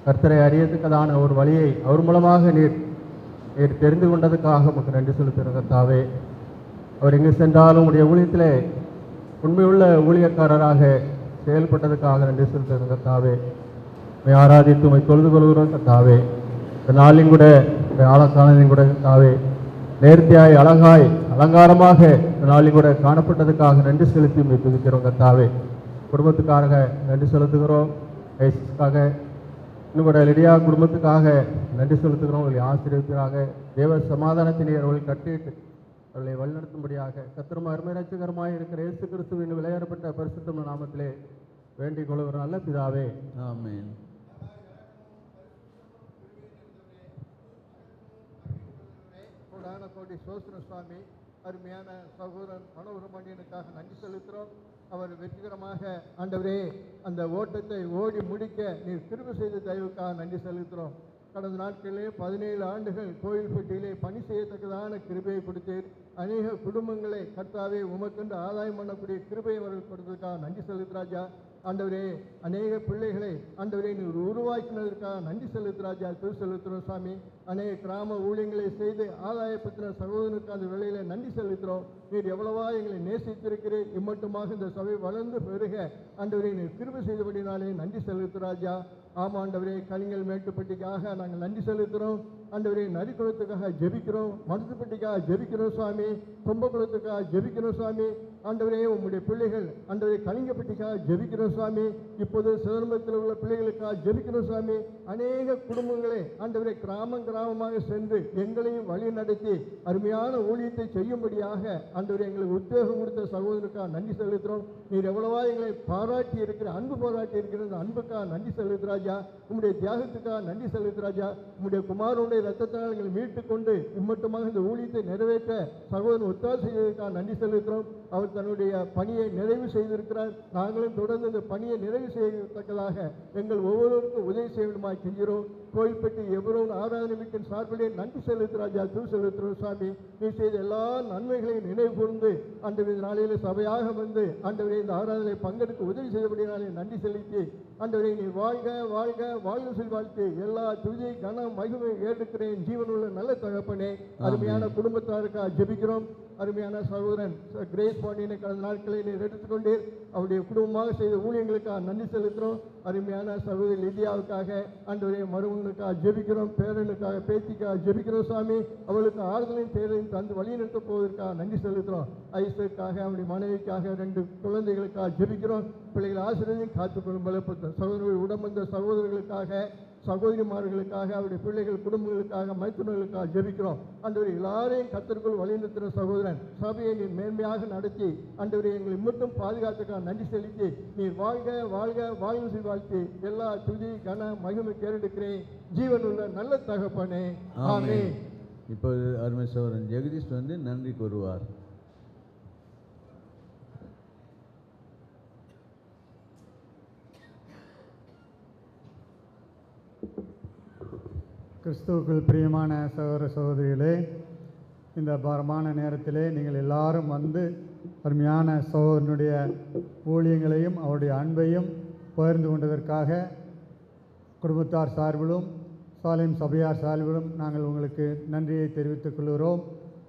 கர்த்தரை அறியத்துக்கதான ஒரு வழியை அவர் மூலமாக நீர் தெரிந்து கொண்டதுக்காக உமக்கு நன்றி செலுத்துகிறோம். கர்த்தாவே, அவர் எங்கு சென்றாலும் உடைய ஊழியத்திலே உண்மையுள்ள ஊழியக்காரராக செயல்பட்டதுக்காக நன்றி செலுத்துகிறோம். கர்த்தாவே, உண்மை ஆராதித்து உண்மை தொழுது கொள்கிறோம். கர்த்தாவே, இந்த நாளிலும் கூட ஆழக்காலையும் கூட கர்த்தாவே நேர்த்தியாய் அழகாய் அலங்காரமாக இந்த நாளில் கூட காணப்பட்டதுக்காக நன்றி செலுத்தி உம்மை துதிக்கிறோம் கர்த்தாவே. குடும்பத்துக்காக நன்றி செலுத்துகிறோம். ஐஸ்க்காக இன்னும் கூட லிடியா குடும்பத்துக்காக நன்றி செலுத்துகிறோம். அவர்களை ஆசீர்வதிப்பதாக தேவ சமாதானத்தினை அவர்கள் கட்டிட்டு அவர்களை வழிநடத்தும்படியாக கர்த்தரும் அருமை ரட்சகருமாய் இருக்கிற இயேசு கிறிஸ்துவின் விளையாடப்பட்ட பரிசுத்த நாமத்திலே வேண்டிக் கொள்கிற நல்ல பிதாவே. ஆமென். கோடி சோஸ்திர சுவாமி, அருமையான சகோதரன் மனோரமணியனுக்காக நன்றி செலுத்துகிறோம். அவர் வெற்றிகரமாக ஆண்டவரே அந்த ஓட்டத்தை ஓடி முடிக்க நீர் கிருபை செய்த தயவுக்காக நன்றி செலுத்துகிறோம். கடந்த நாட்களிலே 17 ஆண்டுகள் கோயில்பட்டியிலே பணி செய்யத்தக்கதான கிருபையை கொடுத்தீர். அநேக குடும்பங்களை கர்த்தாவே உமக்கென்று ஆதாயம் பண்ணக்கூடிய கிருபையை அவர்கள் கொடுத்ததுக்காக நன்றி செலுத்துராஜா. ஆண்டவரே அநேக பிள்ளைகளை ஆண்டவரே நீர் உருவாக்கினதற்காக நன்றி செலுத்துராஜா. செலுத்துகிறோம் சாமி. அநேக கிராம ஊழியங்களை செய்து ஆதாயப்படுத்தின சகோதரனுக்கு அந்த வேளையில நன்றி செலுத்துகிறோம். நீர் எவ்வளவா எங்களை நேசித்திருக்கிறீர். இம்மட்டுமாக இந்த சபை வளர்ந்து பெருக ஆண்டவரே நீர் கிருபை செய்தபடினாலே நன்றி செலுத்துராஜா. ஆமாம் ஆண்டவரே, கலிங்கல் மேட்டுப்பட்டிக்காக நாங்கள் நன்றி செலுத்துகிறோம். ஆண்டவரே நரிக்குளத்துக்காக ஜெபிக்கிறோம், மருத்துப்பட்டிக்காக ஜெபிக்கிறோம் சுவாமி, கும்பகுளத்துக்காக ஜெபிக்கிறோம் சுவாமி. ஆண்டவரே உம்முடைய பிள்ளைகள் ஆண்டவரே கலிங்கப்பட்டிக்காக ஜெபிக்கிறோம் சுவாமி. இப்போது சிதம்பரத்தில் உள்ள பிள்ளைகளுக்காக ஜெபிக்கிறோம் சுவாமி. அநேக குடும்பங்களே ஆண்டவரே கிராமமாக சென்று எங்களையும் வழி நடத்தி அருமையான ஊழியத்தை செய்யும்படியாக ஆண்டவரே எங்களுக்கு உத்வேகம் கொடுத்த சகோதரனுக்காக நன்றி செலுத்துகிறோம். நீர் எவ்வளவா எங்களை பாராட்டி இருக்கிற அன்பு பாராட்டி இருக்கிற அந்த அன்புக்காக நன்றி செலுத்துறாஜா. உம்முடைய தியாகத்துக்காக நன்றி செலுத்துறாஜா. உம்முடைய குமாரனுடைய ரத்தத்தினால் எங்களை மீட்டு கொண்டு இம்மட்டுமாக இந்த ஊழியத்தை நிறைவேற்ற சகோதரன் ஒத்தாசை செய்வதற்காக நன்றி செலுத்துகிறோம். அவர் தன்னுடைய பணியை நிறைவு செய்திருக்கிறார். நாங்களும் தொடர்ந்து இந்த பணியை நிறைவு செய்யத்தக்கதாக எங்கள் ஒவ்வொருவருக்கும் உதவி செய்யணுமாய் கெஞ்சிறோம். கோயில்பட்டி எவரும் ஆராதனை வீட்டின் சார்பிலே நன்றி செலுத்துறாஜா. செலுத்துகிறோம் சுவாமி. நீ செய்த எல்லா நன்மைகளையும் நினைவு கூர்ந்து ஆண்டவரே இந்த நாளையில சபையாக வந்து ஆண்டவரே இந்த ஆராதனை பங்கெடுக்க உதவி செய்தபடினாலே நன்றி செலுத்தி ஆண்டவரே நீ வாழ்க வாழ்க வாழ்வு செல்வாழ்த்து எல்லா துதி கனம் மகிமை ஏற்றுக்கிறேன் ஜீவனுள்ள நல்ல தகப்பனே. அருமையான குடும்பத்தாருக்காக ஜெபிக்கிறோம். அருமையான சகோதரன் கிரேஸ் பாண்டியனை கடந்த நாட்களை நீர் எடுத்துக்கொண்டீர். அவருடைய குடும்பமாக செய்த ஊழியங்களுக்காக நன்றி செலுத்துகிறோம். அருமையான சகோதரி லிதியாவுக்காக ஆண்டவரே மருமகனுக்காக ஜெபிக்கிறோம். பேரனுக்காக பேத்திக்காக ஜெபிக்கிறோம் சாமி. அவளுக்கு ஆறுதலையும் தேர்தலையும் தந்து வழிநடத்த போவதற்காக நன்றி செலுத்துகிறோம். ஐசக்காக அவருடைய மனைவிக்காக 2 குழந்தைகளுக்காக ஜெபிக்கிறோம். பிள்ளைகள் ஆசிரியரையும் காத்துக்கொள்ளும் பலப்படுத்த சகோதரர்கள் உடம்பந்த சகோதரர்களுக்காக சகோதரிமார்களுக்காக அவருடைய பிள்ளைகள் குடும்பங்களுக்காக மைத்துனர்களுக்காக ஜெபிக்கிறோம். ஆண்டவரே எல்லாரையும் கர்த்தருக்குள் வழிநடத்துகிற சகோதரன் சபையை நீர் மேன்மையாக நடத்தி ஆண்டவரே எங்களை மட்டும் பாதுகாத்துக்காக நன்றி செலுத்தி நீர் வாழ்க வாழ்க வாழ்வு செய்வாழ்த்தி எல்லா துதி கன மகிமை கேட்டெடுக்கிறேன் ஜீவனுள்ள நல்ல தகப்பனே. ஆமென். இப்போது அருமை சகோதரன் ஜெகதீஷ் வந்து நன்றி கூறுவார். கிறிஸ்துவுக்குள் பிரியமான சகோதர சகோதரிகளே, இந்த பாரமான நேரத்திலே நீங்கள் எல்லாரும் வந்து அருமையான சகோதரனுடைய ஊழியங்களையும் அவருடைய அன்பையும் பகிர்ந்து கொண்டதற்காக குடும்பத்தார் சார்பிலும் சாலேம் சபையார் சார்பிலும் நாங்கள் உங்களுக்கு நன்றியை தெரிவித்துக் கொள்கிறோம்.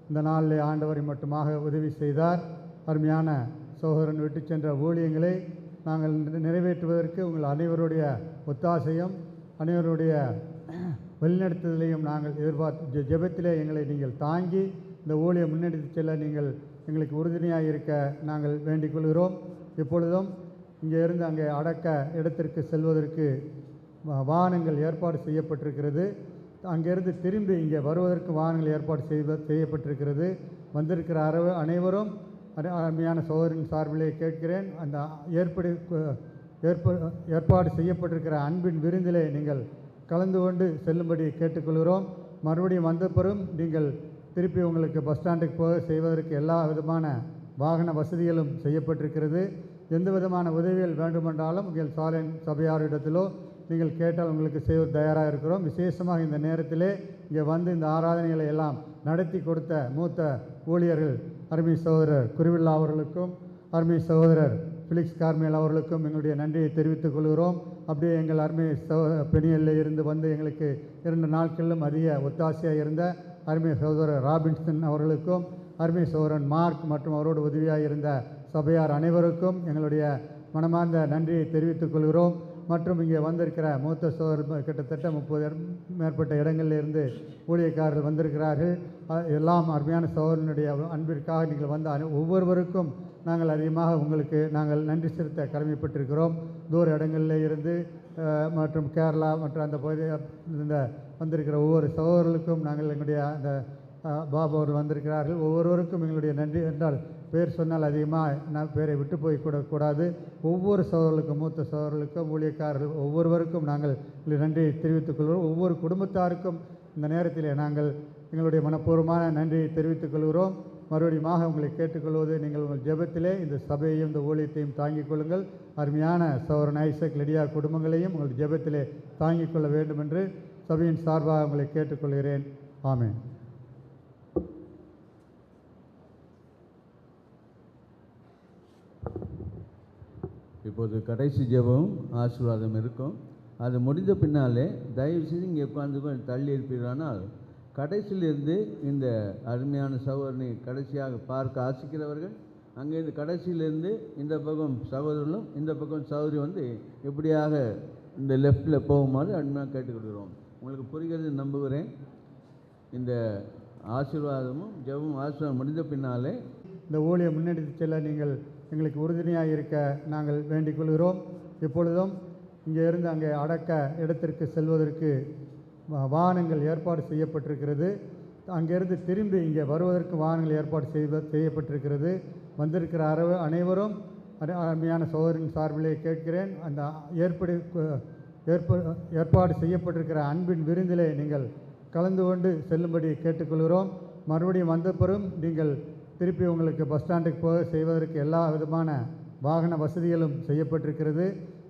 இந்த நாளில் ஆண்டவரை மட்டுமாக உதவி செய்தார். அருமையான சகோதரன் விட்டு சென்ற ஊழியங்களை நாங்கள் நிறைவேற்றுவதற்கு உங்கள் அனைவருடைய ஒத்தாசையும் அனைவருடைய வழிநடத்துதலையும் நாங்கள் எதிர்பார்த்து ஜெபத்திலே எங்களை நீங்கள் தாங்கி இந்த ஊழியை முன்னெடுத்து செல்ல நீங்கள் எங்களுக்கு உறுதுணையாக இருக்க நாங்கள் வேண்டிக் கொள்கிறோம். இப்பொழுதும் இங்கே இருந்து அங்கே அடக்க இடத்திற்கு செல்வதற்கு வாகனங்கள் ஏற்பாடு செய்யப்பட்டிருக்கிறது. அங்கேருந்து திரும்பி இங்கே வருவதற்கு வாகனங்கள் ஏற்பாடு செய்யப்பட்டிருக்கிறது. வந்திருக்கிற அனைவரும் அருமையான சகோதரின் சார்பிலே கேட்கிறேன், அந்த ஏற்பாடு செய்யப்பட்டிருக்கிற அன்பின் விருந்திலே நீங்கள் கலந்து கொண்டு செல்லும்படி கேட்டுக்கொள்கிறோம். மறுபடியும் வந்த பிறகும் நீங்கள் திருப்பி உங்களுக்கு பஸ் ஸ்டாண்டுக்கு போக செய்வதற்கு எல்லா விதமான வாகன வசதிகளும் செய்யப்பட்டிருக்கிறது. எந்த விதமான உதவிகள் வேண்டுமென்றாலும் உங்கள் சாலேம் சபையாரிடத்திலோ நீங்கள் கேட்டால் உங்களுக்கு செய்ய தயாராக இருக்கிறோம். விசேஷமாக இந்த நேரத்திலே இங்கே வந்து இந்த ஆராதனைகளை எல்லாம் நடத்தி கொடுத்த மூத்த ஊழியர்கள் அருமை சகோதரர் குருவில்லா அவர்களுக்கும் அருமை சகோதரர் பிலிக்ஸ் கார்மேல் அவர்களுக்கும் எங்களுடைய நன்றியை தெரிவித்துக் கொள்கிறோம். அப்படியே எங்கள் அருமை பெனியலில் இருந்து வந்து எங்களுக்கு 2 நாட்களிலும் அதிக ஒத்தாசையாக இருந்த அருமை சகோதரர் ராபின்சன் அவர்களுக்கும் அருமை சகோதரன் மார்க் மற்றும் அவரோடு உதவியாக இருந்த சபையார் அனைவருக்கும் எங்களுடைய மனமார்ந்த நன்றியை தெரிவித்துக் கொள்கிறோம். மற்றும் இங்கே வந்திருக்கிற மூத்த சகோதரர் கிட்டத்தட்ட 30 மேற்பட்ட இடங்களில் இருந்து ஊழியக்காரர்கள் வந்திருக்கிறார்கள். எல்லாம் அருமையான சகோதரனுடைய அன்பிற்காக நீங்கள் வந்த ஒவ்வொருவருக்கும் நாங்கள் அதிகமாக உங்களுக்கு நாங்கள் நன்றி செலுத்த கடமைப்பட்டிருக்கிறோம். தூர இடங்களில் இருந்து மற்றும் கேரளா மற்றும் அந்த பகுதியில் இந்த வந்திருக்கிற ஒவ்வொரு சகோதரர்களுக்கும் நாங்கள் எங்களுடைய அந்த பாபு அவர்கள் வந்திருக்கிறார்கள். ஒவ்வொருவருக்கும் எங்களுடைய நன்றி என்றால் பேர் சொன்னால் அதிகமாக நான் பேரை விட்டு போய் கூடாது. ஒவ்வொரு சகோதரர்களுக்கும் மூத்த சகோதரர்களுக்கும் ஊழியக்காரர்கள் ஒவ்வொருவருக்கும் நாங்கள் நன்றியை தெரிவித்துக் கொள்கிறோம். ஒவ்வொரு குடும்பத்தாருக்கும் இந்த நேரத்தில் நாங்கள் எங்களுடைய மனப்பூர்வமான நன்றியை தெரிவித்துக் கொள்கிறோம். மறுபடியும் உங்களை கேட்டுக்கொள்வது, நீங்கள் உங்கள் ஜெபத்திலே இந்த சபையையும் இந்த ஊழியத்தையும் தாங்கிக் கொள்ளுங்கள். அருமையான சகோதரன் ஐசக் லெடியா குடும்பங்களையும் உங்கள் ஜெபத்திலே தாங்கிக் கொள்ள வேண்டும் என்று சபையின் சார்பாக உங்களை கேட்டுக்கொள்கிறேன். ஆமென். இப்போது கடைசி ஜெபம் ஆசீர்வாதம் இருக்கும். அது முடிந்த பின்னாலே தயவு செய்து இங்கே உட்கார்ந்து கொஞ்சம் தள்ளி இருப்பீர்களானால் கடைசியிலிருந்து இந்த அருமையான சகோதரனை கடைசியாக பார்க்க ஆசிக்கிறவர்கள் அங்கேருந்து கடைசியிலேருந்து இந்த பக்கம் சகோதரர்களும் இந்த பக்கம் சகோதரி வந்து எப்படியாக இந்த லெஃப்டில் போகுமாறு அருமையாக கேட்டுக்கொள்கிறோம். உங்களுக்கு புரிகிறது நம்புகிறேன். இந்த ஆசீர்வாதமும் ஜெபமும் ஆசீர்வாதம் முடிந்த பின்னாலே இந்த ஊழியை முன்னெடுத்து செல்ல நீங்கள் எங்களுக்கு உறுதுணையாக இருக்க நாங்கள் வேண்டிக் கொள்கிறோம். இப்பொழுதும் இங்கே இருந்து அங்கே அடக்க இடத்திற்கு செல்வதற்கு வாகனங்கள் ஏற்பாடு செய்யப்பட்டிருக்கிறது. அங்கேருந்து திரும்பி இங்கே வருவதற்கு வாகனங்கள் ஏற்பாடு செய்யப்பட்டிருக்கிறது. வந்திருக்கிற அனைவரும் அருமையான சகோதரின் சார்பிலே கேட்கிறேன், அந்த ஏற்பாடு செய்யப்பட்டிருக்கிற அன்பின் விருந்திலே நீங்கள் கலந்து கொண்டு செல்லும்படி கேட்டுக்கொள்கிறோம். மறுபடியும் வந்த பிறகும் நீங்கள் திருப்பி உங்களுக்கு பஸ் ஸ்டாண்டுக்கு போக செய்வதற்கு எல்லா விதமான வாகன வசதிகளும் செய்யப்பட்டிருக்கிறது.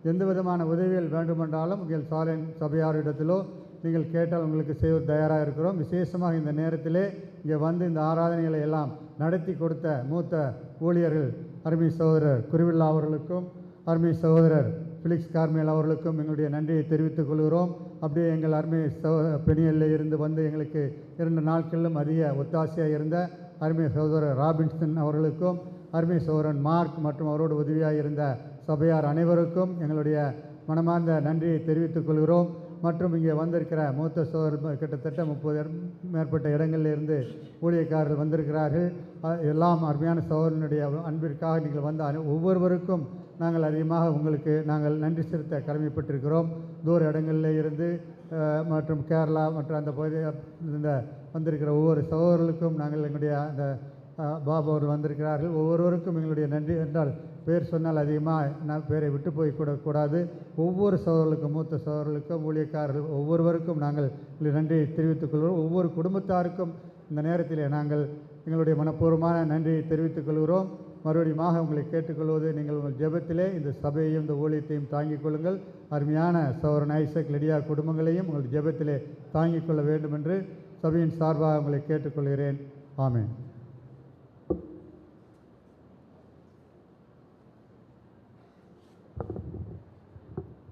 எந்த விதமான உதவிகள் வேண்டுமென்றாலும் உங்கள் சாலையின் சபையாரிடத்திலோ நீங்கள் கேட்டால் உங்களுக்கு செய்ய தயாராக இருக்கிறோம். விசேஷமாக இந்த நேரத்திலே இங்கே வந்து இந்த ஆராதனைகளை எல்லாம் நடத்தி கொடுத்த மூத்த ஊழியர்கள் அருமை சகோதரர் குருவில்லா அவர்களுக்கும் அருமை சகோதரர் ஃபிலிக்ஸ் கார்மேல் அவர்களுக்கும் எங்களுடைய நன்றியை தெரிவித்துக் கொள்கிறோம். அப்படியே எங்கள் அருமை பெனியலில் இருந்து வந்து எங்களுக்கு 2 நாட்களிலும் அதிக ஒத்தாசையாக இருந்த அருமை சகோதரர் ராபின்சன் அவர்களுக்கும் அருமை சகோதரன் மார்க் மற்றும் அவரோடு உதவியாக இருந்த சபையார் அனைவருக்கும் எங்களுடைய மனமார்ந்த நன்றியை தெரிவித்துக் கொள்கிறோம். மற்றும் இங்கே வந்திருக்கிற மூத்த சகோதரர் கிட்டத்தட்ட 30 மேற்பட்ட இடங்களில் இருந்து ஊழியக்காரர்கள் வந்திருக்கிறார்கள். எல்லாம் அருமையான சகோதரனுடைய அன்பிற்காக நீங்கள் வந்த ஒவ்வொருவருக்கும் நாங்கள் அதிகமாக உங்களுக்கு நாங்கள் நன்றி செலுத்த கடமைப்பட்டிருக்கிறோம். தூர இடங்களில் இருந்து மற்றும் கேரளா மற்றும் அந்த பகுதியில் இந்த வந்திருக்கிற ஒவ்வொரு சகோதரர்களுக்கும் நாங்கள் எங்களுடைய அந்த பாபு அவர்கள் வந்திருக்கிறார்கள். ஒவ்வொருவருக்கும் எங்களுடைய நன்றி என்றால் பேர் சொன்னால் அதிகமாக நான் பேரை விட்டு போய் கூடாது. ஒவ்வொரு சகோதரர்களுக்கும் மூத்த சகோதரர்களுக்கும் ஊழியக்காரர்கள் ஒவ்வொருவருக்கும் நாங்கள் நன்றியை தெரிவித்துக் கொள்கிறோம். ஒவ்வொரு குடும்பத்தாருக்கும் இந்த நேரத்தில் நாங்கள் எங்களுடைய மனப்பூர்வமான நன்றியை தெரிவித்துக் கொள்கிறோம். மறுபடியும் உங்களை கேட்டுக்கொள்வது, நீங்கள் உங்கள் ஜெபத்திலே இந்த சபையையும் இந்த ஊழியத்தையும் தாங்கிக் கொள்ளுங்கள். அருமையான சகோதரன் ஐசக் லெடியா குடும்பங்களையும் உங்கள் ஜெபத்திலே தாங்கிக் கொள்ள வேண்டும் என்று சபையின் சார்பாக உங்களை கேட்டுக்கொள்கிறேன். ஆமென்.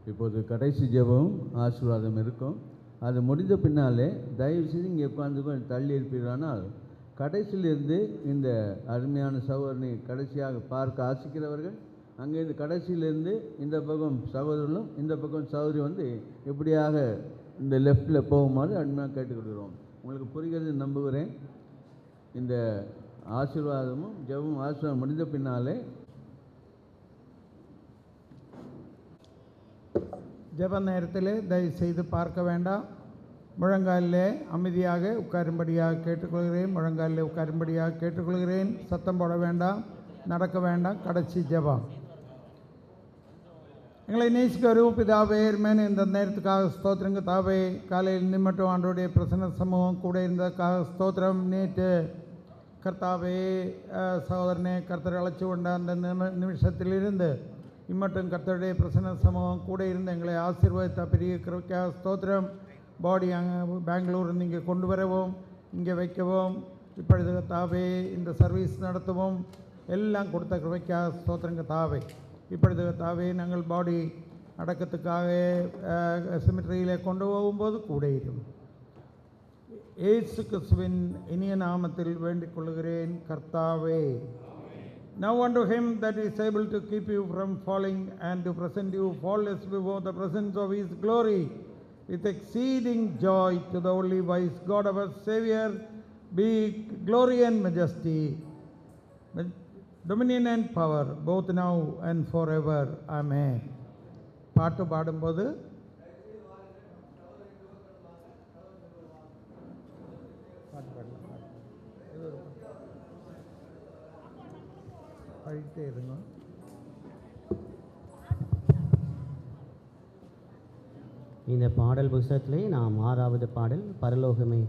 இப்போது கடைசி ஜெபம் ஆசீர்வாதம் இருக்கும். அது முடிந்த பின்னாலே தயவு செய்து இங்கே உட்கார்ந்து கொஞ்சம் தள்ளி இருப்பீர்களானால் கடைசியிலிருந்து இந்த அருமையான சகோதரனை கடைசியாக பார்க்க ஆசிக்கிறவர்கள் அங்கேருந்து கடைசியிலேருந்து இந்த பக்கம் சகோதரர்களும் இந்த பக்கம் சகோதரி வந்து எப்படியாக இந்த லெஃப்டில் போகுமாறு அருமையாக கேட்டுக்கொள்கிறோம். உங்களுக்கு புரிகிறது நம்புகிறேன். இந்த ஆசீர்வாதமும் ஜெபமும் ஆசீர்வாதம் முடிந்த பின்னாலே ஜெப நேரத்தில் தயவு செய்து பார்க்க வேண்டாம். முழங்காலிலே அமைதியாக உட்காரும்படியாக கேட்டுக்கொள்கிறேன். முழங்காலிலே உட்காரும்படியாக கேட்டுக்கொள்கிறேன். சத்தம் போட வேண்டாம், நடக்க வேண்டாம். கடைசி ஜெபம். எங்களை நேசிக்க வரும் பிதாவே, இந்த நேரத்துக்காக ஸ்தோத்திரங்க தாவே. காலையில் மட்டும் ஆண்டோடைய பிரசன்ன சமூகம் கூட இருந்ததுக்காக ஸ்தோத்திரம். நேற்று கர்த்தாவே சகோதரனே கர்த்தரை அழைச்சி கொண்ட அந்த நிமிஷத்திலிருந்து இம்மட்டும் கர்த்தருடைய பிரசன்ன சமூகம் கூட இருந்து எங்களை ஆசீர்வதித்த பெரிய கிருபைக்காக ஸ்தோத்திரம். பாடி அங்கே பெங்களூர் இங்கே கொண்டு வரவும் இங்கே வைக்கவும் இப்பொழுது தாவே இந்த சர்வீஸ் நடத்தவும் எல்லாம் கொடுத்த கிருபைக்காக ஸ்தோத்திரங்க தாவே. இப்பொழுது தாவே நாங்கள் பாடி அடக்கத்துக்காக செமிட்ரியிலே கொண்டு போகும்போது கூட இருக்கும். இயேசு கிறிஸ்துவின் இனிய நாமத்தில் வேண்டிக் கொள்கிறேன் கர்த்தாவே, Now unto him that is able to keep you from falling and to present you faultless before the presence of his glory with exceeding joy, to the only wise God our Savior be glory and majesty, dominion and power, both now and forever. Amen. பாட்டு பாடும்போது பாடிட்டே இருங்க. இந்த பாடல் புஸ்தகத்திலே நாம் 6வது பாடல் பரலோகமே.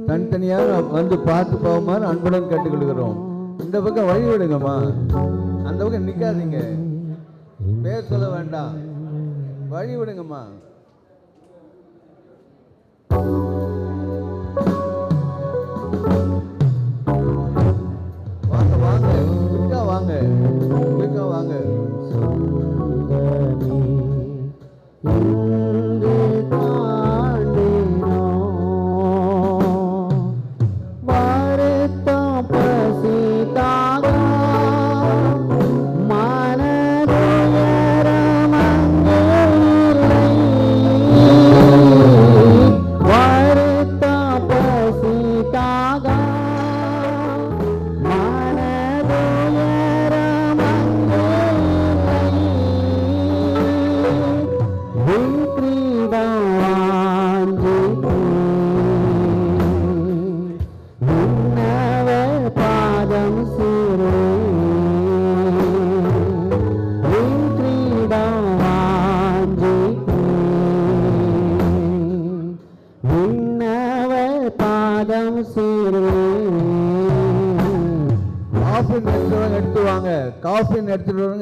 தனித்தனியாக வந்து பார்த்து போகுமாறு அன்புடன் கேட்டுக்கொள்கிறோம். இந்த பக்கம் வழி விடுங்கம்மா, அந்த பக்கம் நிற்காதீங்க, பேர் சொல்ல வேண்டாம், வழி விடுங்கம்மா. வாங்க வாங்க, குயிக்கா வாங்க, குயிக்கா வாங்க.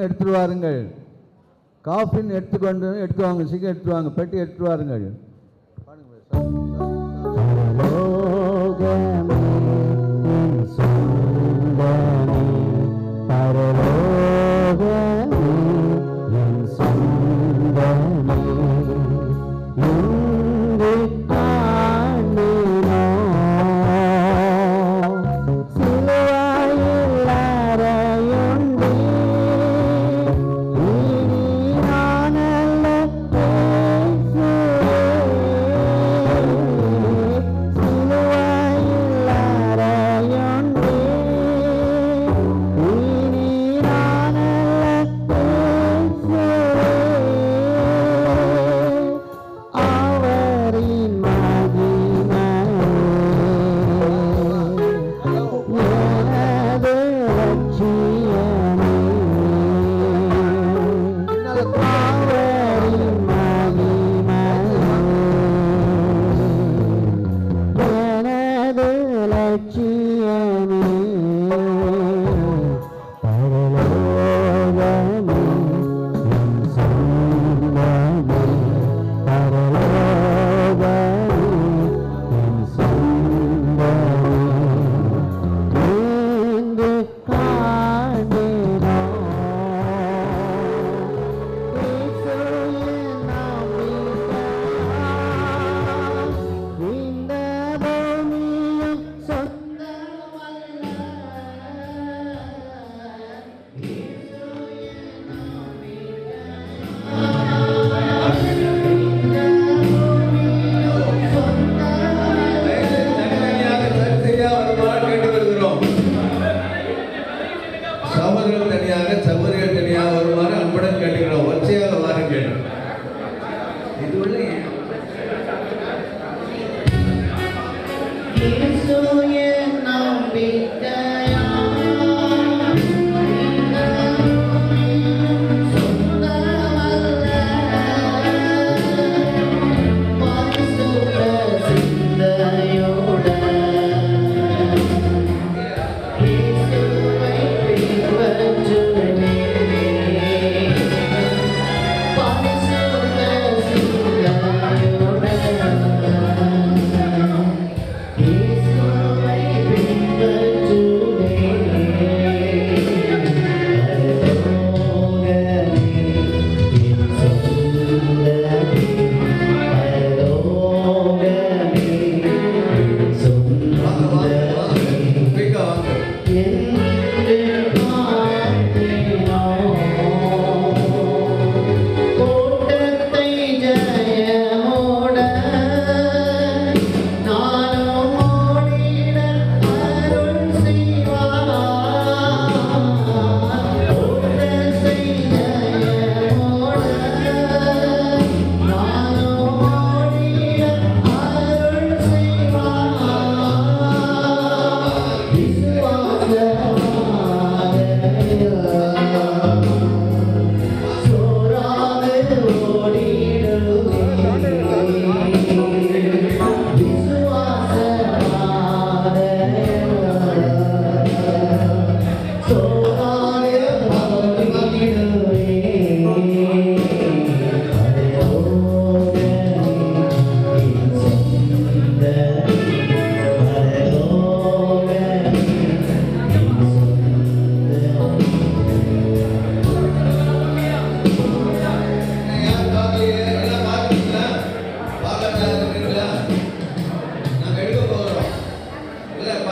எடுத்துட்டு வாருங்கள், காஃபின் எடுத்துக்கொண்டு எடுத்து வாங்க, சீக்கிரம் எடுத்து வாங்க, பெட்டி எடுத்து வாருங்கள்.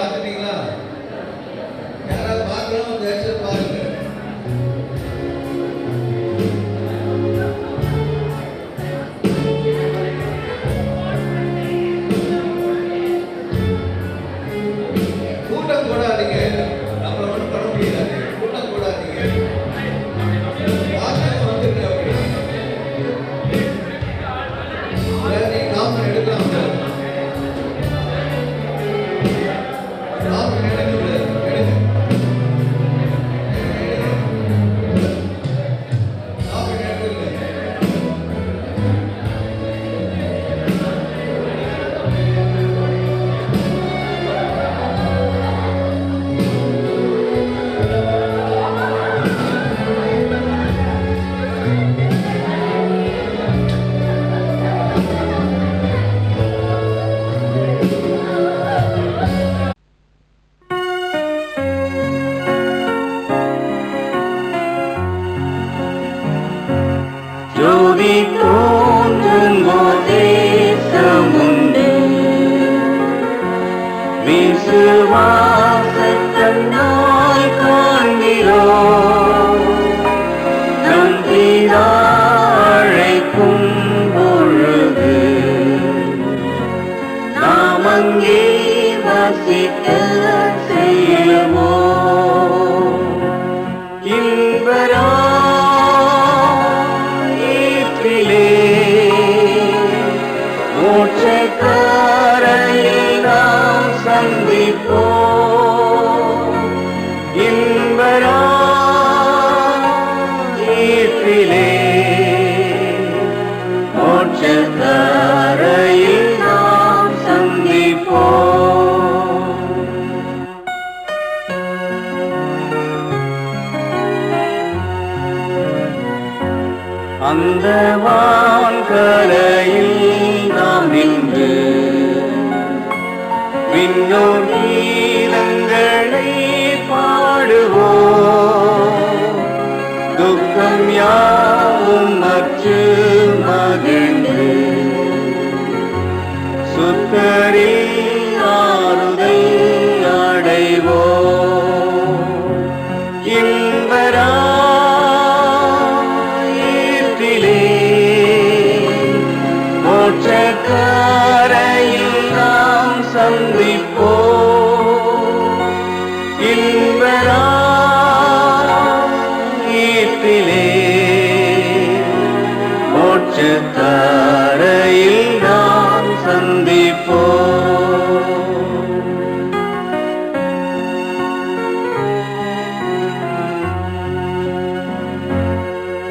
பார்த்துட்டீங்களா? யாராவது பார்க்கலாம் தயவுசெய்து பாருங்க. கூட்டம் கூடாதீங்க, நம்மளை ஒன்றும் பண்ண முடியாது. கூட்டம் கூடாதீங்க, பார்த்து வந்துருங்க. அப்படி நீங்க காமன் எடுக்கலாம். காமன் எடுங்க, எடுங்க. காமன் எடுங்க. ஜோதி தோன்றும் தேசமுண்டு, விசுவாசத்தன்னாய் காண்கிறோம். நம் பிதா அழைக்கும் பொழுது நாம் அங்கே வசிக்க செய்வோம். இன்பரா மோட்சக்காரையில் நாம் சந்திப்போம். இன்பராயிற்றிலே மோட்சக்காரையில் நாம் சந்திப்போம். அந்த வான்கரையில் நாம் நின்று விண்ணோர் கீதங்களை பாடுவோம். துக்கம் யாவும் மற்று மகிழ்ந்து சுத்தரில் ஆறுதல் அடைவோம். இன்பரா மோட்சக்காரையில் நாம் சந்திப்போம். இன்பராயிற்றிலே மோட்சக்காரையில் நாம் சந்திப்போம்.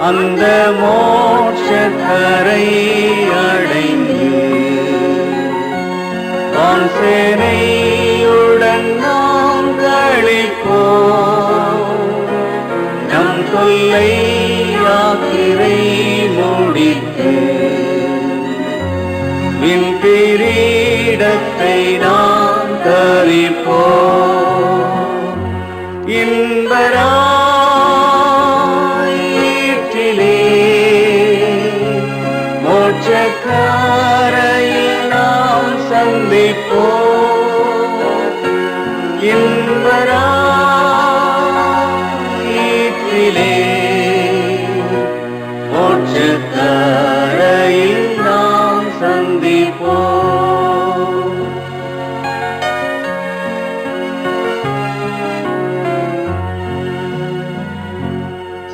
அந்த மோட்சக்கரை அடைந்து வான்சேனையுடன் நாம் களிப்போம். நம் தொல்லை யாத்திரை முடித்து விண்கிரீடத்தை நாம் தரிப்போம். இன்பரா மோட்சக்காரையில் நாம் சந்திப்போம். இன்பராயிற்றிலே மோட்சக்காரையில் நாம் சந்திப்போம்.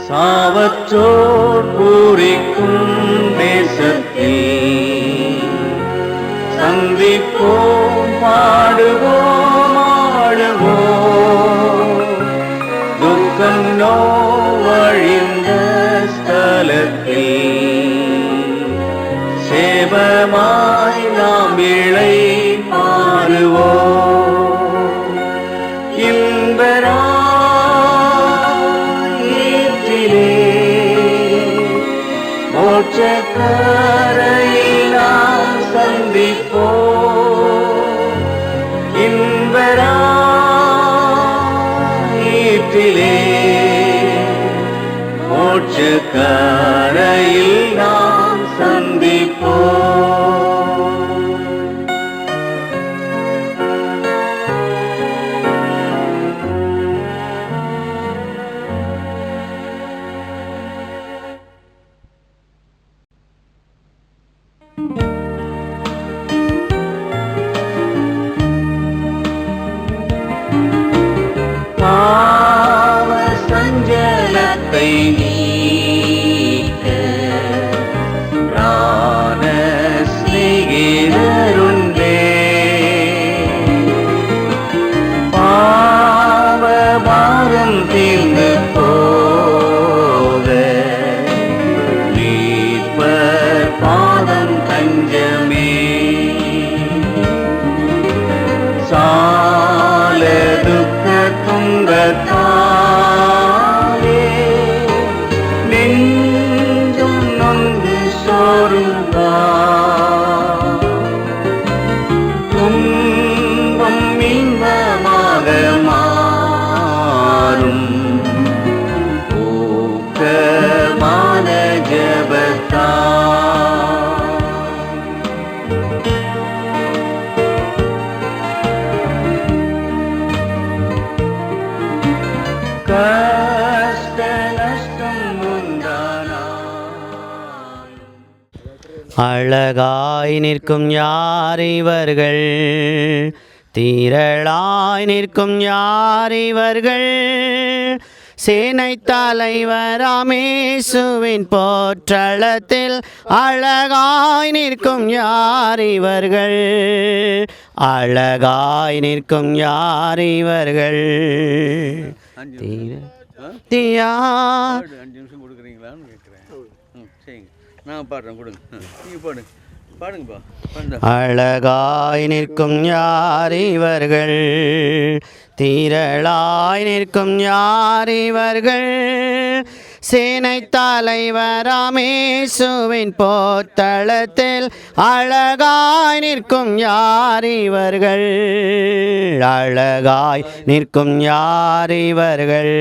சாவற்றோர் பூரிக்கும் தேசத்தில் சந்திப்போம், பாடுவோம், ஆடுவோம். துக்கம் நோவழிந்த ஸ்தலத்தில் சேவமாய் நாம் இழை பாருவோம். இன்பரா மோட்சக்காரையில் நாம் சந்திப்போம். இன்பராயிற்றிலே மோட்சக்காரையில் நாம் சந்திப்போம். பாவ சஞ்சலத்தை நீக்க பிராண சிநேகிதருண்டே. பாவ பாரம் தீர்ந்து போக மீட்பர் பாதம் தஞ்சமே. சால துக்க துன்பத்தாலே நெஞ்சம் நொந்து சோர்ந்தார். துன்பம் இன்பமாக மாறும் ஊக்கமான ஜெபத்தால். கஷ்ட நஷ்டம் உண்டானால் அழகாய் நிற்கும் யார் இவர்கள், தீரளாய் நிற்கும் யார் இவர்கள், சேனை தலைவராமேசுவின் போற்றளத்தில் அழகாய் நிற்கும் யார் இவர்கள், அழகாய் நிற்கும் யார் இவர்கள். தீயார் 5 நிமிஷம் கொடுக்குறீங்களான்னு கேட்குறேன். சரிங்க, நான் பாடுறேன், கொடுங்க. நீங்கள் பாடுங்க, பாடுங்கப்பா. அழகாய் நிற்கும் யார் இவர்கள், தீரளாய் நிற்கும் யார் இவர்கள், சேனை தலைவராமேசுவின் போத்தளத்தில் அழகாய் நிற்கும் யார் இவர்கள், அழகாய் நிற்கும் யார் இவர்கள்.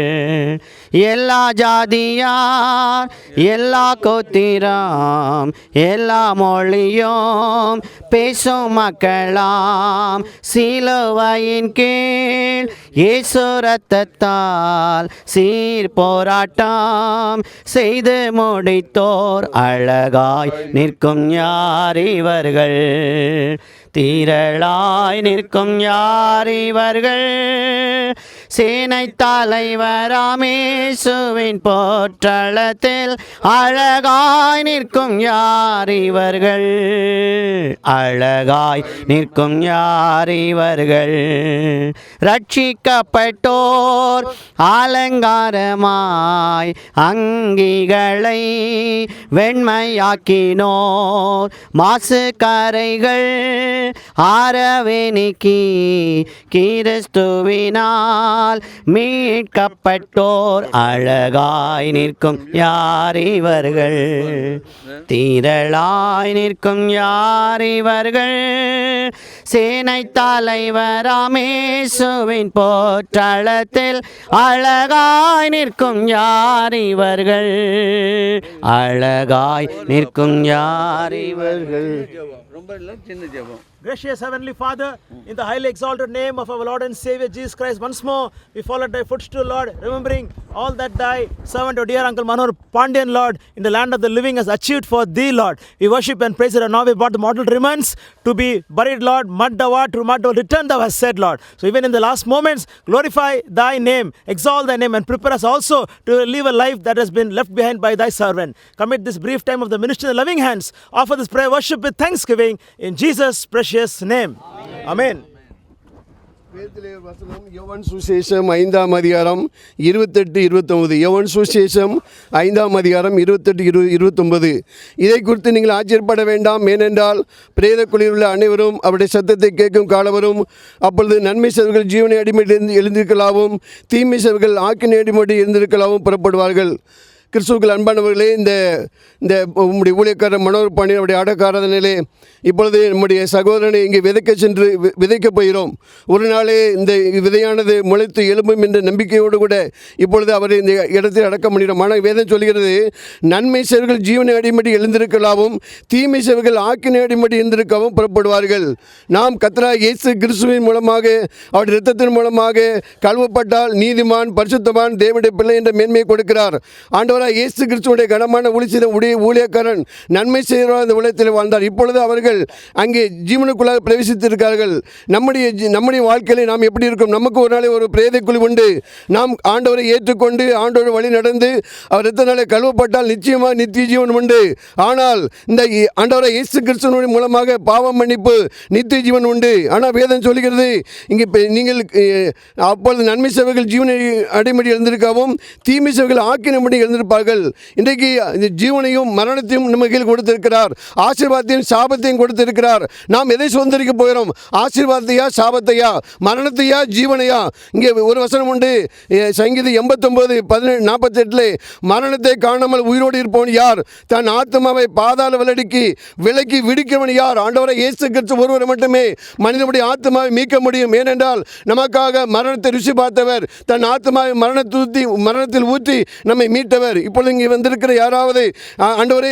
எல்லா ஜாதியார், எல்லா கோத்திரம், எல்லா மொழியும் பேசும் மக்களாம் சிலுவையின் கீழ் இயேசு இரத்தத்தால் சீர் போராட்டம் செய்து முடித்தோர் அழகாய் நிற்கும் யார் இவர்கள், தீரளாய் நிற்கும் யார் இவர்கள், சேனை தலைவராமேசுவின் போற்றளத்தில் அழகாய் நிற்கும் யார் இவர்கள், அழகாய் நிற்கும் யார் இவர்கள். ரட்சிக்கப்பட்டோர் அலங்காரமாய் அங்கிகளை வெண்மையாக்கினோர் மாசு கரைகள் ஆரவே நீக்கி கிறிஸ்துவினால் மீட்கப்பட்டோர் அழகாய் நிற்கும் யார் இவர்கள், தீரளாய் நிற்கும் யார் இவர்கள், சேனை தலைவராமேசுவின் போற்றளத்தில் அழகாய் நிற்கும் யார் இவர்கள், அழகாய் நிற்கும் யார் இவர்கள். ரொம்ப இல்லை, சின்ன ஜெபம். Gracious Heavenly Father, in the highly exalted name of our Lord and Savior Jesus Christ, once more we follow thy footstool, Lord, remembering all that thy servant, our dear Uncle Manohar Pandian, Lord, in the land of the living has achieved for thee, Lord. We worship and praise it, and now we brought the mortal remains to be buried, Lord. Maddawa to Maddawa, return thou hast said, Lord. So even in the last moments, glorify thy name, exalt thy name, and prepare us also to live a life that has been left behind by thy servant. Commit this brief time of the ministry in the loving hands. Offer this prayer worship with thanksgiving in Jesus' precious name. Amen. வசனம் யோவான் சுவிசேஷம் 5ஆம் அதிகாரம் 28-29. யோவான் சுவிசேஷம் 5ஆம் அதிகாரம் 28-29. இதை குறித்து நீங்கள் ஆச்சரியப்பட வேண்டாம். ஏனென்றால் பிரேத குழியில் உள்ள அனைவரும் அவருடைய சத்தத்தை கேட்கும் காலவரும். அப்பொழுது நன்மை செய்வர்கள் ஜீவனை அடிமையிலிருந்து எழுந்திருக்கலாவும், தீமை செய்வர்கள் ஆக்கினை அடிமையை எழுந்திருக்கலாவும் புறப்படுவார்கள். கிறிஸ்துவுக்குள் அன்பானவர்களே, இந்த உம்முடைய ஊழியக்காரர் மனோகர் பாண்டியன் அவருடைய அடக்காரதனிலே இப்பொழுது நம்முடைய சகோதரனை இங்கே விதைக்க சென்று விதைக்கப் போகிறோம். ஒரு நாளே இந்த விதையானது முளைத்து எழும்பும் என்ற நம்பிக்கையோடு கூட இப்பொழுது அவரை இந்த இடத்தில் அடக்கம் பண்ணிடும். ஆனால் வேதம் சொல்கிறது, நன்மை செய்வர்கள் ஜீவனை அடிமடி எழுந்திருக்கலாவும், தீமை செய்வர்கள் ஆக்கினை அடிமடி எழுந்திருக்கவும் புறப்படுவார்கள். நாம் கர்த்தராகிய இயேசு கிறிஸ்துவின் மூலமாக அவருடைய இரத்தத்தின் மூலமாக கழுவப்பட்டால் நீதிமான் பரிசுத்தவான் தேவனுடைய பிள்ளை என்ற மேன்மையை கொடுக்கிறார். ஆண்டவர் ஆண்டவராக இயேசு கிறிஸ்துவுடைய கனமான ஊழியக்காரன் நன்மை செய்கிற அந்த உலகத்தில் வாழ்ந்தார். இப்பொழுது அவர்கள் அங்கே ஜீவனுக்குள்ளாக பிரவேசித்திருக்கார்கள். நம்முடைய வாழ்க்கையில் நாம் எப்படி இருக்கும்? நமக்கு ஒரு நாளை ஒரு பிரேதைக்குழி உண்டு. நாம் ஆண்டவரை ஏற்றுக்கொண்டு ஆண்டவர் வழி நடந்து அவர் எத்தனை நாளை கழுவப்பட்டால் நிச்சயமாக நித்திய ஜீவன் உண்டு. ஆனால் இந்த ஆண்டவரை இயேசு கிறிஸ்துவின் மூலமாக பாவம் மன்னிப்பு நித்திய ஜீவன் உண்டு. ஆனால் வேதம் சொல்கிறது இங்கே நீங்கள் அப்பொழுது நன்மை சேவைகள் ஜீவனை அடிமடி எழுந்திருக்கவும் தீமை சேவைகள் ஆக்கினபடி எழுந்திருப்பார்கள். இன்றைக்கு ஜீவனையும் மரணத்தையும் நம்ம கீழ் கொடுத்திருக்கிறார். ஆசீர்வாதத்தையும் சாபத்தையும் கொடுத்திருக்கிறார். நாம் எதை சுதந்திரிக்க போகிறோம்? ஆசீர்வாதத்தையா சாபத்தையா? மரணத்தையா ஜீவனையா? இங்கே ஒரு வசனம் உண்டு, சங்கீதம் 89:48 மரணத்தை காணாமல் உயிரோடு இருப்பவன் யார்? தன் ஆத்மாவை பாதாள வல்லடிக்கு விலக்கி விடுக்கிறவன் யார்? ஆண்டவரை இயேசு கிறிஸ்து ஒருவர் மட்டுமே மனிதனுடைய ஆத்மாவை மீட்க முடியும். ஏனென்றால் நமக்காக மரணத்தை ருசி பார்த்தவர், தன் ஆத்மாவை மரணத்தில் ஊற்றி நம்மை மீட்டவர். இப்பொழுது இங்கே வந்திருக்கிற யாராவது ஆண்டவரே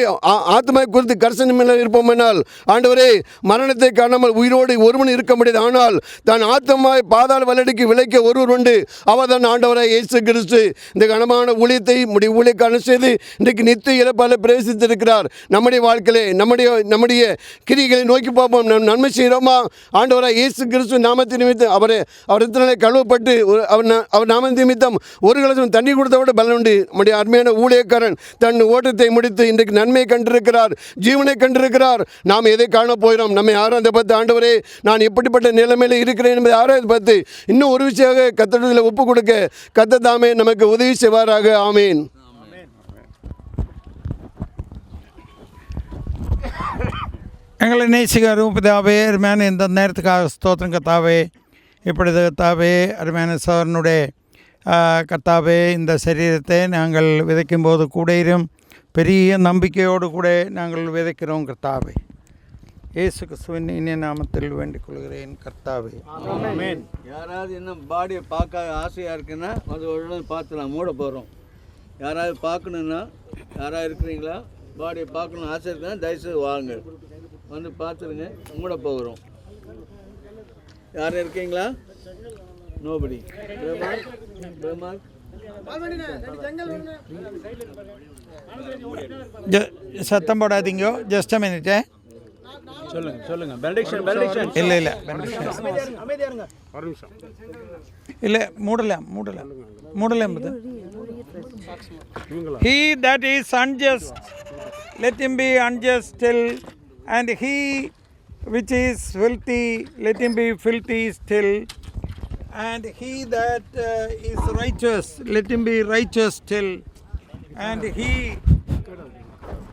ஆத்மாவை குறித்து கரிசனமில்லை இருப்போம் என்றால், ஆண்டவரே மரணத்தை காணாமல் உயிரோடு ஒருவன் இருக்க முடியாது. ஆனால் தன் ஆத்மாவை பாதாள வல்லடிக்கு விலைக்க ஒருவர் உண்டு, அவர் தான் ஆண்டவரை இயேசு கிறிஸ்து. இந்த கனமான ஊழியத்தை ஊழியக்காரன் செய்து இன்றைக்கு நித்திய இழப்பால் பிரவேசித்திருக்கிறார். நம்முடைய வாழ்க்கையிலே நம்முடைய கிரிகளை நோக்கி பார்ப்போம். நாம் நன்மை செய்கிறோமா? ஆண்டவராக இயேசு கிறிஸ்து நாமத்தின் நிமித்தம் அவர் எத்தனை கழுவப்பட்டு அவர் நாம நிமித்தம் ஒரு கலசம் தண்ணி கொடுத்தவோட பலன் உண்டு. நம்முடைய அருமையான ஊழியக்காரன் தன் ஓட்டத்தை முடித்து இன்றைக்கு நன்மையை கண்டிருக்கிறார், ஜீவனை கண்டிருக்கிறார். நாம் எதை காண போகிறோம்? நம்மை ஆராய்ந்து பார்த்து ஆண்டவரே நான் எப்படிப்பட்ட நிலைமையில் இருக்கிறேன் என்பதை ஆராய்ந்து பார்த்து இன்னும் ஒரு விஷயமாக கத்தடத்தில் ஒப்பு கொடுக்க கத்த தாமே நமக்கு உதவி செய்வாராக. ஆமீன். எங்களை நேசிக்கும் பிதாவே, அருமையான இந்த நேரத்துக்காக ஸ்தோத்திரம் கர்த்தாவே. இப்பொழுது கர்த்தாவே அருமையான சோதரனுடைய கர்த்தாவே இந்த சரீரத்தை நாங்கள் விதைக்கும் போது கூட பெரிய நம்பிக்கையோடு கூட நாங்கள் விதைக்கிறோம் கர்த்தாவே. இயேசு கிறிஸ்துவின் இனிய நாமத்தில் வேண்டிக் கொள்கிறேன் கர்த்தாவே. ஆமென். யாராவது இன்னும் பாடியை பார்க்க ஆசையாக இருக்குன்னா அது உடனே பார்த்துலாம், மூட போகிறோம். யாராவது பார்க்கணுன்னா யாராவது இருக்கிறீங்களா? பாடியை பார்க்கணும் ஆசை இருக்குன்னா தயவுசெய்து வாங்க, வந்து பார்த்துருங்க. மூட போகிறோம். யாரும் இருக்கீங்களா? நோபடி. சத்தம் போடாதீங்க. Just a minute. சொல்லுங்க. பெனடிக்ஷன் இல்லை இல்லை மூடலாம். He that is unjust, let him be unjust still, and he which is filthy, let him be filthy still, and he that is righteous, let him be righteous still, and he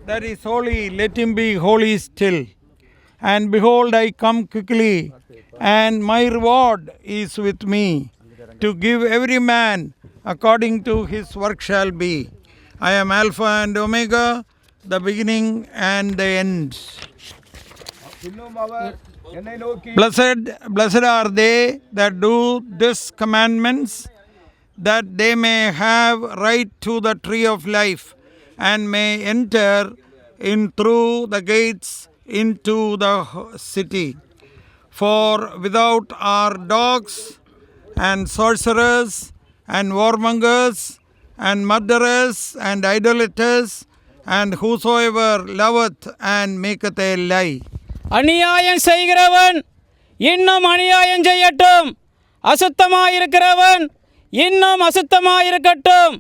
that is holy, let him be holy still. And behold, I come quickly, and my reward is with me, to give every man according to his work shall be. I am Alpha and Omega, the beginning and the end. Blessed are they that do these commandments, that they may have right to the tree of life, and may enter in through the gates into the city. For without are dogs and sorcerers and warmongers and murderers and idolaters and whosoever loveth and maketh a lie. அநியாயம் செய்கிறவன் இன்னும் அநியாயம் செய்யட்டும், அசுத்தமாயிருக்கிறவன் இன்னும் அசுத்தமாயிருக்கட்டும்,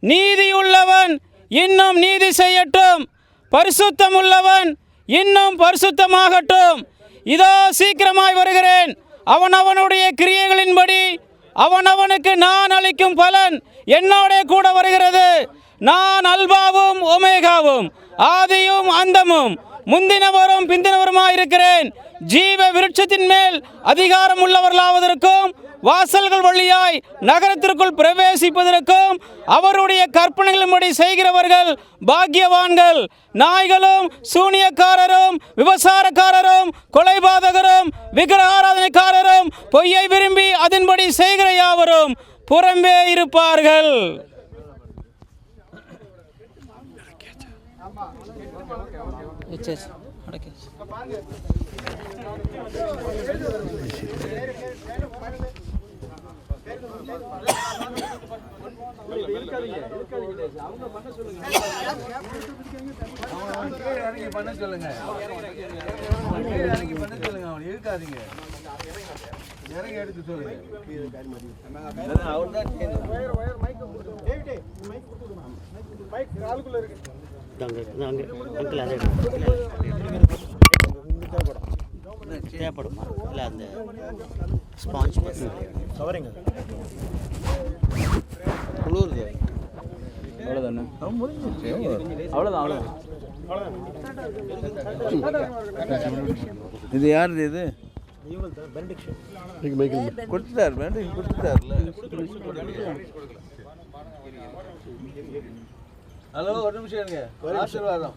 நீதியுள்ளவன் இன்னும் நீதி செய்யட்டும், பரிசுத்தமுள்ளவன் இன்னும் பரிசுத்தமாகட்டும். இதோ சீக்கிரமாய் வருகிறேன். அவனவனுடைய கிரியைகளின்படி அவனவனுக்கு நான் அளிக்கும் பலன் என்னோட கூட வருகிறது. நான் அல்பாவும் ஒமேகாவும், ஆதியும் அந்தமும், முந்தினவரும் பிந்தினவருமாயிருக்கிறேன். ஜீவ விருட்சத்தின் மேல் அதிகாரம் உள்ளவர்களாவதற்கும் வாசல்கள் வழியாய் நகரத்திற்குள் பிரவேசிப்பதற்கும் அவருடைய கற்பனைகளின்படி செய்கிறவர்கள் பாக்கியவான்கள். நாய்களும் சூனியக்காரரும் விபசாரக்காரரும் கொலைபாதகரும் விக்கிரகாராதனைக்காரரும் பொய்யை விரும்பி அதன்படி செய்கிற யாவரும் புறம்பே இருப்பார்கள். பண்ண சொல்லுங்க, அவன் இருக்காதீங்க, இறங்கி எடுத்து சொல்லுங்க. தேவைப்படுமா இல்லை அந்த ஸ்பாஞ்ச் கவரிங்க குளிருது. அவ்வளோதானே, அவ்வளோதான் அவ்வளோதான். இது யாருது? இது கொடுத்துட்டார், வேண்டாம் கொடுத்துட்டார்ல. ஹலோ, ஒரு நிமிஷம் இருங்க. ஆசீர்வாதம்.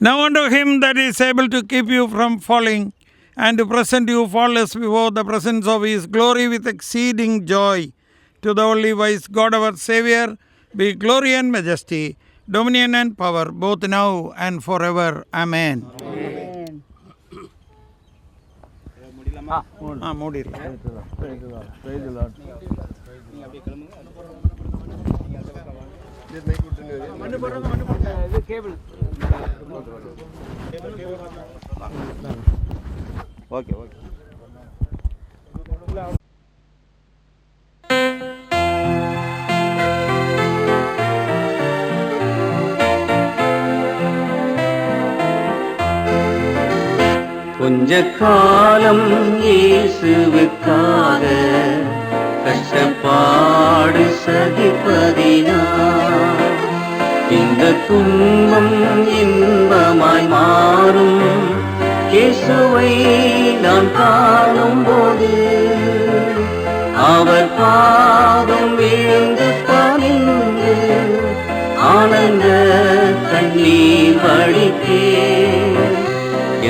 Now unto him that is able to keep you from falling and to present you faultless before the presence of his glory with exceeding joy, to the only wise God our Saviour, be glory and majesty, dominion and power, both now and forever. Amen. மூடிடலாம். Okay okay. கொஞ்ச காலம் இயேசுவுக்காக கஷ்டப்பாடு சகிப்பதினா இந்த துன்பம் இன்பமாய் மாறும். இயேசுவை நான் காணும்போது அவர் பாதம் விழுந்து பணிந்து ஆனந்த கண்ணீர் வடித்தேன்.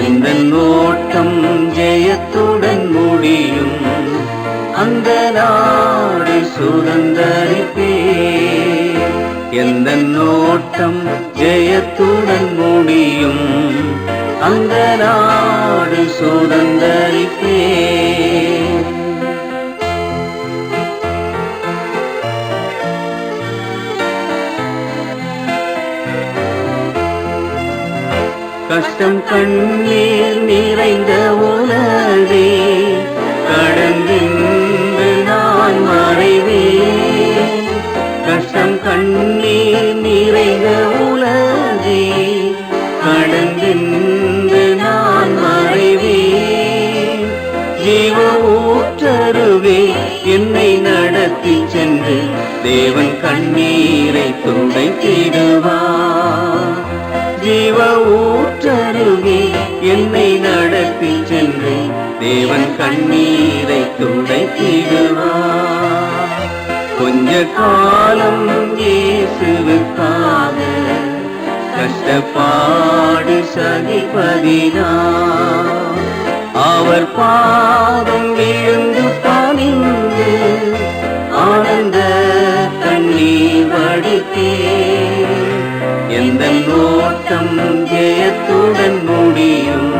எந்த நோட்டம் ஜெயத்துடன் முடியும், அந்த நாடு சுதந்தரிப்பேன். எந்த நோட்டம் ஜெயத்துடன் முடியும், அந்த நாடு சுதந்தரிப்பேன். கஷ்டம் கண்ணீர் நிறைந்த உலகே கடந்தென்று நான் மறைவேன். கஷ்டம் கண்ணீர் நிறைந்த உலகே கடந்தென்று நான் மறைவேன். ஜீவ ஊற்றருவே என்னை நடத்தி சென்று தேவன் கண்ணீரை துடைத்திடுவார். ஜீவ ஊற்றருகே என்னை நடத்தி சென்று தேவன் கண்ணீரை துடைத்திடுவார். கொஞ்ச காலம் இயேசுவுக்காக கஷ்டப்பாடு சகிப்பதினா அவர் பாதம் விழுந்து பணிந்து ஆனந்த கண்ணீர் வடித்தேன். எந்த நோட்டம் ஜெயத்துடன் முடியும்,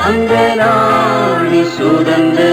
அந்த நாடு சுதந்திர